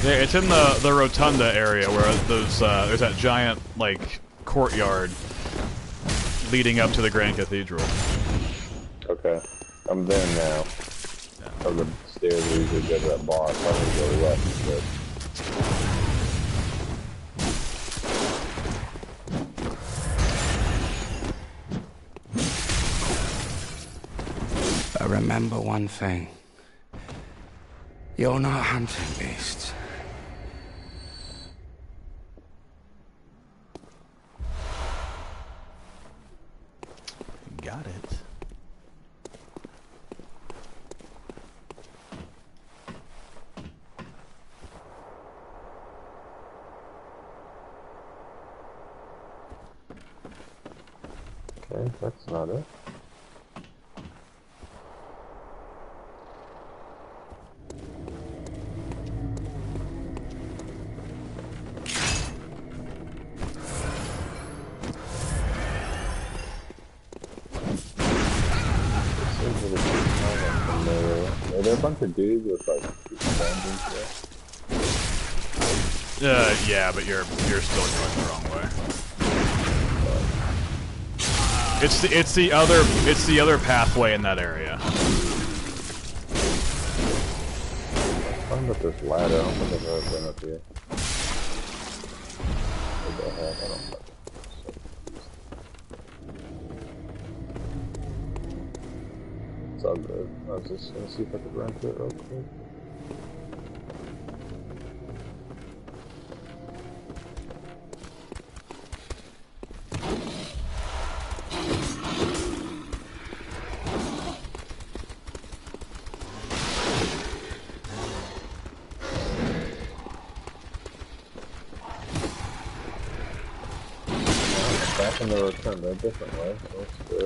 Yeah, it's in the rotunda area where those there's that giant like courtyard leading up to the Grand Cathedral. Okay, I'm there now. Yeah. Or the stairs where you usually go to that boss. I'm gonna go left instead. Remember one thing. You're not hunting beasts. Got it. Okay, that's not it. Are there a bunch of dudes with like guns and stuff? Yeah, but you're still going the wrong way. It's the other pathway in that area. I'm up this ladder. I don't think I've ever been up here. What the heck? I don't know. It's all good. I was just gonna see if I could run through it real quick. Back in the rotunda, a different way.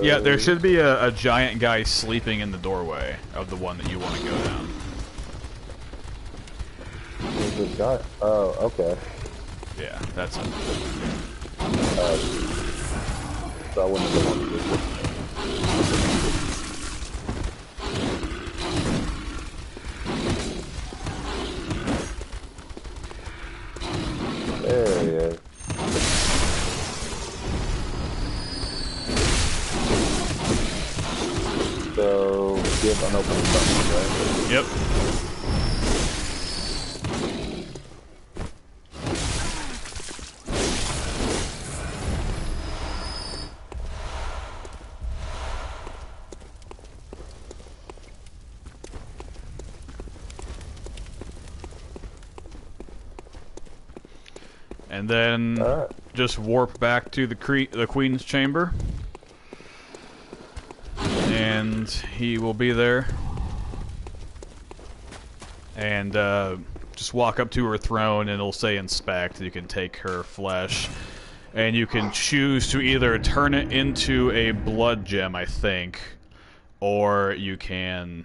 Yeah, there should be a giant guy sleeping in the doorway of the one that you want to go down. There's a guy. Oh, okay. Yeah, that's it. So I wouldn't have wanted to. There he is. So, give unopened summons, right? Yep. And then just warp back to the Queen's chamber. And he will be there. And just walk up to her throne and it'll say inspect. You can take her flesh. And you can choose to either turn it into a blood gem, I think. Or you can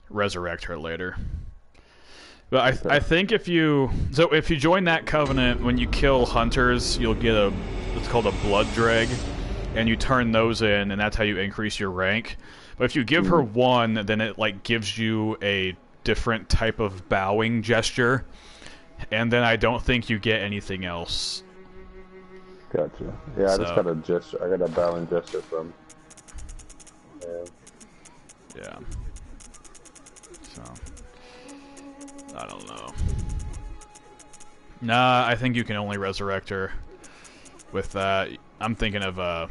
resurrect her later. But I think if you join that covenant, when you kill hunters, you'll get it's called a blood dreg, and you turn those in, and that's how you increase your rank. But if you give her one, then it like gives you a different type of bowing gesture, and then I don't think you get anything else. Gotcha. Yeah, I just got a gesture. I got a bowing gesture from. Yeah. So. I don't know. Nah, I think you can only resurrect her with that. I'm thinking of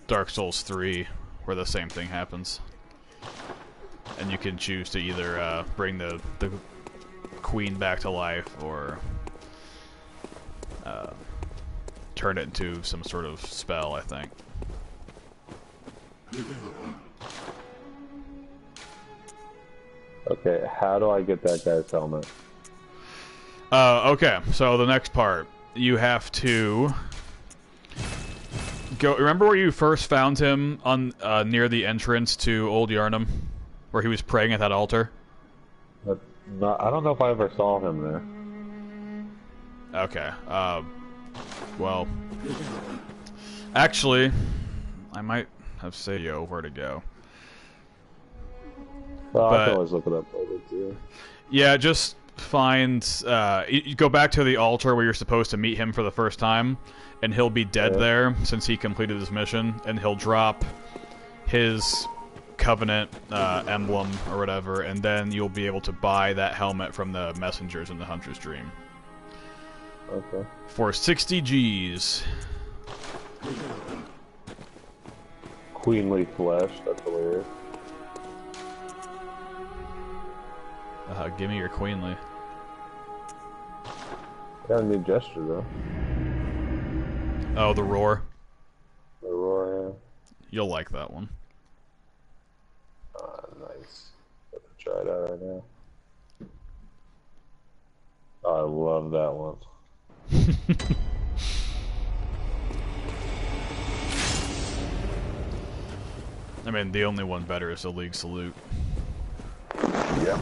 Dark Souls 3, where the same thing happens. And you can choose to either bring the queen back to life, or turn it into some sort of spell, I think. Okay, how do I get that guy's helmet? Okay, so the next part. You have to go... Remember where you first found him on near the entrance to Old Yharnam? Where he was praying at that altar? I don't know if I ever saw him there. Okay, well, Actually, I might have said where to go. Well, I But- can always look it up later too. Yeah, just find. You go back to the altar where you're supposed to meet him for the first time, and he'll be dead Yeah. there since he completed his mission, and he'll drop his Covenant emblem or whatever, and then you'll be able to buy that helmet from the messengers in the Hunter's Dream Okay. for 60 G's. Queenly flesh. That's hilarious. Give me your queenly. Got a new gesture though. Oh, the roar. Aurora. You'll like that one. Nice. Have to try it out right now. I love that one. I mean, the only one better is the League Salute. Yep.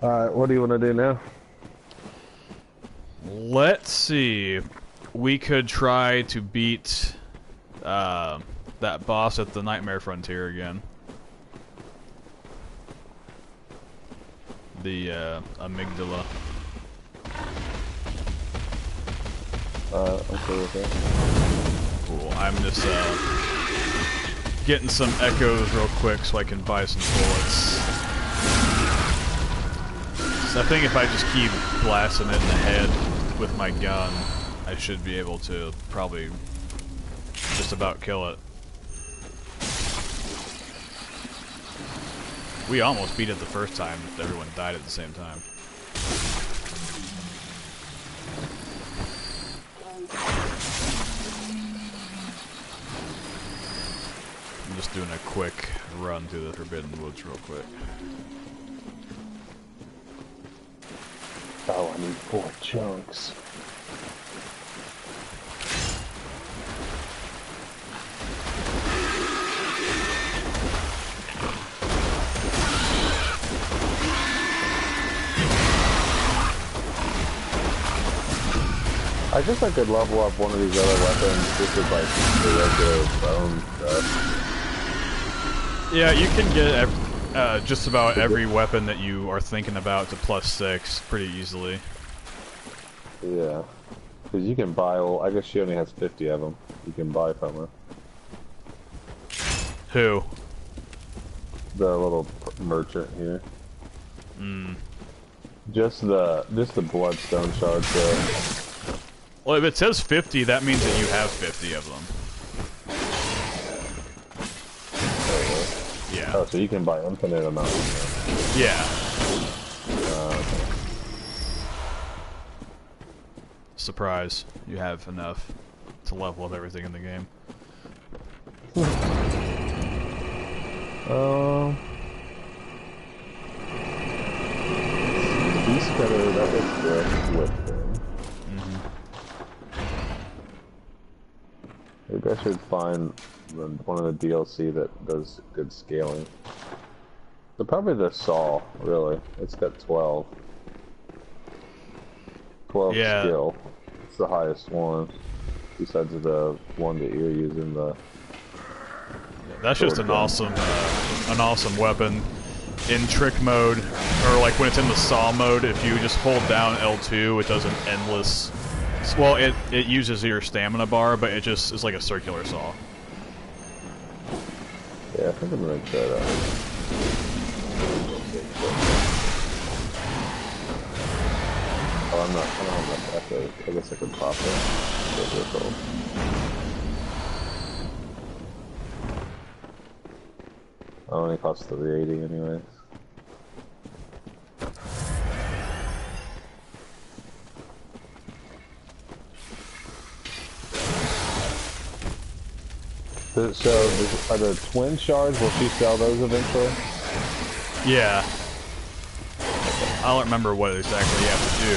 Alright, what do you want to do now? Let's see. We could try to beat that boss at the Nightmare Frontier again. The amygdala. I'm cool with that. Cool. I'm just getting some echoes real quick so I can buy some bullets. So I think if I just keep blasting it in the head with my gun, I should be able to probably just about kill it. We almost beat it the first time if everyone died at the same time. I'm just doing a quick run through the Forbidden Woods real quick. Oh, I need 4 chunks. I guess I could level up one of these other weapons just with like the regular bone stuff. Yeah, you can get just about every weapon that you are thinking about to +6 pretty easily. Yeah. Because you can buy, well, I guess she only has 50 of them. You can buy from her. Who? The little merchant here. Mm. Just the bloodstone shards though. Well, if it says 50, that means that you have 50 of them. Yeah. Oh, so you can buy infinite amounts of them. Yeah. Surprise. You have enough to level up everything in the game. Beast cutter, that was the whip thing. Maybe I should find one of the DLC that does good scaling. But probably the saw, really. It's got 12. 12 Yeah. skill. It's the highest one. Besides the one that you're using, the... That's just an awesome weapon. In trick mode, or like when it's in the saw mode, if you just hold down L2, it does an endless... Well, it uses your stamina bar, but it just is like a circular saw. Yeah, I think I'm gonna try that. Oh, I don't have that echo. I guess I could pop it. It only costs 380 anyways. So, are the twin shards, will she sell those eventually? Yeah. I don't remember what exactly you have to do,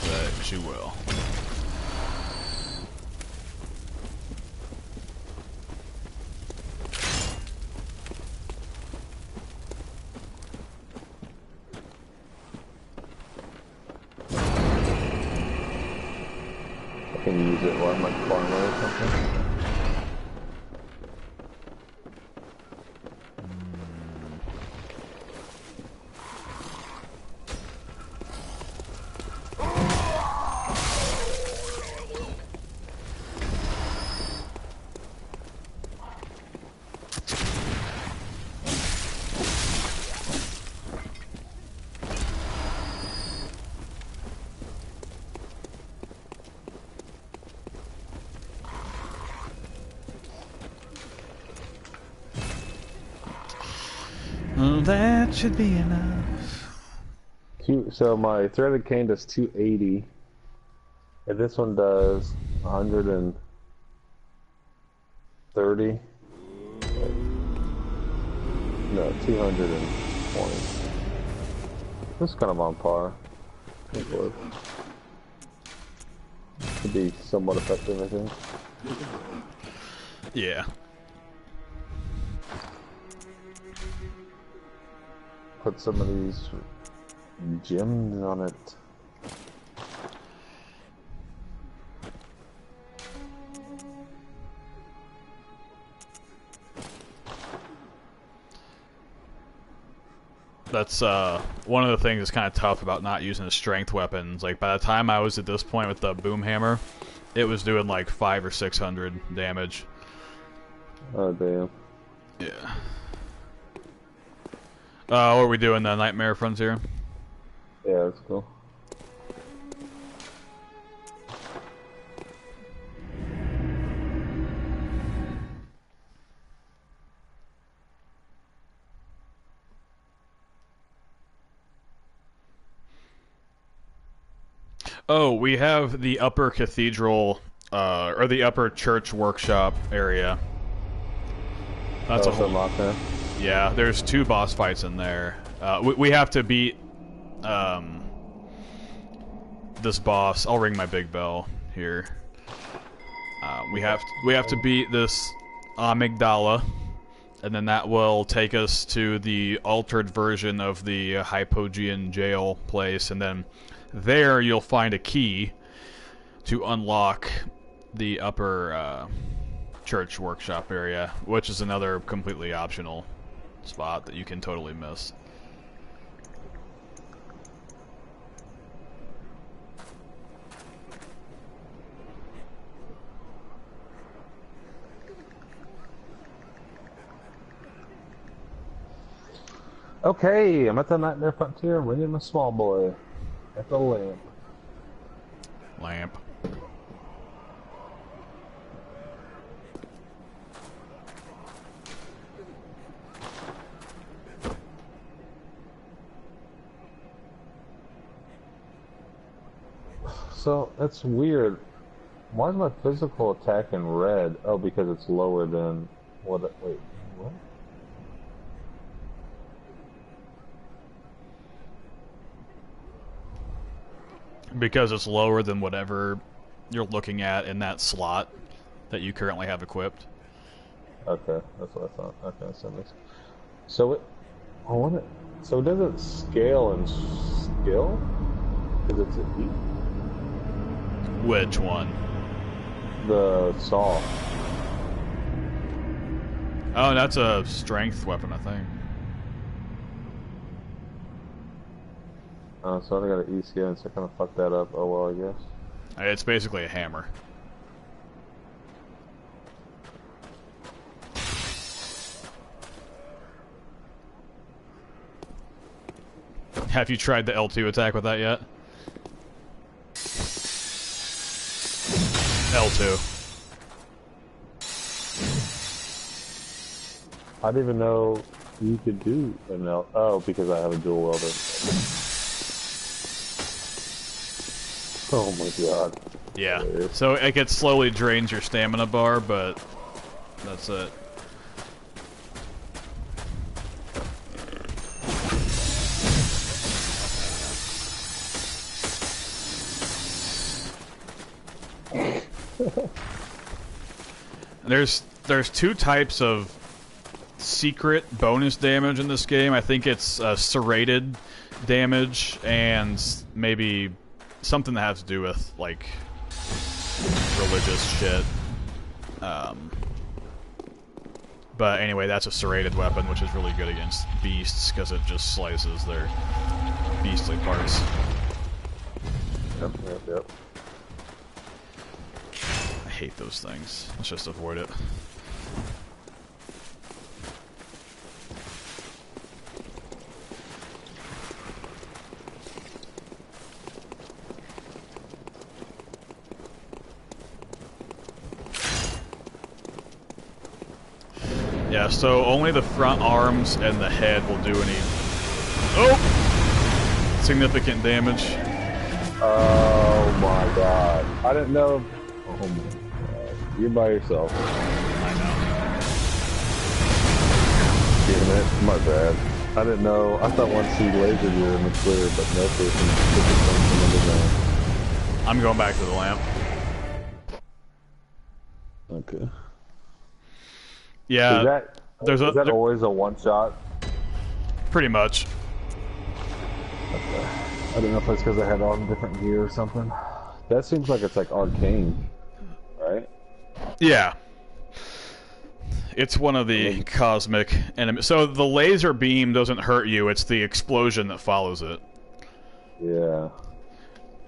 but she will. can use it while I'm like farmer or something. That should be enough. So my threaded cane does 280, and this one does 130. No, 220. This is kind of on par. Could be somewhat effective, I think. Yeah. Put some of these gems on it. That's one of the things that's kind of tough about not using the strength weapons. Like, by the time I was at this point with the boom hammer, it was doing like 500 or 600 damage. Oh damn. Yeah. What are we doing? The Nightmare Frontier? Yeah, that's cool. Oh, we have the upper cathedral, or the upper church workshop area. That's a whole lot there. Yeah, there's 2 boss fights in there. We have to beat this boss. I'll ring my big bell here. We have to beat this Amygdala, and then that will take us to the altered version of the Hypogean jail place, and then there you'll find a key to unlock the upper church workshop area, which is another completely optional spot that you can totally miss. Okay, I'm at the Nightmare Frontier, ringing my small boy at the lamp. Lamp. So, that's weird. Why is my physical attack in red? Oh, because it's lower than what? Wait, what? Because it's lower than whatever you're looking at in that slot that you currently have equipped. Okay, that's what I thought. Okay, so that makes sense. So it, I want it. So does it scale and skill? Because it's a E. Which one? The saw. Oh, that's a strength weapon, I think. So I got an E skin, so I kind of fucked that up. Oh well, I guess. It's basically a hammer. Have you tried the L2 attack with that yet? L2. I didn't even know you could do an L. Oh, because I have a dual welder. Oh my god. Yeah. So it slowly drains your stamina bar, but that's it. There's 2 types of secret bonus damage in this game. I think it's serrated damage and maybe something that has to do with like religious shit. But anyway, that's a serrated weapon, which is really good against beasts, because it just slices their beastly parts. Yep. I hate those things. Let's just avoid it. Yeah, so only the front arms and the head will do any significant damage. Oh my god. I didn't know. Oh my god. You're by yourself. I know. Damn it. My bad. I didn't know. I thought once he lasered you in the clear, but no person from underground. I'm going back to the lamp. Okay. Yeah, is that always a one-shot? Pretty much. Okay. I don't know if it's because I had on different gear or something. That seems like it's like arcane, right? Yeah. It's one of the cosmic enemies. So the laser beam doesn't hurt you, it's the explosion that follows it. Yeah.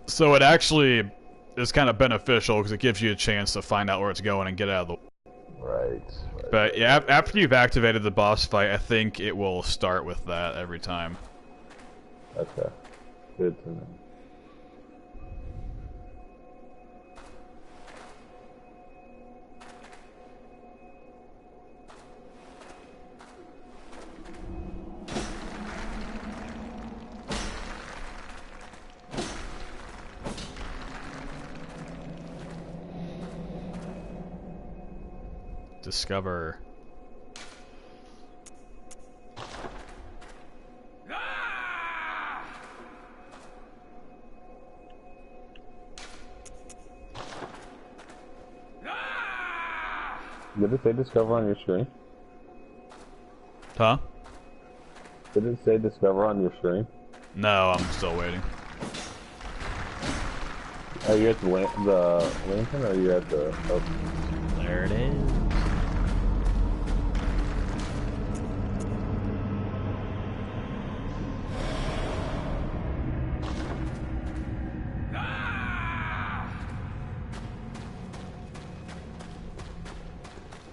So it actually is kind of beneficial because it gives you a chance to find out where it's going and get out of the... Right. But yeah, after you've activated the boss fight, I think it will start with that every time. Okay. Good to know. Discover. Did it say discover on your screen? Huh? Did it say discover on your screen? No, I'm still waiting. Are you at the lantern or are you at the... Oh. There it is.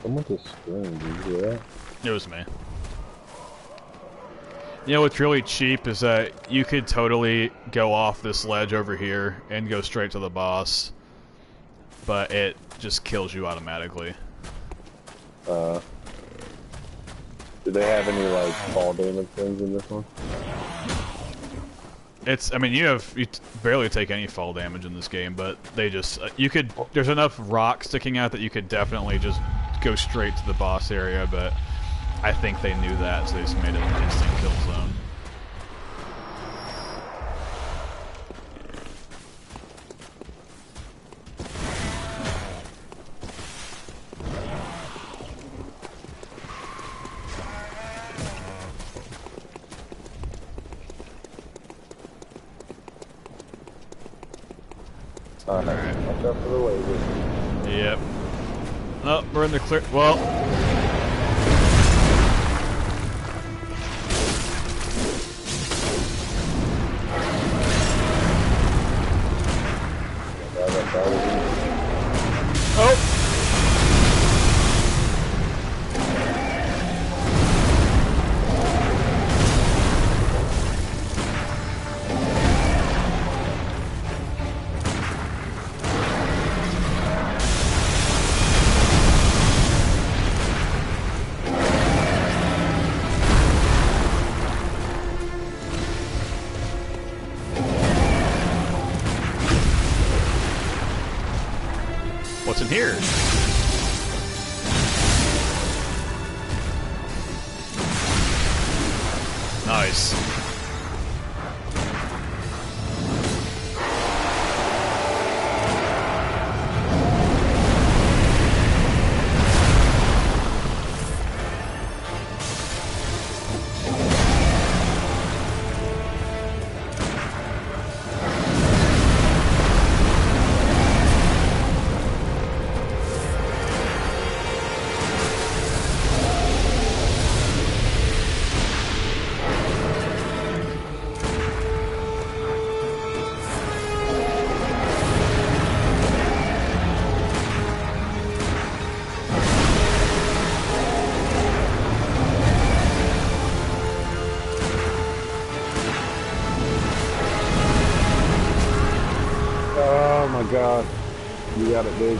Someone just screamed, did you hear that? It was me. You know what's really cheap is that you could totally go off this ledge over here and go straight to the boss, but it just kills you automatically. Do they have any like fall damage things in this one? I mean, you barely take any fall damage in this game, but they just, there's enough rock sticking out that you could definitely just go straight to the boss area, but I think they knew that, so they just made it an instant kill zone. Alright, watch out for the laser. Yep. Oh, we're in the clear. Well. Oh. What's in here? Nice. got it big.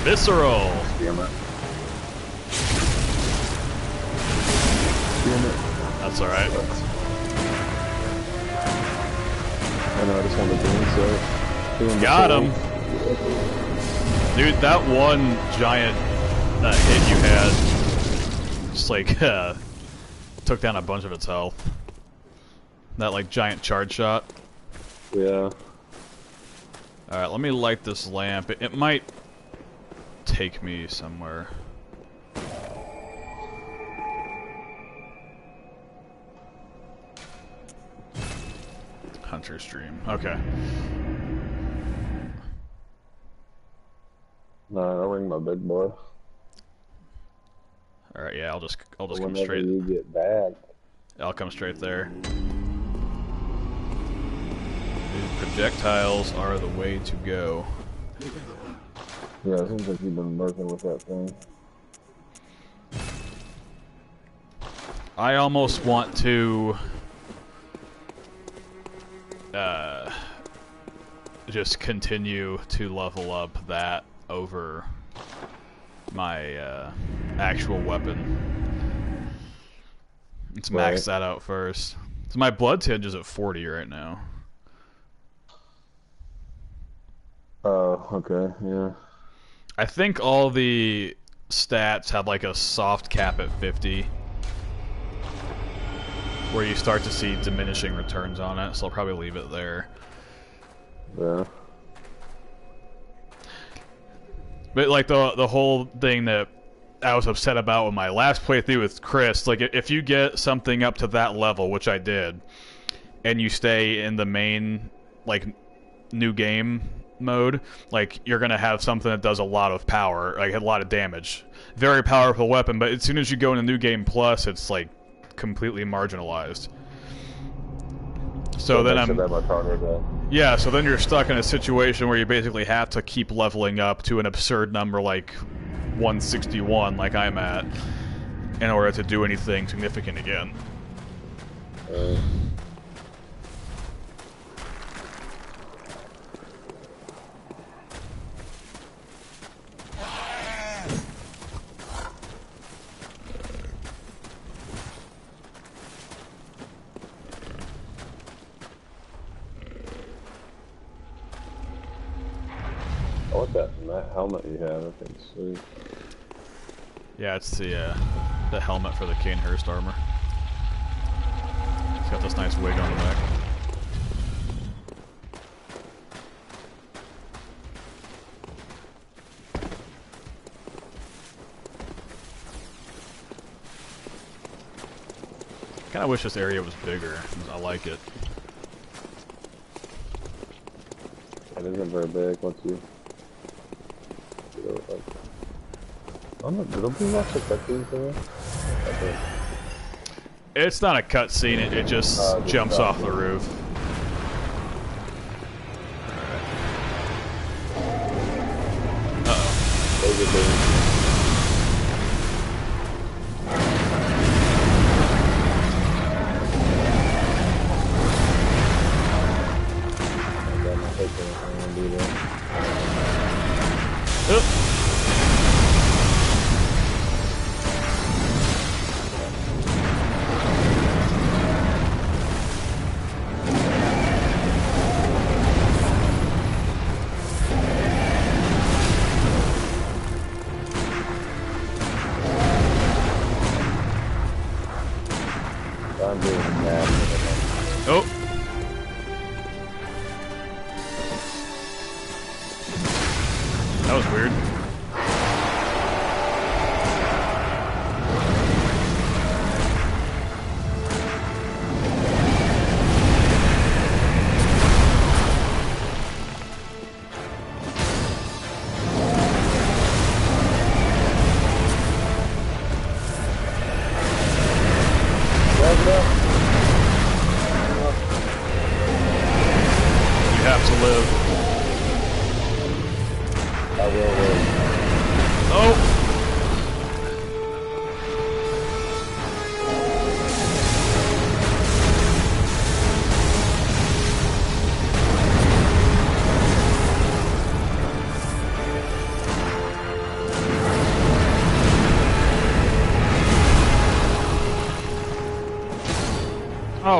Visceral. Damn it. Damn it. That's alright. I know, I just wanted to insert. Got him. Dude, that one giant hit you had just like took down a bunch of its health. That like giant charge shot. Yeah. Alright, let me light this lamp. It might take me somewhere. Hunter's Dream. Okay. No, I'll ring my big boy. Alright, yeah, I'll just come Whenever straight. you get back. I'll come straight there. Dude, projectiles are the way to go. Yeah, it seems like you've been working with that thing. I almost want to just continue to level up that over my actual weapon. Let's max that out first. So my blood tinge is at 40 right now. Oh, okay, yeah. I think all the stats have like a soft cap at 50, where you start to see diminishing returns on it, so I'll probably leave it there. Yeah. But like the whole thing that I was upset about with my last playthrough with Chris, like if you get something up to that level, which I did, and you stay in the main like new game mode, like you're gonna have something that does a lot of power, like a lot of damage. Very powerful weapon, but as soon as you go into New Game Plus, it's like completely marginalized. So then yeah, so then you're stuck in a situation where you basically have to keep leveling up to an absurd number like 161, like I'm at, in order to do anything significant again. I want that helmet you have, I think it's sweet. Yeah, it's the helmet for the Kanehurst armor. It's got this nice wig on the back. I kinda wish this area was bigger. I like it. It isn't very big once you... I don't we watch the cutscenes for this? Okay. It's not a cutscene, it just jumps off the roof. Uh-oh. Oh! That was weird. You have to live. I will live. Oh!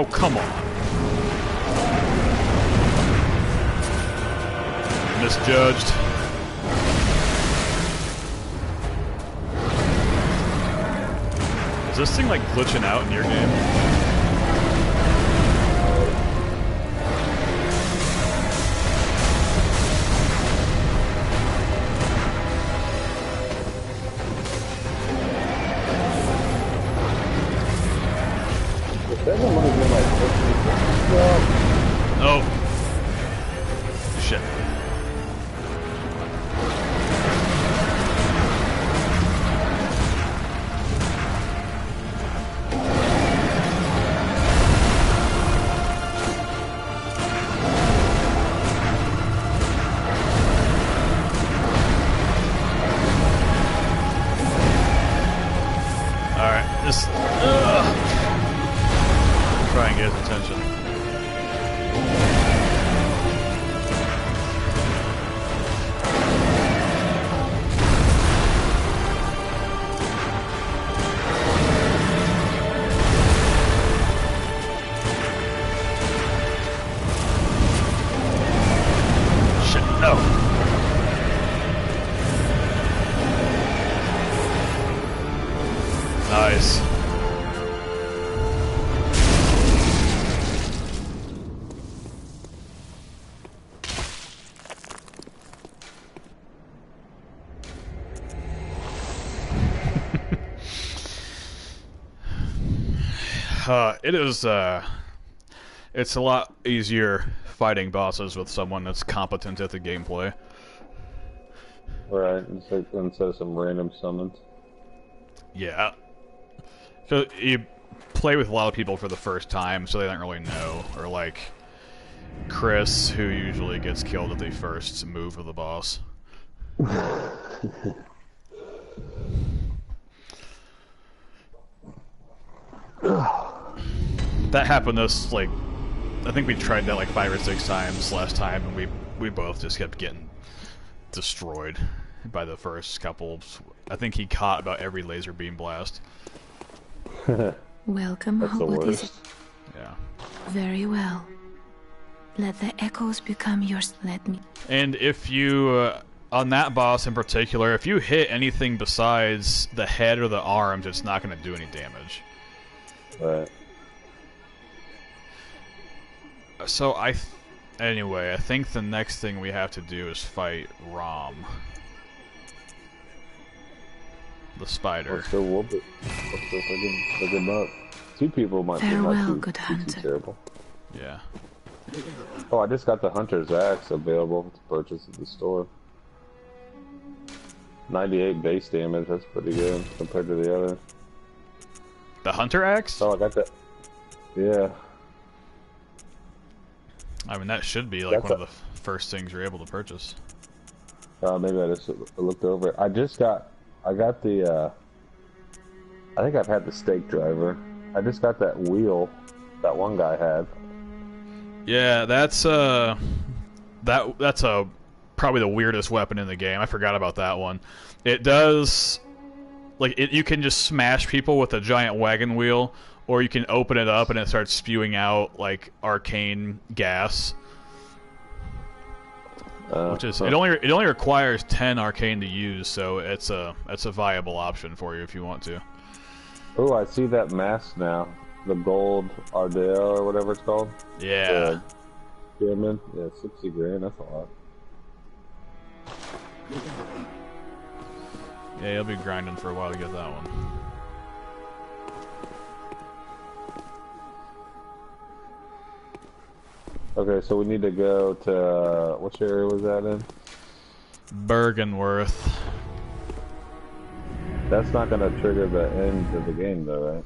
Oh, come on. Misjudged. Is this thing like glitching out in your game? Oh. Shit. Alright, just try and get his attention. Shit, no. Nice. It is, it's a lot easier fighting bosses with someone that's competent at the gameplay. Right, instead of some random summons. Yeah. So you play with a lot of people for the first time, so they don't really know. Or like Chris, who usually gets killed at the first move of the boss. That happened to us, like, I think we tried that like 5 or 6 times last time, and we both just kept getting destroyed by the first couple. I think he caught about every laser beam blast. Welcome. That's the What is it? worst. Yeah. Very well. Let the echoes become yours. Let me. And if you, on that boss in particular, if you hit anything besides the head or the arms, it's not going to do any damage. Right. So anyway, I think the next thing we have to do is fight Rom. The spider. Let's go whoop it. Let's go pick him up. 2 people might Farewell, not good too hunter. terrible. Yeah. Oh, I just got the Hunter's Axe available to purchase at the store. 98 base damage, that's pretty good compared to the other. The Hunter Axe? Oh, I got that. Yeah. I mean, that should be like That's one of the first things you're able to purchase. Maybe I just looked over it. I got the, I think I've had the stake driver. I just got that wheel that one guy had. Yeah, that's probably the weirdest weapon in the game. I forgot about that one. It does, like, you can just smash people with a giant wagon wheel, or you can open it up and it starts spewing out like arcane gas. Which is it only requires 10 arcane to use, so it's a viable option for you if you want to. Oh, I see that mask now. The gold Ardell or whatever it's called. Yeah. Pyramid. Yeah, 60 grand. That's a lot. Yeah, you'll be grinding for a while to get that one. Okay, so we need to go to which area was that in? Bergenworth. That's not going to trigger the end of the game, though,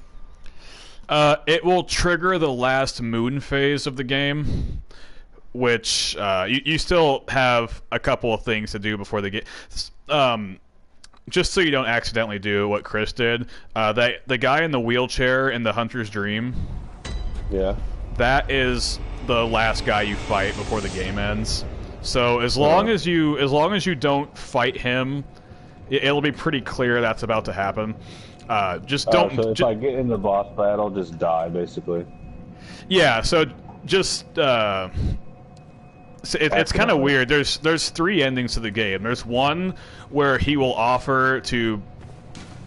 right? It will trigger the last moon phase of the game, which you still have a couple of things to do before the game. Just so you don't accidentally do what Chris did, the guy in the wheelchair in the Hunter's Dream. Yeah. That is the last guy you fight before the game ends. So as long as you don't fight him, it'll be pretty clear that's about to happen. Just don't. So if I get in the boss battle, just die, basically. Yeah, so just so it's kind of weird. There's 3 endings to the game. There's one where he will offer to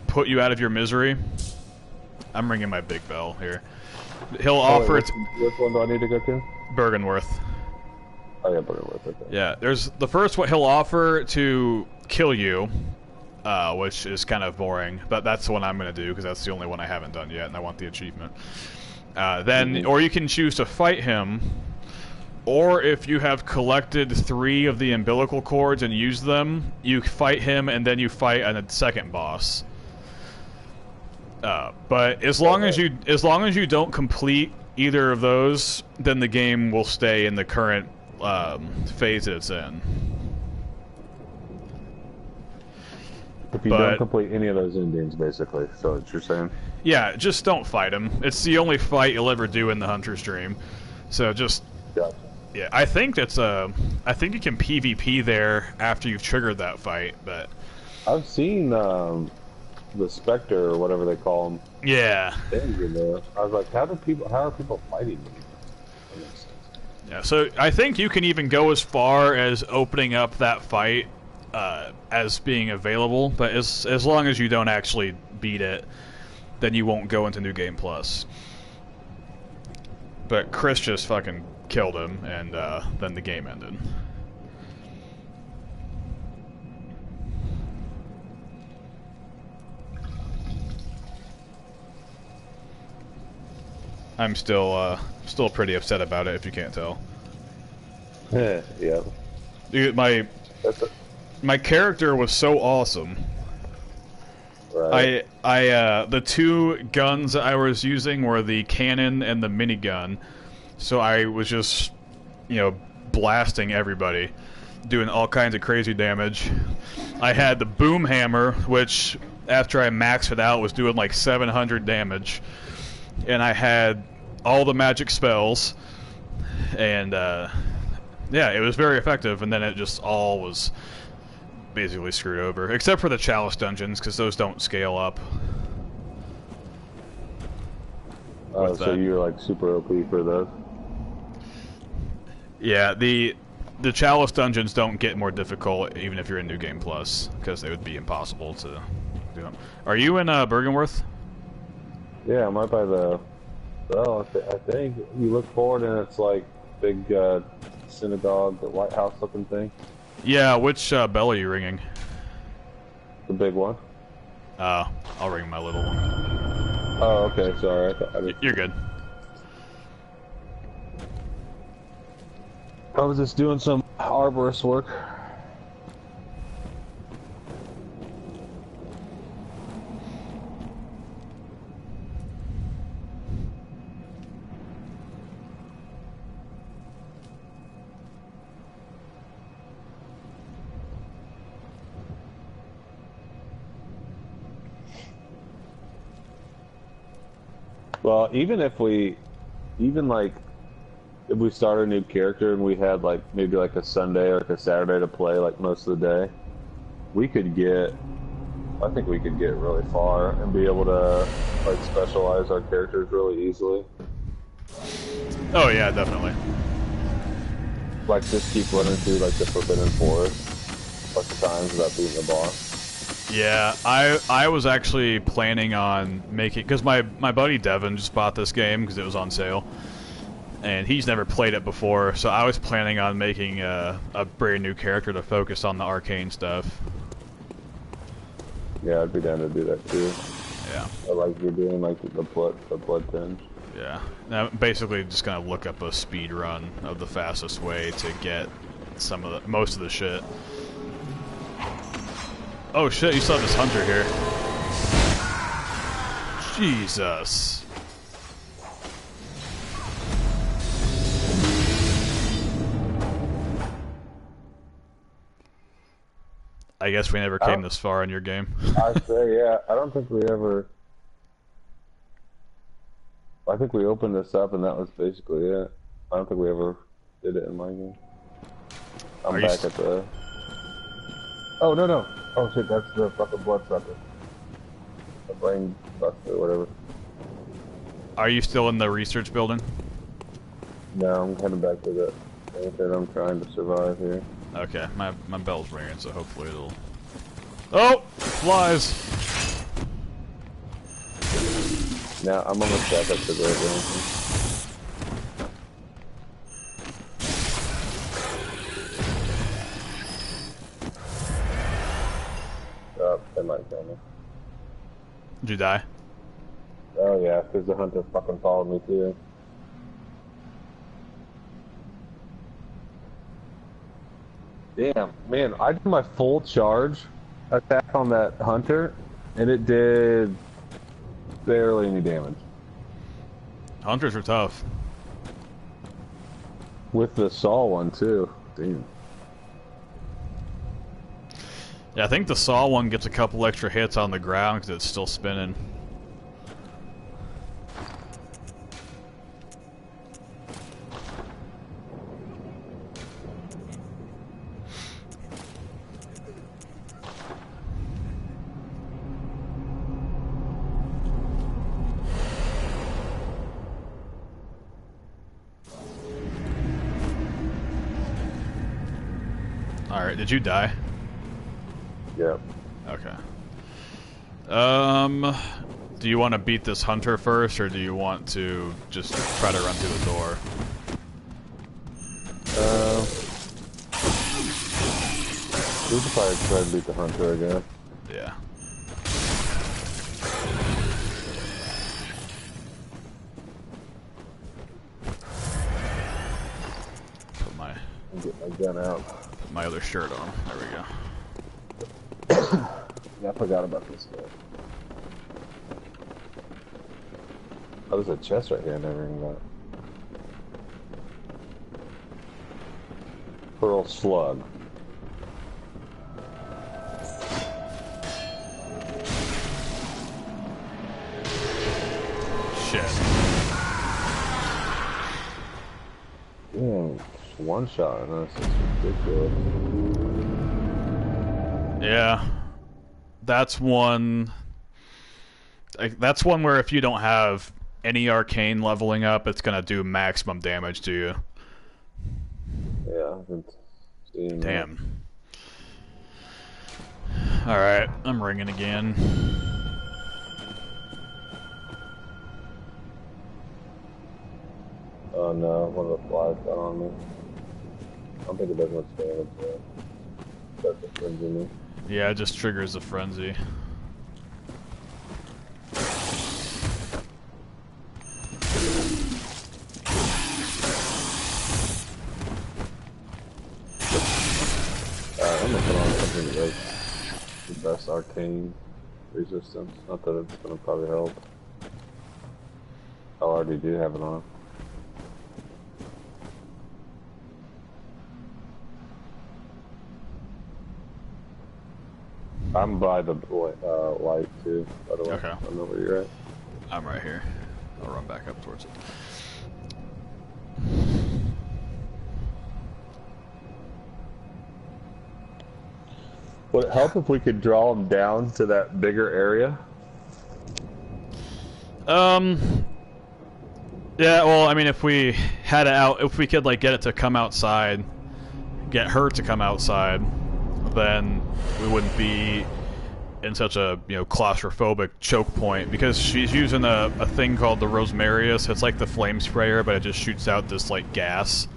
put you out of your misery. I'm ringing my big bell here. He'll offer which one do I need to go to? Bergenworth. Oh yeah, Bergenworth. Okay. Yeah, there's the first one. He'll offer to kill you, which is kind of boring, but that's the one I'm going to do because that's the only one I haven't done yet, and I want the achievement. Then, or you can choose to fight him, or if you have collected 3 of the umbilical cords and use them, you fight him, and then you fight a second boss. But as long as you don't complete either of those, then the game will stay in the current phase that it's in. If you don't complete any of those endings, basically, so what you're saying? Yeah, just don't fight him. It's the only fight you'll ever do in the Hunter's Dream. So just... Gotcha. Yeah, I think that's I think you can PvP there after you've triggered that fight, but... I've seen, the Spectre, or whatever they call them. Yeah. In there. I was like, how are people fighting them? Yeah, so I think you can even go as far as opening up that fight as being available, but as long as you don't actually beat it, then you won't go into New Game Plus. But Chris just fucking killed him, and then the game ended. I'm still pretty upset about it, if you can't tell. Yeah. Dude, my character was so awesome. Right. The 2 guns that I was using were the cannon and the minigun, so I was just, blasting everybody, doing all kinds of crazy damage. I had the boom hammer, which after I maxed it out was doing like 700 damage. And I had all the magic spells, and yeah, it was very effective, and then it just all was basically screwed over, except for the Chalice dungeons, because those don't scale up. Oh, so you're like super OP for those? Yeah, the Chalice dungeons don't get more difficult even if you're in New Game Plus, because they would be impossible to do them. Are you in Bergenworth? Yeah, I'm right by the... Well, I think you look forward and it's like big synagogue, the White House looking thing. Yeah, which bell are you ringing? The big one. I'll ring my little one. Oh, okay, sorry. You're good. I was just doing some arborist work. Well, even if we start a new character and we had like maybe like a Sunday or like a Saturday to play like most of the day, I think we could get really far and be able to like specialize our characters really easily. Oh yeah, definitely. Like just keep running through like the Forbidden Forest bunch of times without beating the boss. Yeah, I was actually planning on making, because my buddy Devin just bought this game because it was on sale, and he's never played it before, so I was planning on making a brand new character to focus on the arcane stuff. Yeah, I'd be down to do that too. Yeah. I like you're doing like the blood tinge. Yeah. Now, basically just gonna look up a speed run of the fastest way to get most of the shit. Oh shit, you saw this hunter here. Jesus. I guess we never came this far in your game. I'd say, yeah. I don't think we ever... I think we opened this up and that was basically it. I don't think we ever did it in my game. I'm back at the... Oh, no. Oh shit, that's the fucking bloodsucker. The brain buster or whatever. Are you still in the research building? No, I'm heading back to the thing. I'm trying to survive here. Okay, my bell's ringing, so hopefully it'll... Oh! Flies! Now, I'm almost back up to the range. Oh, they might kill me. Did you die? Oh yeah, because the hunter fucking followed me too. Damn, man, I did my full charge attack on that hunter, and it did barely any damage. Hunters are tough. With the saw one too. Damn. Yeah, I think the saw one gets a couple extra hits on the ground because it's still spinning. Alright, did you die? Yep. Okay. Do you want to beat this hunter first, or do you want to just try to run through the door? We could probably try to beat the hunter again. Yeah. Put my Get my gun out. put my other shirt on. There we go. Yeah, I forgot about this guy. Oh, there's a chest right here I never even got. Pearl slug. Shit. Damn, one shot on us. It's ridiculous. Yeah. That's one. That's one where if you don't have any arcane leveling up, it's gonna do maximum damage to you. Yeah, I've been seeing that. Damn. Alright, I'm ringing again. Oh no, one of the flies got on me. I don't think it does much damage though. That's a frenzy me. Yeah, it just triggers a frenzy. I'm gonna put on something like the best arcane resistance. Not that it's gonna probably help. I already do have it on. I'm by the light too, by the way. Okay. I don't know where you're at. I'm right here. I'll run back up towards it. Would it help if we could draw them down to that bigger area? Yeah, well, I mean, if we had it out, if we could, like, get it to come outside, get her to come outside, then we wouldn't be in such a, you know, claustrophobic choke point, because she's using a thing called the Rosmarius. It's like the flame sprayer, but it just shoots out this, like, gas.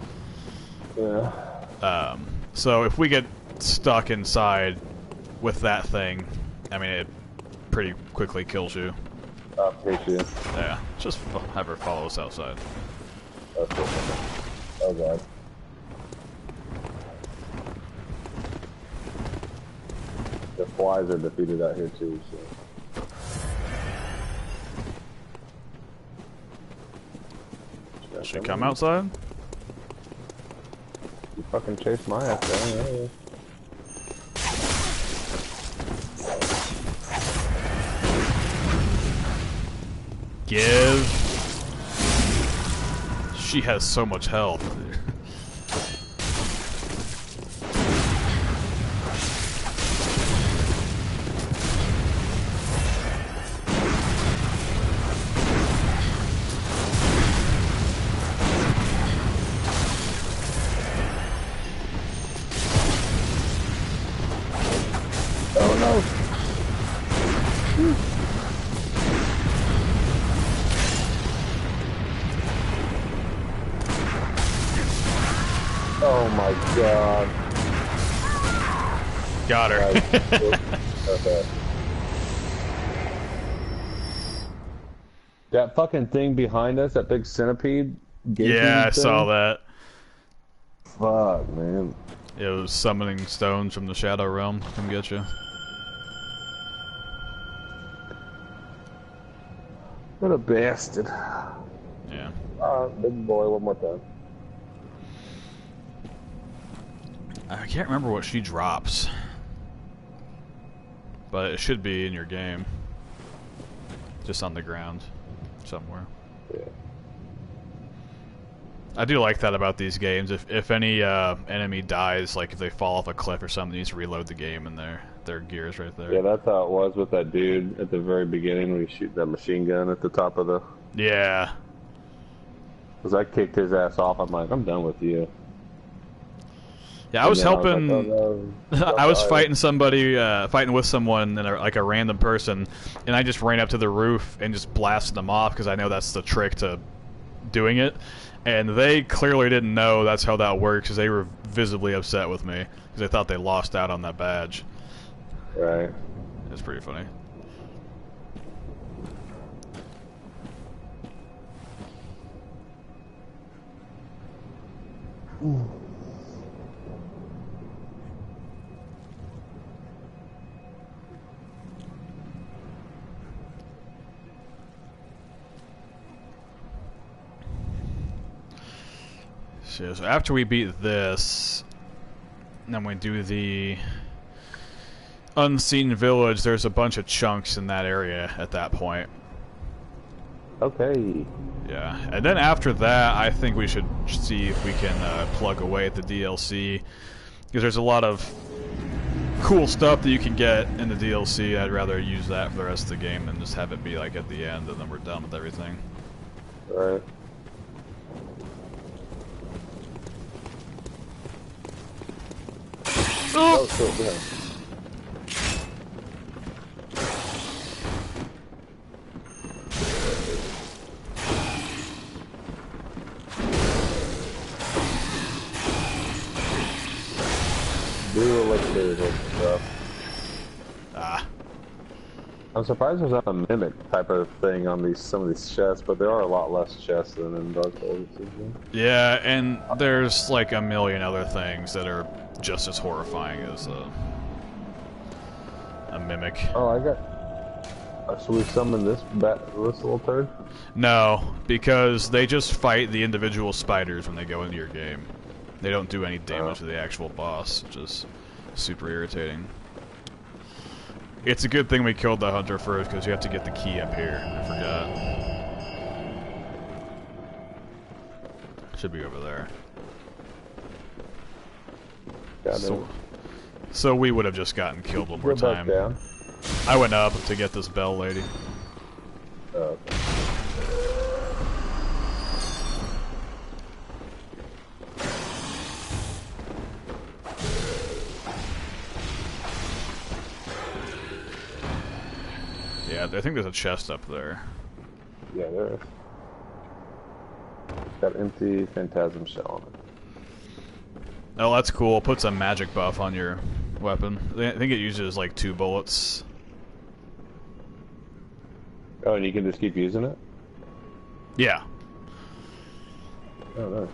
Yeah. So if we get stuck inside with that thing, I mean, it pretty quickly kills you. Hate you. Yeah, just have her follow us outside. That's it. Oh god. The flies are defeated out here too, so. Should come outside? You fucking chase my ass down, yeah. Give. She has so much health. Oh my god. Got her. Okay. That fucking thing behind us, that big centipede. Yeah, I thing? saw that. Fuck, man. It was summoning stones from the Shadow Realm. Come get you. What a bastard. Yeah. Big boy, one more time. I can't remember what she drops. But it should be in your game. Just on the ground. Somewhere. Yeah. I do like that about these games. If any enemy dies, like if they fall off a cliff or something, you just reload the game and their gear's right there. Yeah, that's how it was with that dude at the very beginning when he shoot that machine gun at the top of the... Yeah. Because I kicked his ass off. I'm like, I'm done with you. Yeah, I was helping. I was sorry. fighting somebody, fighting with someone, and like a random person, and I just ran up to the roof and just blasted them off because I know that's the trick to doing it. And they clearly didn't know that's how that works because they were visibly upset with me because they thought they lost out on that badge. Right. It's pretty funny. So after we beat this, then we do the Unseen Village. There's a bunch of chunks in that area at that point. Okay. Yeah, and then after that, I think we should see if we can plug away at the DLC, because there's a lot of cool stuff that you can get in the DLC. I'd rather use that for the rest of the game than just have it be like at the end and then we're done with everything. Right. Oh, shit, yeah. Do elixirs and stuff. Ah. I'm surprised there's not a mimic type of thing on some of these chests, but there are a lot less chests than in Dark Souls. Yeah, and there's like a million other things that are just as horrifying as a mimic. Oh, I got. Should we summon this little turd? No, because they just fight the individual spiders when they go into your game. They don't do any damage to the actual boss, which is super irritating. It's a good thing we killed the hunter first, because you have to get the key up here. I forgot. Should be over there. So we would have just gotten killed one more time. Down. I went up to get this bell lady. Oh, okay. Yeah, I think there's a chest up there. Yeah, there is. It's got empty phantasm shell on it. Oh, that's cool. Puts a magic buff on your weapon. I think it uses like 2 bullets. Oh, and you can just keep using it? Yeah. Oh, no.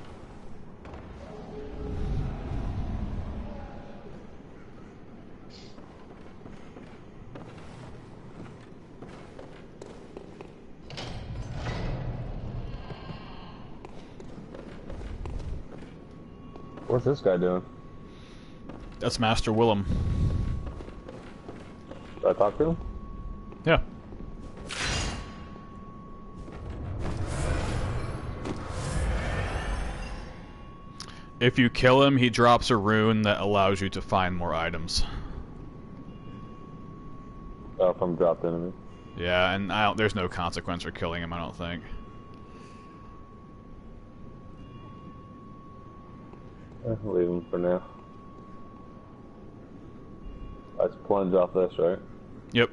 What's this guy doing? That's Master Willem. Did I talk to him? Yeah. If you kill him, he drops a rune that allows you to find more items. Oh, from dropped enemy. Yeah, and there's no consequence for killing him, I don't think. I'll leave him for now. Let's plunge off this, right? Yep.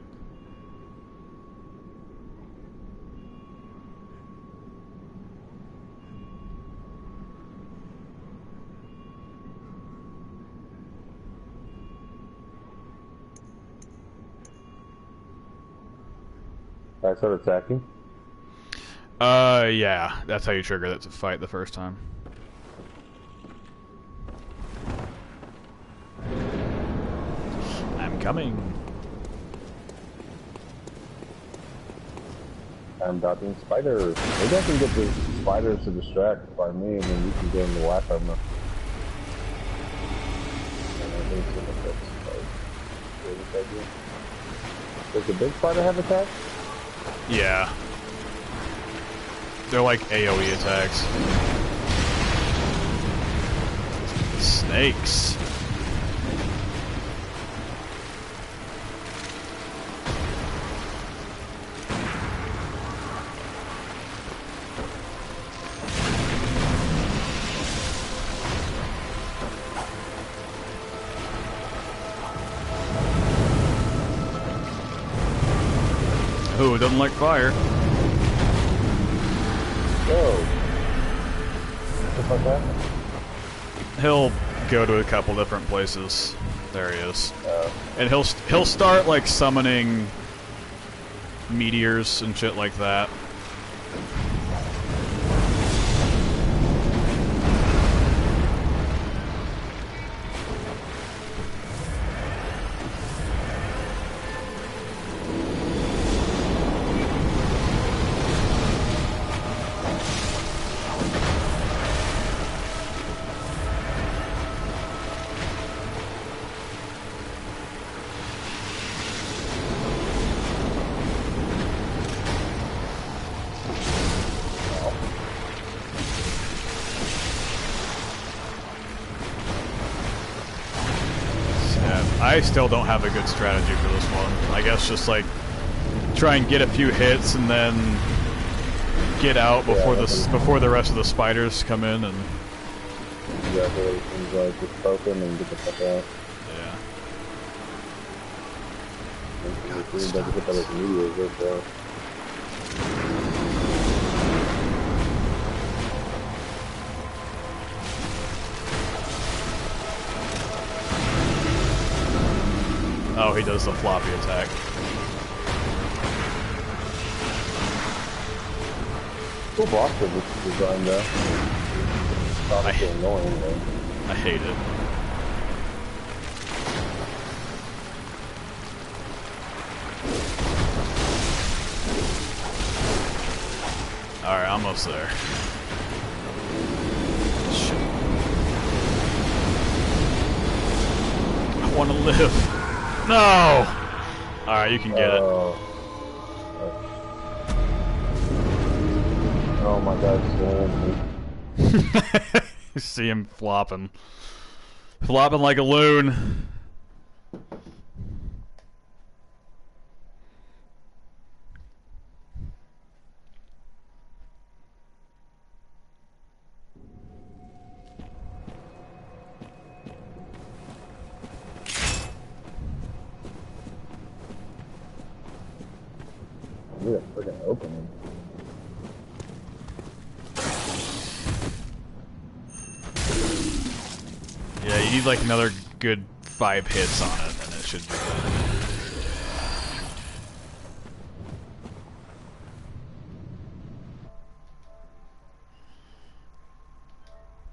I start attacking. Yeah, that's how you trigger that to fight the first time. I'm coming. I'm dodging spiders. Maybe I can get the spiders to distract by me, and then you can get in the whack armor. Does the big spider have attacks? Yeah. They're like AoE attacks. Snakes. Who doesn't like fire? Oh. Just like that? He'll go to a couple different places. There he is. And he'll start like summoning meteors and shit like that. I still don't have a good strategy for this one. I guess just like try and get a few hits and then get out before before the rest of the spiders come in and. Yeah, everything's like just poke them and get the fuck out. Yeah. Oh, he does the floppy attack. Cool boss for this design though. It's annoying though. I hate it. Alright, almost there. Shit. I want to live. No! Alright, you can get it. Oh my god, it's You see him flopping. Flopping like a loon. Look at freaking opening. Yeah, you need like another good 5 hits on it, and it should be good.